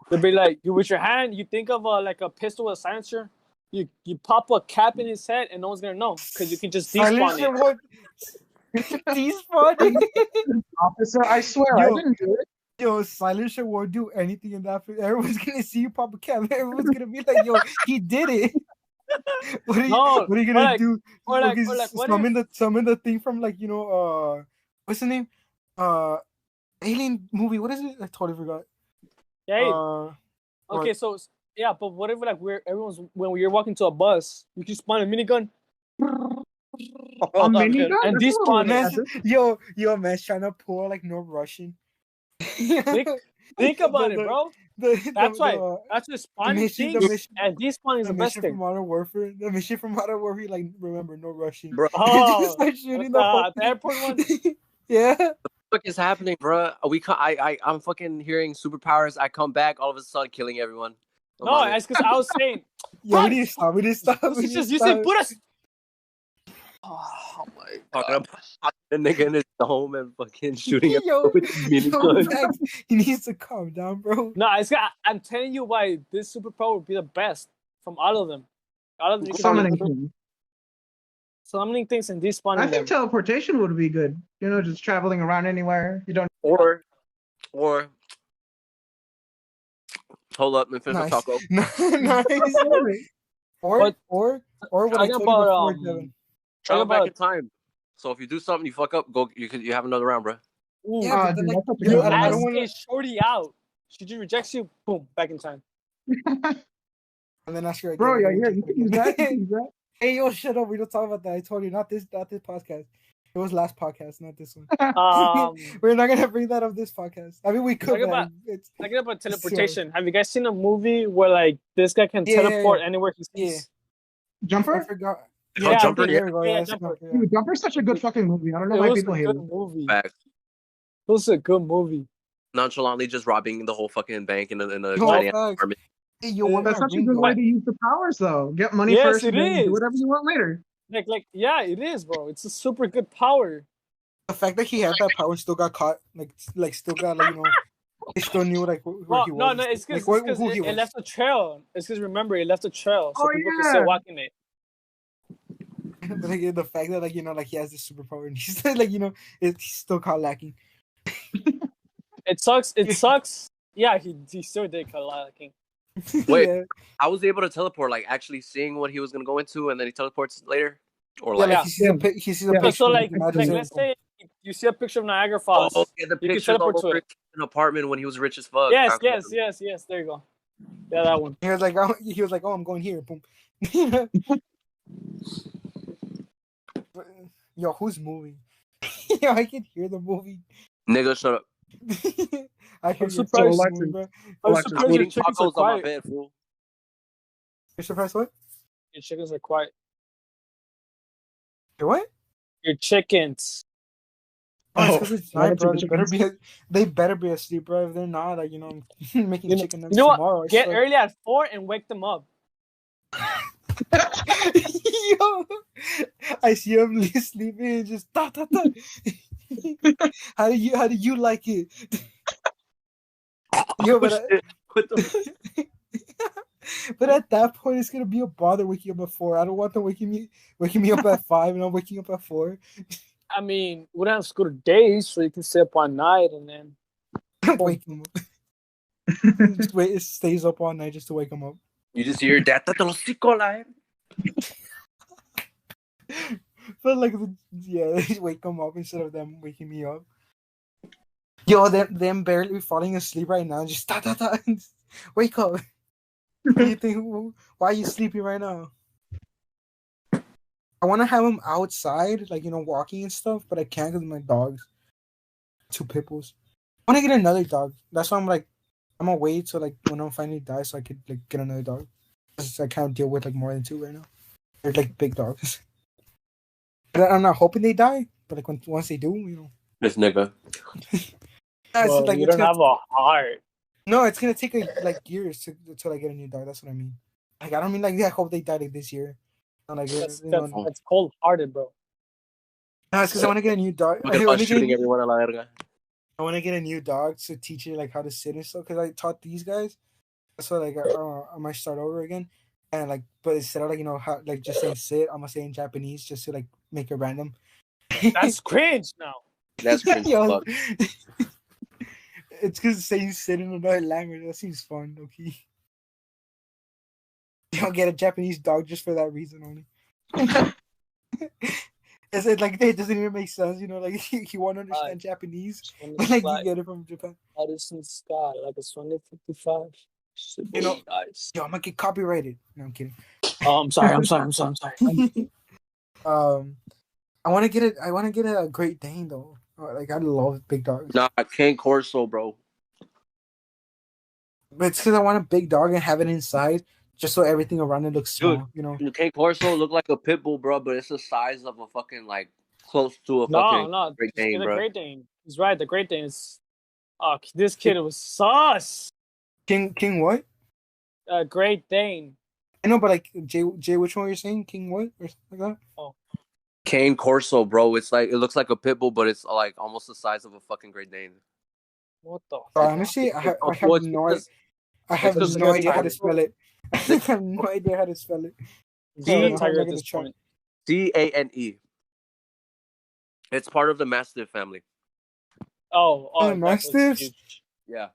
they'll be like, you with your hand, you think of like a pistol with a silencer, you pop a cap in his head, and no one's gonna know because you can just despawn Silencer it. what? Despawn. Officer, I swear I Yo. didn't do it. Yo, Silencer won't do anything in that. Everyone's gonna see you pop a cap. Everyone's gonna be like, "Yo, he did it." What are you? No, What are you gonna like- do? or like, Okay, what summon the thing from like what's the name? Alien movie. What is it? I totally forgot. Yeah. Okay, so yeah, but what if like when you're walking to a bus, you can spawn a minigun A minigun? and That's a little despawn it. excessive. Yo, man's trying to pull like no Russian. Think about it, bro. That's why spawning mission- things and despawning is the best mission thing. from Modern Warfare. The mission from Modern Warfare, like remember no Russian. Bro, Oh, Start shooting the airport one. Yeah. fuck is happening, bro? I'm fucking hearing superpowers. I come back, all of a sudden killing everyone. No, it's because I was saying. Yo, we need to stop. You said put us. Oh my Talking god. about the nigga in his dome and fucking shooting at Yo, with his minigun. Max, he needs to calm down, bro. No, I'm telling you why this superpower would be the best from all of them. All of them. You can Summoning do things. summoning things and despawning I think them. teleportation would be good. You know, just traveling around anywhere. You don't. Or hold up, and finish Nice. the taco. Nice. Or what I told you before, Devin. Travel back about- in time. So if you do something, you fuck up, you have another round, bro. Ooh, Yeah, but then, dude, like, that's a you good know, one. I ask don't want a shorty out. She rejects you, boom, back in time. and then ask her again. Bro, yeah, and then you can reject use her that. You again. can use that. Hey, yo, shut up. We don't talk about that. I told you, not this podcast. It was last podcast, not this one. We're not gonna bring that up this podcast. I mean, we could. Talking But it's Talking about teleportation, have you guys seen a movie where like this guy can Yeah, teleport yeah. anywhere he sees? I Jumper? forgot. Oh, Jumper, there we go. yeah, it's Jumper. Jumper, yeah. Dude, Jumper's such a good fucking movie. I don't know It why was a people hate good it. movie. Facts. It was a good movie. Nonchalantly just robbing the whole fucking bank in a Yo, tiny facts. apartment. Hey, yo, what That's about such a good Ringo? way to use the powers, though. Get money Yes, first, it and then is. do whatever you want later. Like yeah, it is, bro. It's a super good power. The fact that he had that power still got caught, like still got like he still knew like where Well, he was. no, it's because who he it was. left a trail. It's because remember it left a trail, so Oh, people can yeah. still walk in it. Like, the fact that like like he has this superpower and he's like he's still caught lacking. It sucks. It sucks. Yeah, he still did cut lacking. Wait. Yeah. I was able to teleport, like actually seeing what he was gonna go into, and then he teleports later, or Yeah, like like he sees he sees a Yeah. picture. So and like he imagines it. let's say you see a picture of Niagara oh, Falls. yeah, the can pictures all teleport to over it. an apartment when he was rich as fuck. Yes. There you go. Yeah, that one. He was like, oh, I'm going here. Boom. Yo, who's moving? Yo, I can hear the movie. Nigga, shut up. I hear I'm your surprised- chickens moving, bro. I'm Alexis, surprised your Eating chickens are tacos on my quiet. bed, fool. You're surprised what? Your chickens are quiet. Your what? Your chickens. Oh, Oh, it's 'cause it's why night, don't you bro. chickens? They better be asleep, bro. If they're not, like I'm making You know- chicken nuggets You know what? tomorrow. Get so- early at 4 and wake them up. Yo, I see him sleeping and just ta ta ta. How do you like it? Yo, but Shit. What the but at that point, it's gonna be a bother waking up at 4. I don't want them waking me up at 5, and I'm waking up at 4. I mean, we don't have school days, so you can stay up all night and then. Wake him up. Just wait, it stays up all night just to wake him up. You just hear that? Te lo hocico, la. But like, yeah, wake them up instead of them waking me up. Yo, them barely falling asleep right now. Just ta ta ta. Wake up. What do you think? Why are you sleeping right now? I want to have them outside, like walking and stuff, but I can't because of my dogs. 2 pit bulls. I want to get another dog. That's why I'm like, I'm gonna wait till like when I'm finally die so I could like get another dog. 'Cause I can't deal with like more than 2 right now. They're like big dogs. But I'm not hoping they die. But like once they do, This nigga. it's Well, like you it's don't have a heart. no, it's gonna take like years till I get a new dog. That's what I mean. Like I don't mean like I hope they die like this year. Not like That's cold hearted, bro. No, it's because I want to get a new dog. Look at us shooting everyone a la verga. I want to get a new dog to teach it like how to sit and stuff. Because I taught these guys, so like I might start over again. And like, but instead of like how like just saying sit, I'm gonna say in Japanese just to like make it random. That's cringe now. That's cringe. Yo, Fuck. it's because saying sit in another language that seems fun. Okay, you don't get a Japanese dog just for that reason only. Is it like it doesn't even make sense? Like he won't understand Japanese, but like you get it from Japan. Addison Scott, like it's 155. Nice. Yo, I'm gonna get copyrighted. No, I'm kidding. I'm sorry. I want to get it. I want to get a Great Dane though. Like I love big dogs. Nah, Cane Corso, bro. But it's because I want a big dog and have it inside, just so everything around it looks small. The Cane Corso look like a pit bull, bro, but it's the size of a fucking like close to a fucking Great Dane, bro. The Great Dane. He's right. The Great Dane is. Oh, this kid was sus. King what? Great Dane. I know, but like Jay, which one are you saying? King what or something like that? Oh. Cane Corso, bro. It's like it looks like a pit bull, but it's like almost the size of a fucking Great Dane. What the? Honestly, I have no idea how to spell it. I have no idea how to spell it. Tiger at this point. Cane. It's part of the Mastiff family. Oh, Mastiffs? Yeah.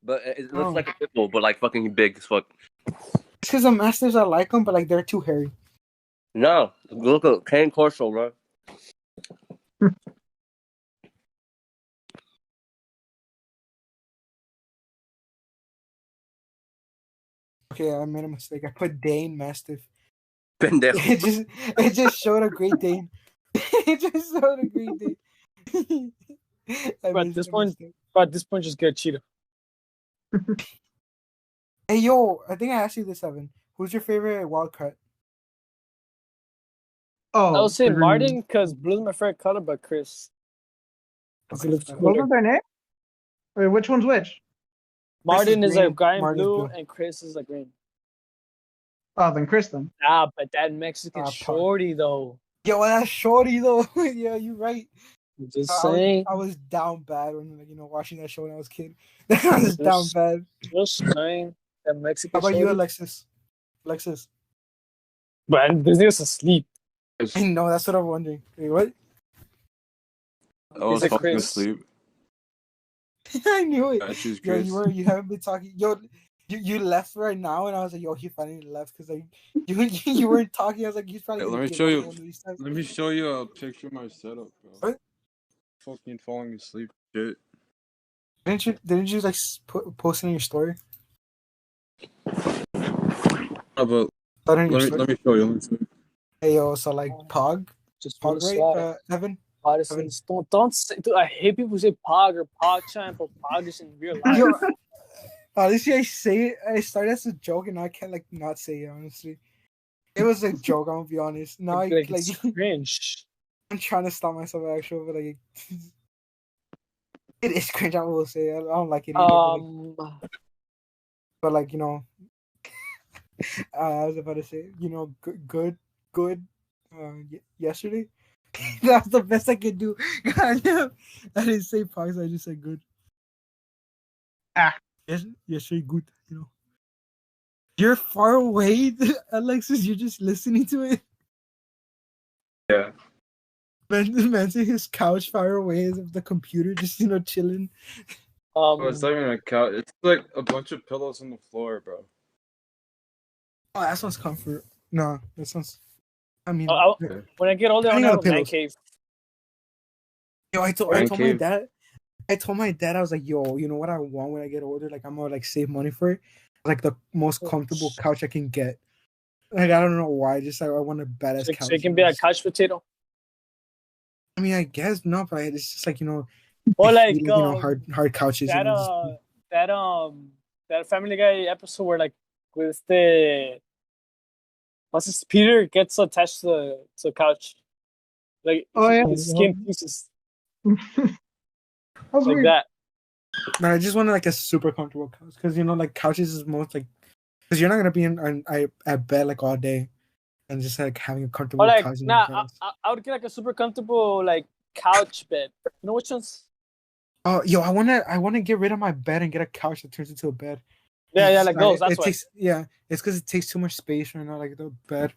But it looks like a pit bull, but like fucking big as fuck. It's because the Mastiffs, I like them, but like they're too hairy. No, look at Cane Corso, bro. Okay, I made a mistake. I put Dane Mastiff. Pendejo. It just showed a Great Dane. It just showed a Great Dane. But this point, just get Cheetah. Hey, yo, I think I asked you this, Evan. Who's your favorite wildcat? Oh, I would say Martin because blue's my favorite color, but Chris. Okay, what was their name? Wait, which one's which? Martin is a guy in Martin's blue, and Chris is like green. Oh, then Kristen. Ah, but that Mexican shorty though. Yo, that's shorty though. Yeah, you're right. I'm just saying. I was down bad when watching that show when I was a kid. I was down bad. Just saying that Mexican. How about you, Alexis? Alexis. But this nigga's asleep. I know, that's what I'm wondering. Wait, what? I was like fucking Chris. asleep. I knew it. Yeah, she's Yo, Chris. you haven't been talking. Yo, you left right now, and I was like, yo, he finally left because like you weren't talking. I was like, he's probably. Hey, let me show you. Let me show you a picture of my setup, bro. What? Fucking falling asleep, shit. Didn't you like post it in your story? But let me show you. Hey yo, so like Pog, Just Pog, right? Evan. Evan. Don't say. Dude, I hate people who say Pog or PogChamp or Pog just in real life. Yo, honestly, I say it. I started as a joke, and I can't like not say it. Honestly, it was a joke. I'm gonna be honest. Now I like it's cringe. I'm trying to stop myself actually, but like it is cringe. I will say I don't like it. Either, but like I was about to say good. Yesterday, that's the best I could do. God damn. I didn't say Pogs. I just said good. Yesterday good. You're far away, Alexis. You're just listening to it. Yeah. Man, his couch far away is of the computer, just chilling. It's not even a couch. It's like a bunch of pillows on the floor, bro. Oh, that sounds comfort. No, that sounds. I mean, when I get older, I'll have a man cave. Yo, I told my dad. I told my dad, I was like, yo, you know what I want when I get older? Like, I'm gonna like save money for it. Like the most comfortable couch I can get. Like, I don't know why. Just like I want a badass couch. So it can be a couch potato. I mean, I guess not, but it's just like or like hard couches. That Family Guy episode where like with the what's this Peter gets attached to the couch, like his skin pieces, like that. No, I just wanted like a super comfortable couch because like couches is most like because you're not gonna be at bed like all day. and just like having a comfortable Or like, couch. I would get like a super comfortable like couch bed. You know which ones? Oh, yo, I wanna get rid of my bed and get a couch that turns into a bed. Yeah, like those. That's why. It's because it takes too much space right now. Like the bed,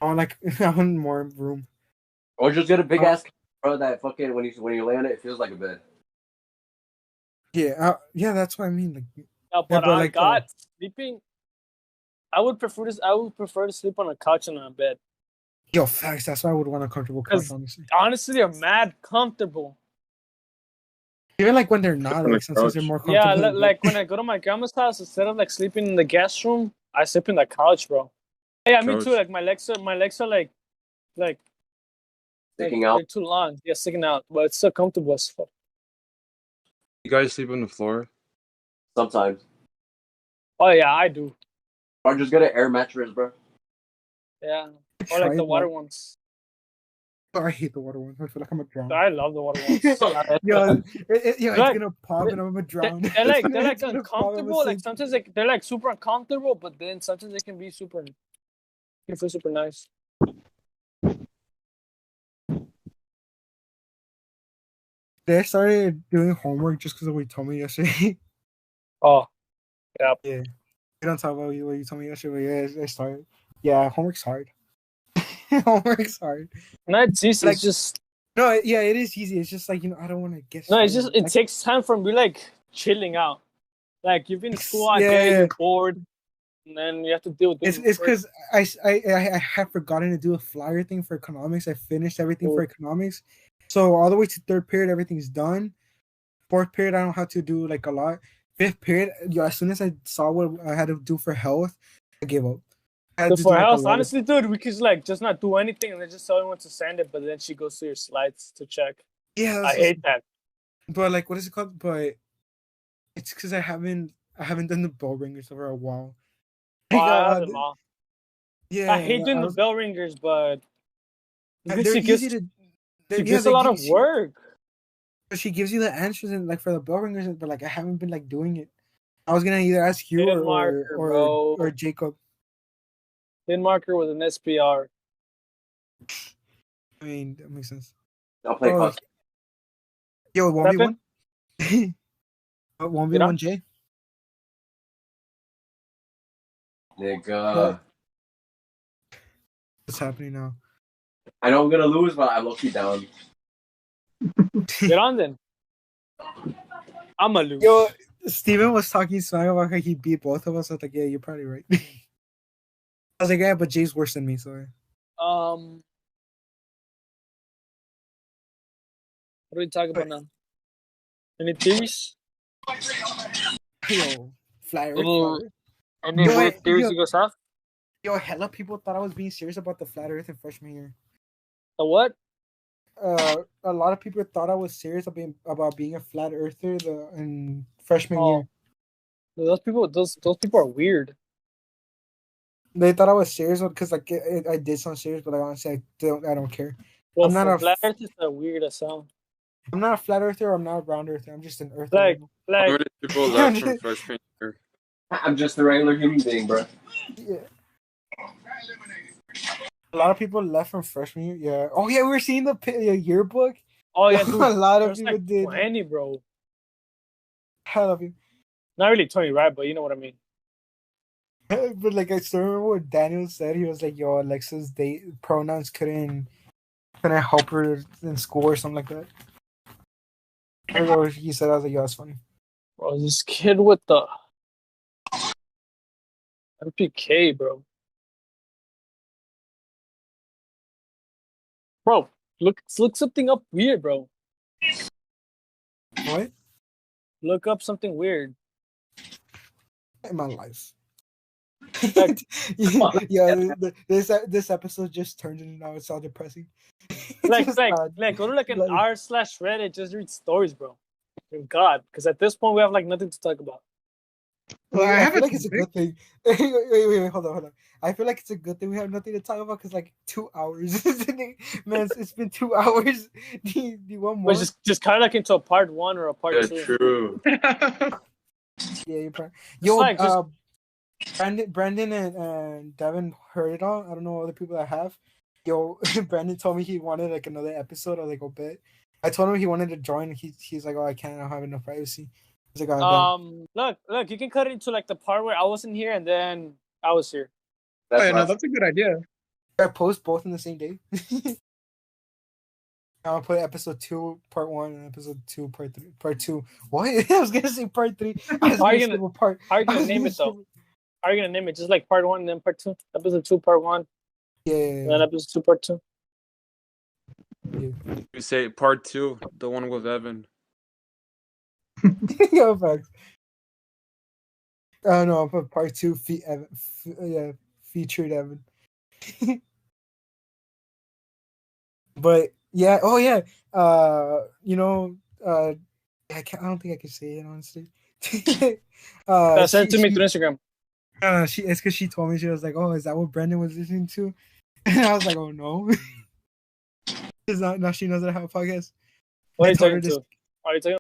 I want more room. Or just get a big ass, bro. That fucking when you lay on it, it feels like a bed. Yeah, that's what I mean. Like, But on God, sleeping, I would prefer this. I would prefer to sleep on a couch than on a bed. Yo, facts. That's why I would want a comfortable couch. Honestly, they're mad comfortable. Even like when they're not, like sometimes they're more comfortable. Yeah, like when I go to my grandma's house, instead of like sleeping in the guest room, I sleep in the couch, bro. Yeah, me too. Like my legs are like sticking out. They're too long. Yeah, sticking out, but it's so comfortable as fuck. You guys sleep on the floor? Sometimes. Oh yeah, I do. Or just get an air mattress, bro. Yeah, or like the water ones. Oh, I hate the water ones. I feel like I'm gonna drown. I love the water ones. It's gonna pop and I'm gonna drown. They're like uncomfortable. Like sometimes they're like super uncomfortable, but then sometimes they can be super. You can feel super nice. They started doing homework just because of what you told me yesterday. Oh, yeah. Yeah. We don't talk about what you told me yesterday, but yeah, I started. Yeah, homework's hard. Homework's hard. No, it's easy. Like, it's just no, yeah, it is easy. It's just like, I don't want to get. No, it's just it takes time from you like chilling out. Like you've been in school all day, you're bored, and then you have to deal with it. It's because I have forgotten to do a flyer thing for economics. I finished everything for economics, so all the way to third period, everything's done. Fourth period, I don't have to do like a lot. Fifth period, as soon as I saw what I had to do for health, I gave up. For health, honestly, dude, we could like just not do anything and then just tell everyone to send it, but then she goes to your slides to check. Yeah, I hate that. But like, what is it called? But it's because I haven't done the bell ringers for a while. I have them all. Yeah, I hate doing the bell ringers, but they're easy to. She gives a lot of work. But she gives you the answers and like for the bell ringers, but like I haven't been like doing it. I was gonna either ask you or Jacob. Pin marker with an SPR. I mean, that makes sense. I'll play Fox. Yo, 1v1? 1v1J? Nigga. What's happening now? I know I'm gonna lose, but I'm low-key down. Get on then. I'm gonna lose. Yo, Steven was talking smack about how he beat both of us. I was like, yeah, you're probably right. I was like, yeah, but Jay's worse than me, so. What are we talking about now? Any theories? Yo, flat Earth. Any weird theories you guys have? Yo, hella people thought I was being serious about the flat Earth in freshman year. The what? A lot of people thought I was serious about being a flat earther in freshman year. Those people are weird. They thought I was serious because like I did sound serious, but like honestly, I don't care. Well, I'm not a flat earther. Is a weird sound. I'm not a flat earther. I'm not a round earther. I'm just an earther. How many people left from freshman year? I'm just a regular human being, bro. Yeah. A lot of people left from freshman year. Yeah. Oh yeah, we were seeing the yearbook. Oh yeah, dude. A lot of people did. 20, bro. Hell of you. Not really 20, right? But you know what I mean. But like I still remember what Daniel said. He was like, "Yo, Alexa's pronouns couldn't help her in school or something like that." I don't know what he said. I was like, "Yo, that's funny." Bro, this kid with the MPK, bro. Bro, look something up weird, bro. What? Look up something weird. In my life. Like, this episode just turned into now it's all depressing. Like go to like an r/Reddit, just read stories, bro. Thank God, because at this point we have like nothing to talk about. Well, I feel like it's a good thing. Wait, hold on. I feel like it's a good thing we have nothing to talk about because like 2 hours. Man, it's been 2 hours. Do you want more? But just kind of like into a part 1 or a part 2. True. Yeah, you're probably. Yo, Brandon and Devin heard it all. I don't know other people that have. Yo, Brandon told me he wanted like another episode. I was like, "Oh, bet." I told him he wanted to join. He's like, "Oh, I can't. I don't have enough privacy." He's like, "Oh, Look, you can cut it into like the part where I wasn't here and then I was here. Oh, yeah, no, that's a good idea. I post both in the same day." I'll put episode 2, part 1, and episode 2, part 2. What? I was gonna say part 3. How are you gonna name it though? How are you gonna name it? Just like part 1 and then part 2? Episode 2, part 1. Yeah. And then episode 2, part 2. Yeah. You say part 2, the one with Evin. Yo, facts. Oh no, I'll put part 2, featured Evin. But yeah, oh yeah. You know, I don't think I can say it honestly. Send it to me through Instagram. It's because she told me, she was like, "Oh, is that what Brendan was listening to?" And I was like, "Oh no." Now she knows that I have a podcast. What are you talking to? Are you talking?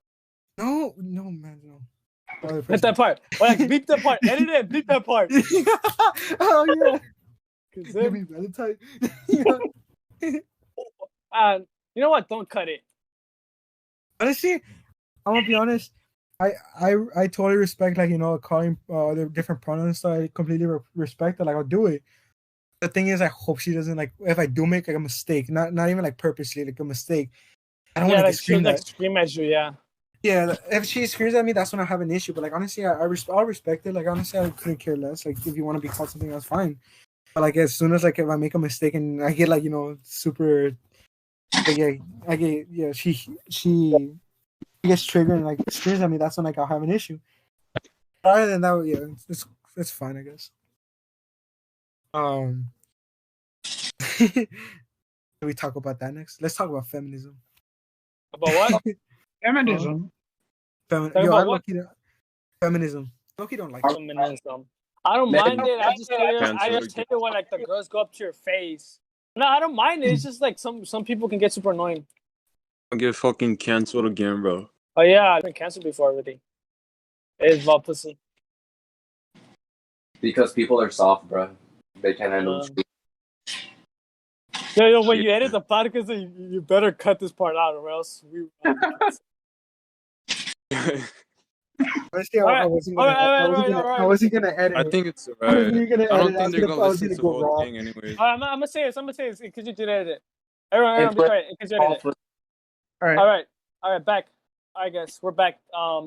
No, man, no. Hit that part. Beep that part. Edit it. Beep that part. Oh yeah. Give me Valentine. You know what? Don't cut it. Honestly, I'm gonna be honest. I totally respect, like, you know, calling the different pronouns. So I completely respect it. Like, I'll do it. The thing is, I hope she doesn't, like, if I do make like a mistake, not even like purposely, like a mistake. I don't want to scream that. Scream at you, yeah. Yeah, if she screams at me, that's when I have an issue. But like, honestly, I'll respect it. Like, honestly, I couldn't care less. Like, if you want to be called something, that's fine. But like, as soon as, like, if I make a mistake and I get, like, you know, super, like, she gets triggered and like screams at me, that's when, like, I'll have an issue. Other than that, yeah, it's fine, I guess. We talk about that next. Let's talk about feminism. About what? Feminism. Feminism. Loki don't like feminism. I don't mind it. I just hate it when, like, the girls go up to your face. No, I don't mind it. It's just like some people can get super annoying. I'll get fucking canceled again, bro. Oh yeah, I've been canceled before already. It's about pussy. Because people are soft, bro. They can't handle the truth. Yo, when you edit the podcast, you better cut this part out, or else we. Honestly, I wasn't gonna edit. I think it's alright. I don't think they're gonna listen to the whole thing anyways. I'm gonna say this because you did edit. Everyone, be quiet because you edited. All right, back. I guess we're back. I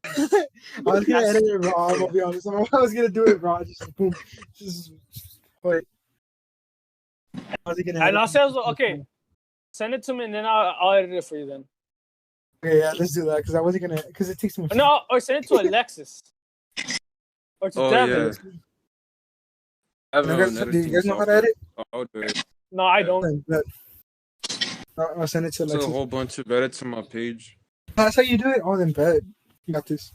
was gonna edit it raw. I'll be honest. I was gonna do it raw. Just boom. Wait. And I'll say, okay, send it to me and then I'll edit it for you then. Okay, yeah, let's do that because I wasn't gonna, because it takes me. No, or send it to Alexis. Or to Devin. Yeah. Do you guys know how to edit? I'll do it. No, I don't. I'll send it to Alexis. There's a whole bunch of edits on my page. That's how you do it. Oh, then bet. You got this.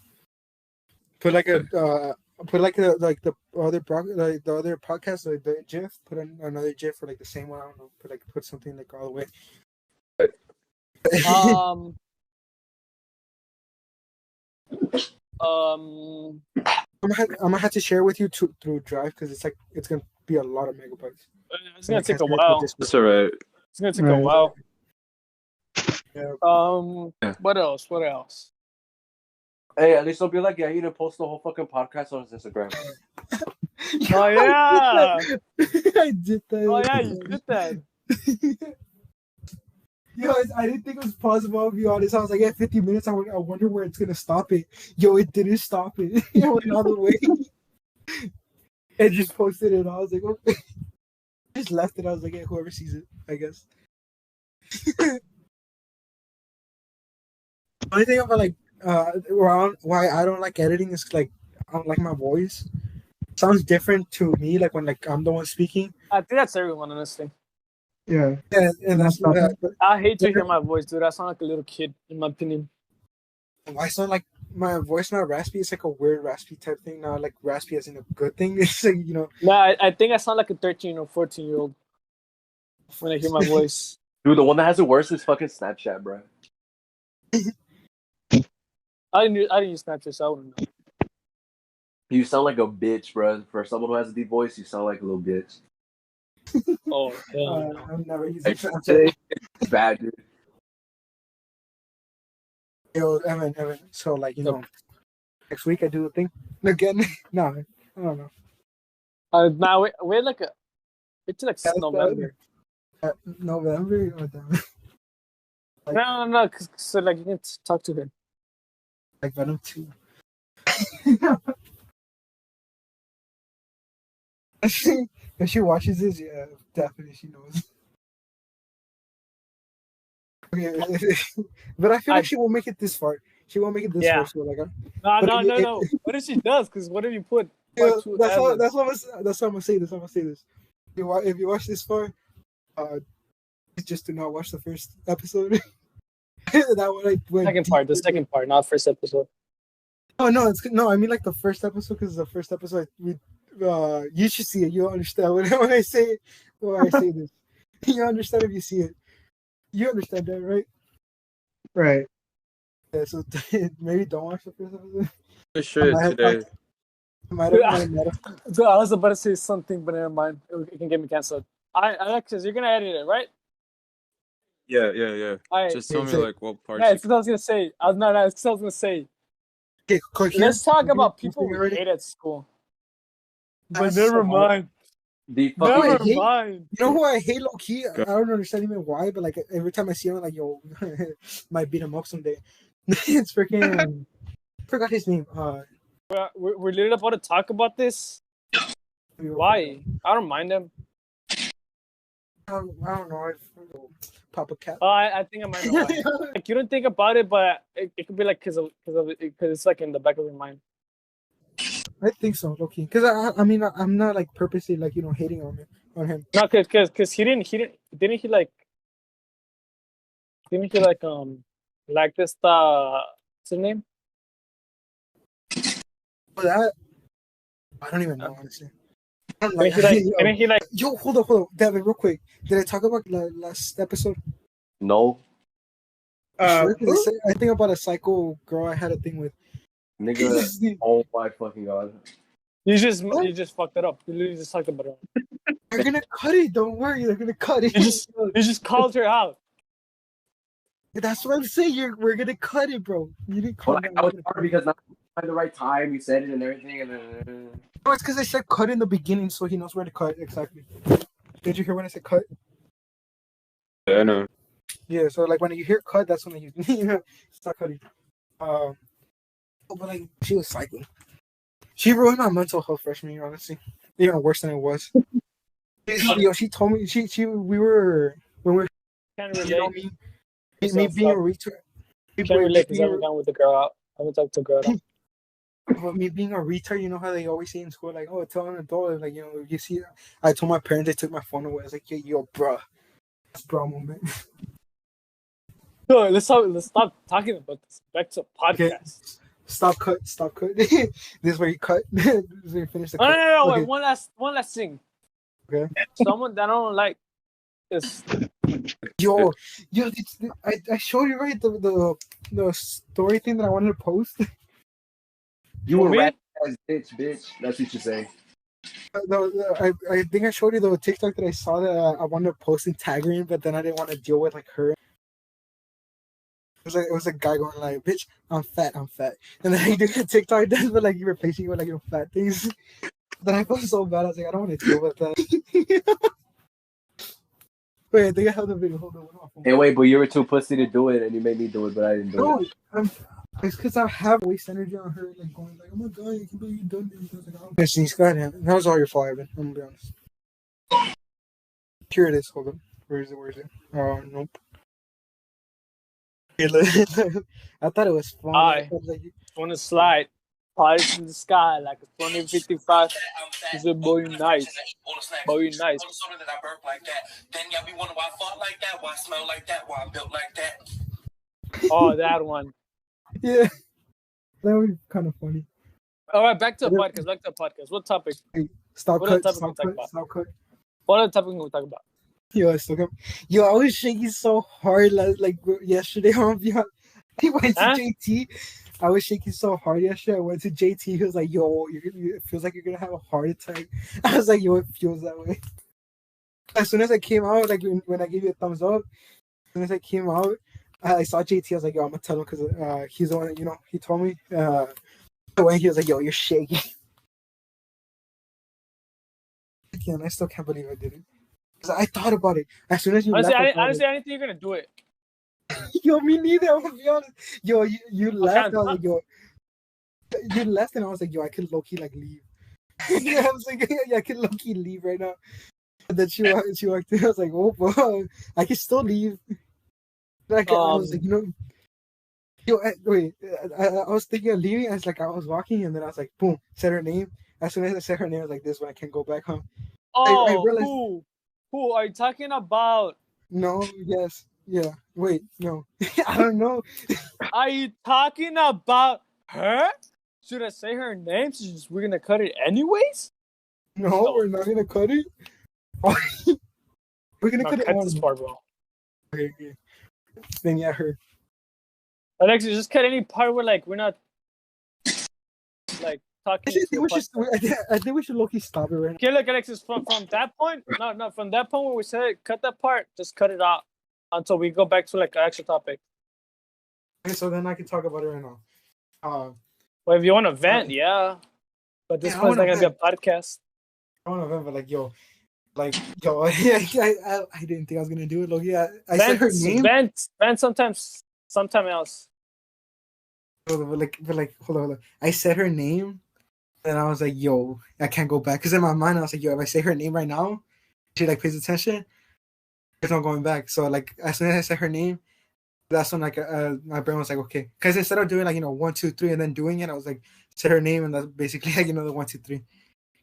Put like the other podcast, like the GIF. Put another GIF for like the same one. I don't know. Put something like all the way. I'm gonna have to share with you through Drive because it's gonna be a lot of megabytes. It's gonna take a while. That's alright. It's gonna take a while. Yeah. What else? Hey, at least don't be like, yeah, you didn't post the whole fucking podcast on his Instagram. Oh yeah, I did that. Oh yeah, you did that. Yo, I didn't think it was possible. I'll be honest. I was like, 50 minutes. I wonder where it's gonna stop it. Yo, it didn't stop it. It went all the way. It just posted it. I was like, oh. Just left it. I was like, whoever sees it, I guess. The only thing about like why I don't like editing is like I don't like my voice. It sounds different to me, like when like I'm the one speaking. I think that's everyone, honestly. Yeah, and that's not that. I hate to hear my voice, dude. I sound like a little kid, in my opinion. I sound like my voice not raspy. It's like a weird raspy type thing. Not like raspy as in a good thing. It's like, you know. Nah, I think I sound like a 13 or 14-year-old when I hear my voice. Dude, the one that has it worse is fucking Snapchat, bro. I didn't use Snapchat, so I wouldn't know. You sound like a bitch, bro. For someone who has a deep voice, you sound like a little bitch. Oh, hell no. I'm never using Like, Snapchat. it's bad, dude. Yo, Evan. So, like, you know, next week I do the thing again. No, I don't know. Now wait like it's like November. November. Oh, damn. Like, No. So like you can talk to her. like Venom 2. If she watches this, yeah, definitely she knows. Okay, but I feel like she won't make it this far. She won't make it this far. So like, No. What if she does? Because what if you put part two? that's what I'm gonna say. This. If you watch this far, just do not watch the first episode. That one, like, The second part, not first episode. Oh no, I mean like the first episode, because the first episode you should see it. You'll understand when I say it. When I say this, you understand if you see it. You understand that, right? Right. Yeah, so maybe don't watch the first episode. For sure today. So I was about to say something, but never mind. It can get me canceled. Alexis, you're gonna edit it, right? Yeah. Alright. Just tell me like what parts. Yeah, it's what I was gonna say. It's what I was gonna say. Okay, Let's talk about people we hate at school. But never mind. Never mind. You know who I hate, low key? I don't understand even why, but like every time I see him, I'm like, yo, might beat him up someday. It's freaking. Forgot his name. We're literally about to talk about this. Why? I don't mind them. I don't know. Papa Cat. I think I might know why. Like, you don't think about it, but it could be like because it's like in the back of your mind. I think so, low-key. Because I mean, I'm not like purposely like, you know, hating on him. No, because he didn't like this what's his name? But that I don't even know, honestly. Yo, hold on, Devin, real quick. Did I talk about the last episode? No. Sure, I think about a psycho girl I had a thing with. Nigga, oh my fucking god. You just fucked it up. You literally just talked about it. They're gonna cut it, don't worry, they're gonna cut it. You just called her out. That's what I'm saying. We're gonna cut it, bro. You didn't call it. I was hard because not at the right time you said it and everything, and then. No, it's because I said cut in the beginning, so he knows where to cut exactly. Did you hear when I said cut? Yeah, I know. Yeah, so like when you hear cut, that's when you start cutting. But like she was psycho. She ruined my mental health freshman year, honestly. Even worse than it was. Yo, she told me we were when we were. Can't relate. You know, me being a retard. Can't relate because I haven't gone with the girl out. I haven't talked to a girl out. But me being a retard, you know how they always say in school, like, oh, tell an adult, like, you know, you see, I told my parents they took my phone away. I was like, yo, bruh. That's bro moment. No, let's stop talking about this. Back to podcast. Okay. Stop cut. This is where you cut. This is where you finish the cut. No. Okay. Wait, one last thing. Okay. Someone that I don't like is Yo, I showed you, right, the story thing that I wanted to post. You were rat ass bitch. That's what you say. I think I showed you the TikTok that I saw that I wanted to post and tag her in, but then I didn't want to deal with like her. It was a guy going like, "Bitch, I'm fat," and then he did a TikTok dance, but like you replacing it with like, you know, fat things. Then I felt so bad. I was like, I don't want to deal with that. Wait, I think I have the video. Hold on. Hey, wait, but you were too pussy to do it, and you made me do it, but I didn't do it. It's because I have waste energy on her, like going like, "Oh my god, you can believe you done this." I was like, "Oh, she's goddamn." That was all your fault, Evin. I'm gonna be honest. Here it is. Hold on. Where is it? Oh, nope. I thought it was fun. I want to slide. Pies in the sky like a 2055. It's a boy nice. Boy nice. Oh, that one. Yeah. That was kind of funny. All right, back to the podcast. What topic? Stop cut. What other topic can we talk about? Yo, I was shaking so hard like yesterday on beyond. He went to JT. I was shaking so hard yesterday. I went to JT. He was like, "Yo, it feels like you're gonna have a heart attack." I was like, "Yo, it feels that way." As soon as I came out, like when I gave you a thumbs up, as soon as I came out, I saw JT. I was like, "Yo, I'm gonna tell him because he's the one that, he told me." When he was like, "Yo, you're shaking." Again, I still can't believe I did it. 'Cause I thought about it as soon as you Honestly, left. honestly, I didn't think you're gonna do it. Yo, me neither. I'm gonna be honest. Yo, you left. I was like, yo, you left, and I was like, yo, I could low key like leave. Yeah, I was like, yeah, I could low key leave right now. And then she walked in. I was like, oh, bro, I can still leave. Like, I was like, yo, wait. I was thinking of leaving. I was like, I was walking, and then I was like, boom, said her name. As soon as I said her name, I was like, this one, I can't go back home. I realized, who are you talking about? no, yes, yeah. Wait, no, I don't know. Are you talking about her? Should I say her name? Since we're gonna cut it anyways. No, we're not gonna cut it. We're gonna cut it cut this part, bro. Okay. Then yeah, her. Alexis, just cut any part where like we're not like talking. I think we should low-key stop it right now. Okay, look, Alexis, from that point, from that point where we said cut that part, just cut it out until we go back to like an actual topic. Okay, so then I can talk about it right now. Well, if you want to vent, yeah, but this one's not gonna be a podcast. I want to vent, but yo, I didn't think I was gonna do it. Look, yeah, I said her name. Vent sometime else. But hold on. I said her name, and I was like, yo, I can't go back. Because in my mind, I was like, yo, if I say her name right now, she like pays attention. There's no going back. So like, as soon as I said her name, that's when like my brain was like, okay. Because instead of doing like 1, 2, 3 and then doing it, I was like, said her name, and that's basically like the 1, 2, 3.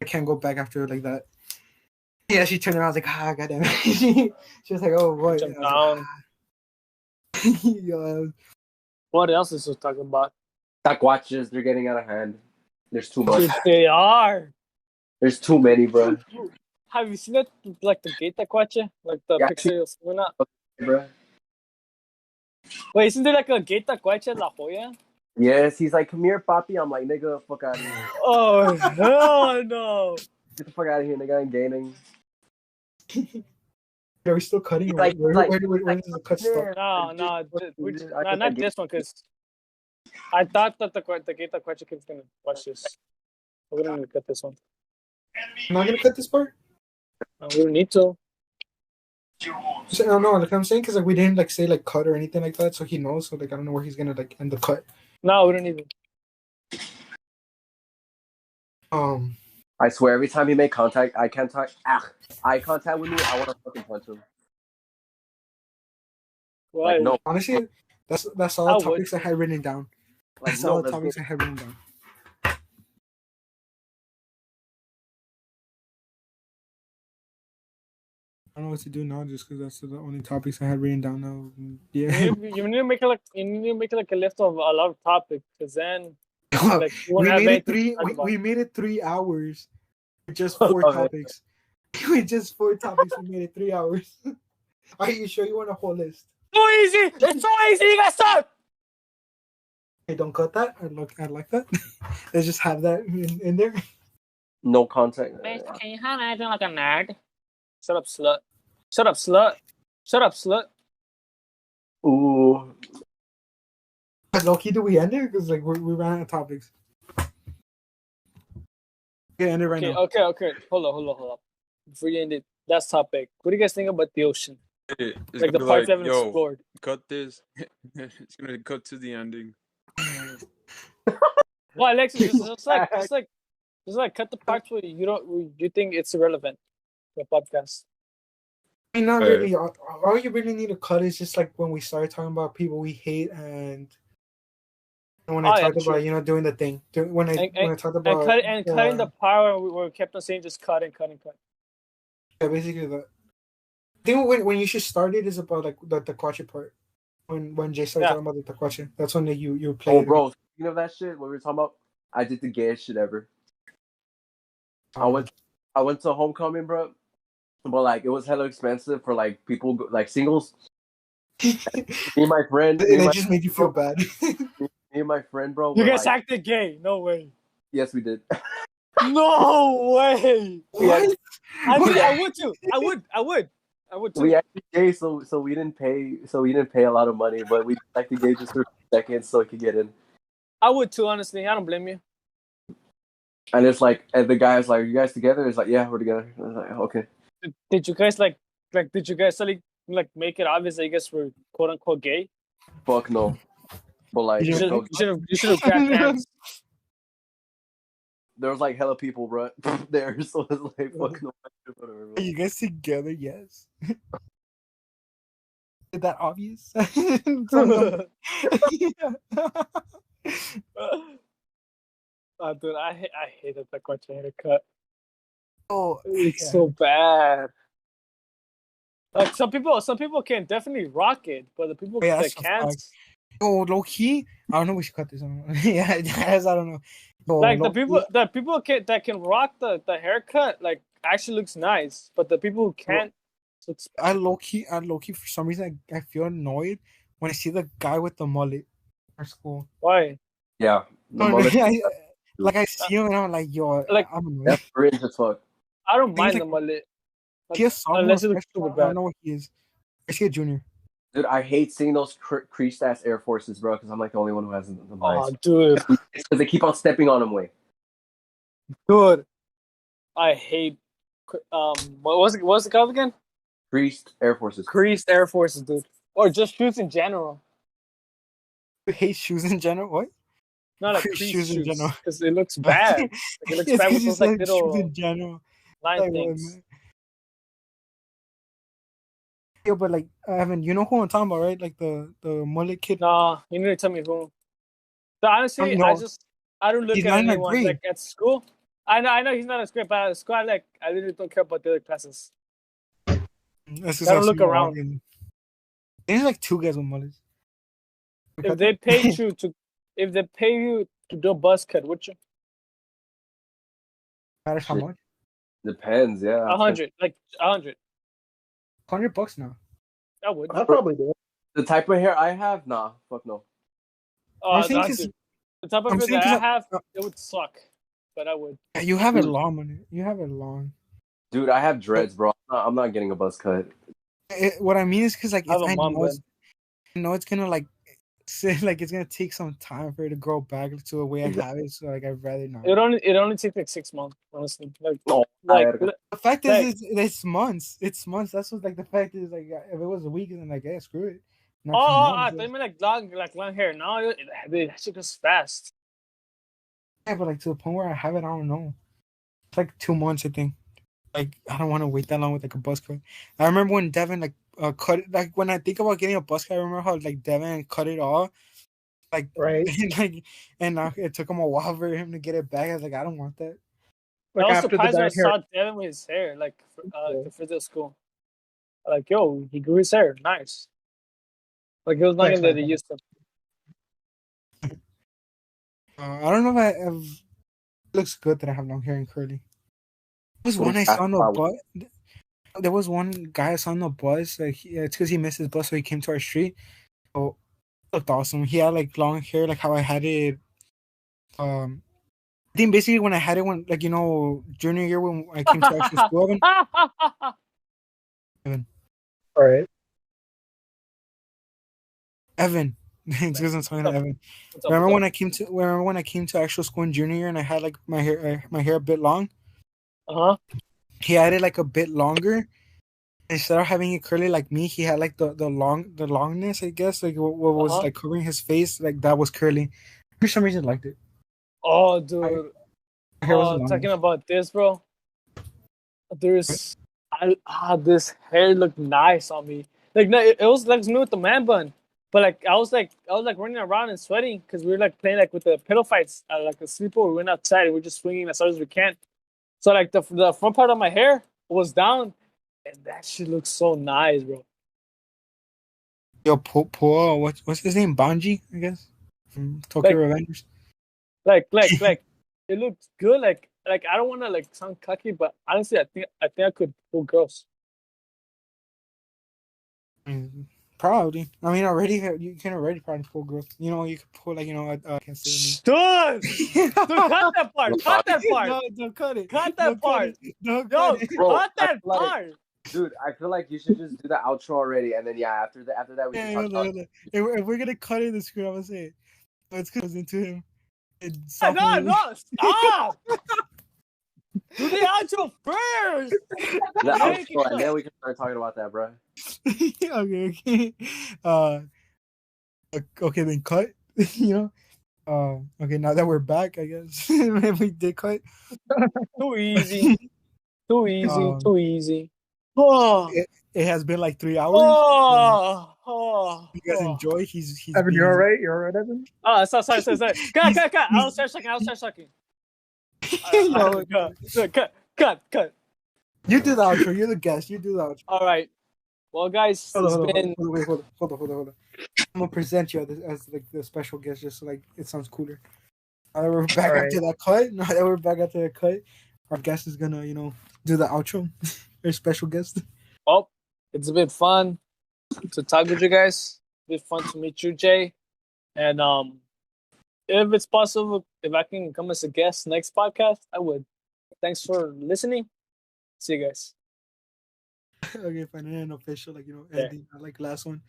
I can't go back after like that. Yeah, she turned around. I was like, goddamn it. She was like, oh, what? Jump down. Yo, what else is we talking about? Taquaches, they're getting out of hand. There's too much. They are. There's too many, bro. Have you seen it, like the gay taquache? Like the picture of Luna? Bro. Wait, isn't there like a gay taquache in La Jolla? Yes, he's like, come here, papi. I'm like, nigga, fuck out of here. Oh, hell no. Get the fuck out of here, nigga. I'm gaining. Are we still cutting? Where does the cut start? No, not this one, because I thought that the gay taquache kid's gonna watch this. We're gonna cut this one. I'm not gonna cut this part? No, we don't need to. I don't know, like I'm saying, because like we didn't like say like cut or anything like that, so he knows. So like I don't know where he's gonna like end the cut. No, we don't need it. I swear, every time he make eye contact with me, I want to fucking punch him. Why? Like, no. Honestly, that's all the topics I had written down. That's all the topics I had written down. I don't know what to do now, just because that's the only topics I had written down now. Yeah. You need to make it like a list of a lot of topics, because then like, we made it 3 hours with just 4 topics. With just 4 topics, we made it 3 hours. Are you sure you want a whole list? So easy! It's so easy! You guys suck! Hey, don't cut that. I like that. Let's just have that in there. No contact. Bitch, can you have acting like a nerd? Shut up, slut. Shut up, slut. Shut up, slut. Ooh. Low-key, do we end it? Because like we ran out of topics. Okay, end it right now. Okay. Hold on. Before you end it, last topic. What do you guys think about the ocean? It's like the parts I haven't yo, explored. Cut this. It's gonna cut to the ending. Well, Alexis, just cut the parts where you think it's irrelevant. The podcast. I mean, not really. All you really need to cut is just like when we started talking about people we hate, and when I talked about doing the thing. When I talked about cutting the part where we kept on saying just cut. Yeah, basically that. I think when you should start it is about like the taquache part. When Jay started talking about the taquache, that's when you play. Oh, bro! Speaking of that shit, what we were talking about, I did the gayest shit ever. I went to homecoming, bro. But like it was hella expensive for like people like singles. Me and my friend. It just made you feel bad. Me me and my friend, bro, You were guys like, acted gay? No way. yes, we did. No way. we What? I would too. I would too. we acted gay, so we didn't pay, a lot of money, but we acted gay just for a few seconds so we could get in. I would too, honestly. I don't blame you. And it's like, and the guy was like, "You guys together?" It's like, "Yeah, we're together." I was like, "Okay." Did you guys did you guys like make it obvious that you guys were quote unquote gay? Fuck no. But like, You You should have grabbed hands. there was like hella people, bro, there, so it's like, fuck no, whatever. Are Bro. you guys together? Yes. Is that obvious? Dude, I hated that cartoon haircut. Oh, It's yeah. so bad. Like some people can definitely rock it, but the people Yeah, that that's a can't, fact. Oh, low key. I don't know. We should cut this on. Yeah, yes, I don't know. Oh, like low key, the people that can rock the haircut, like actually looks nice, but the people who can't, looks I low key. For some reason, I feel annoyed when I see the guy with the mullet at school. why? Yeah, the No, mullet, I see him and I'm like, yo, Like- I'm annoyed. that's cringe as fuck. I don't He's mind like- the mullet. Like, He is sophomore, unless it looks freshman, super I don't bad. know what he is. I see a junior. Dude, I hate seeing those creased ass Air Forces, bro, because I'm like the only one who has them Oh, nice. dude, Because they keep on stepping on them way. dude, I hate. What was it called again? Creased Air Forces. Creased Air Forces, dude, or just shoes in general. You hate shoes in general? What? Not like Creased creased shoes in shoes, general. because it looks bad. Like, it looks It's bad 'cause with you those like said shoes little in general. line Like, what, things. man? Yeah, but like, Evan, you know who I'm talking about, right? Like the mullet kid. Nah, you need to tell me who. So honestly, No, I don't look he's at not in our anyone grade. like at school. I know he's not as great, but at school, I literally don't care about the other classes. That's I don't look around. There's like two guys with mullets. If they paid you to do a buzz cut, would you? Matters how Shit. much? Depends, yeah. 100, like 100. $100 now. I would. I'll probably do it. The type of hair I have, nah, fuck no. I'm saying Nah, 'cause- dude. The type of I'm hair saying that I 'cause have, it would suck, but I would. You have it long, man. You have it long. Dude, I have dreads, bro. I'm not getting a buzz cut. What I mean is because like I have if a I mom know it's gonna like like it's gonna take some time for it to grow back to the way I have it. So like I'd rather not. It only takes like 6 months, honestly. Like, No, like The fact like- is, it's months. It's months. That's what like the fact is like if it was a week, then like yeah, screw it. Not for I months, thought you meant like long hair. No, that shit goes fast. yeah, but like to the point where I have it, I don't know. It's like 2 months, I think. Like I don't want to wait that long with like a buzz cut. I remember when Devin like cut it. Like when I think about getting a buzz cut, I remember how like Devin cut it off. Like Right. and it took him a while for him to get it back. I was like, I don't want that. I Like was after the surprised when I dark hair. saw Devin with his hair, like the physical school. Like, yo, he grew his hair, nice. Like it was nothing that he used to. I don't know if it looks good that I have long hair and curly. There was one I saw on the bus. There was one guy I saw on the bus. Like it's because he missed his bus, so he came to our street. Oh, it looked awesome. He had like long hair, like how I had it. I think basically when I had it when like junior year when I came to actual school. Evan. All right. Evan. It's because I'm talking to Evan. Remember when I came to actual school in junior year and I had like my hair a bit long? He had it like a bit longer. Instead of having it curly like me, he had like the longness, I guess, like what was like covering his face, like that was curly. For some reason I liked it. Oh, dude. Talking Talking about this, bro. This hair looked nice on me. Like no, it was like me with the man bun. But like I was running around and sweating because we were like playing like with the pillow fights like a sleepover. We went outside and we are just swinging as hard as we can. So like the front part of my hair was down, and that shit looks so nice, bro. Yo, Paul, what's his name? Banji, I guess, from Tokyo Revengers. Like it looked good. Like I don't want to like sound cocky, but honestly, I think I could pull girls. Probably. I mean, already you can already probably pull growth. You know, you could pull like I can't say Dude, cut that part. Cut that part. No, don't cut it. Cut that Don't cut part. it. Don't Yo, cut it. Bro, cut I that feel like- part. Dude, I feel like you should just do the outro already, and then after that we Yeah, can talk about. If we're gonna cut it in the screen, I'm gonna say it. Let's go into him. No, stop. Do the outro first. The outro, and then we can start talking about that, bro. Okay. Okay, then cut. You know. Okay, now that we're back, I guess we did cut. Too easy. Too easy. Oh. It has been like 3 hours. Oh. You guys enjoy. He's Evan, being- you're alright. You're alright, Evan. Oh, sorry. Cut. I'll start sucking. Cut. You do the outro. You're the guest. You do the outro. All right. Well, guys, Hold on. I'm gonna present you as like the special guest, just so like it sounds cooler. Now that we're back after that cut, our guest is gonna, do the outro. Our special guest. Well, it's been fun to talk with you guys. It's been fun to meet you, Jay. And if it's possible, if I can come as a guest next podcast, I would. Thanks for listening. See you guys. Okay, fine. And official, ending, like last one.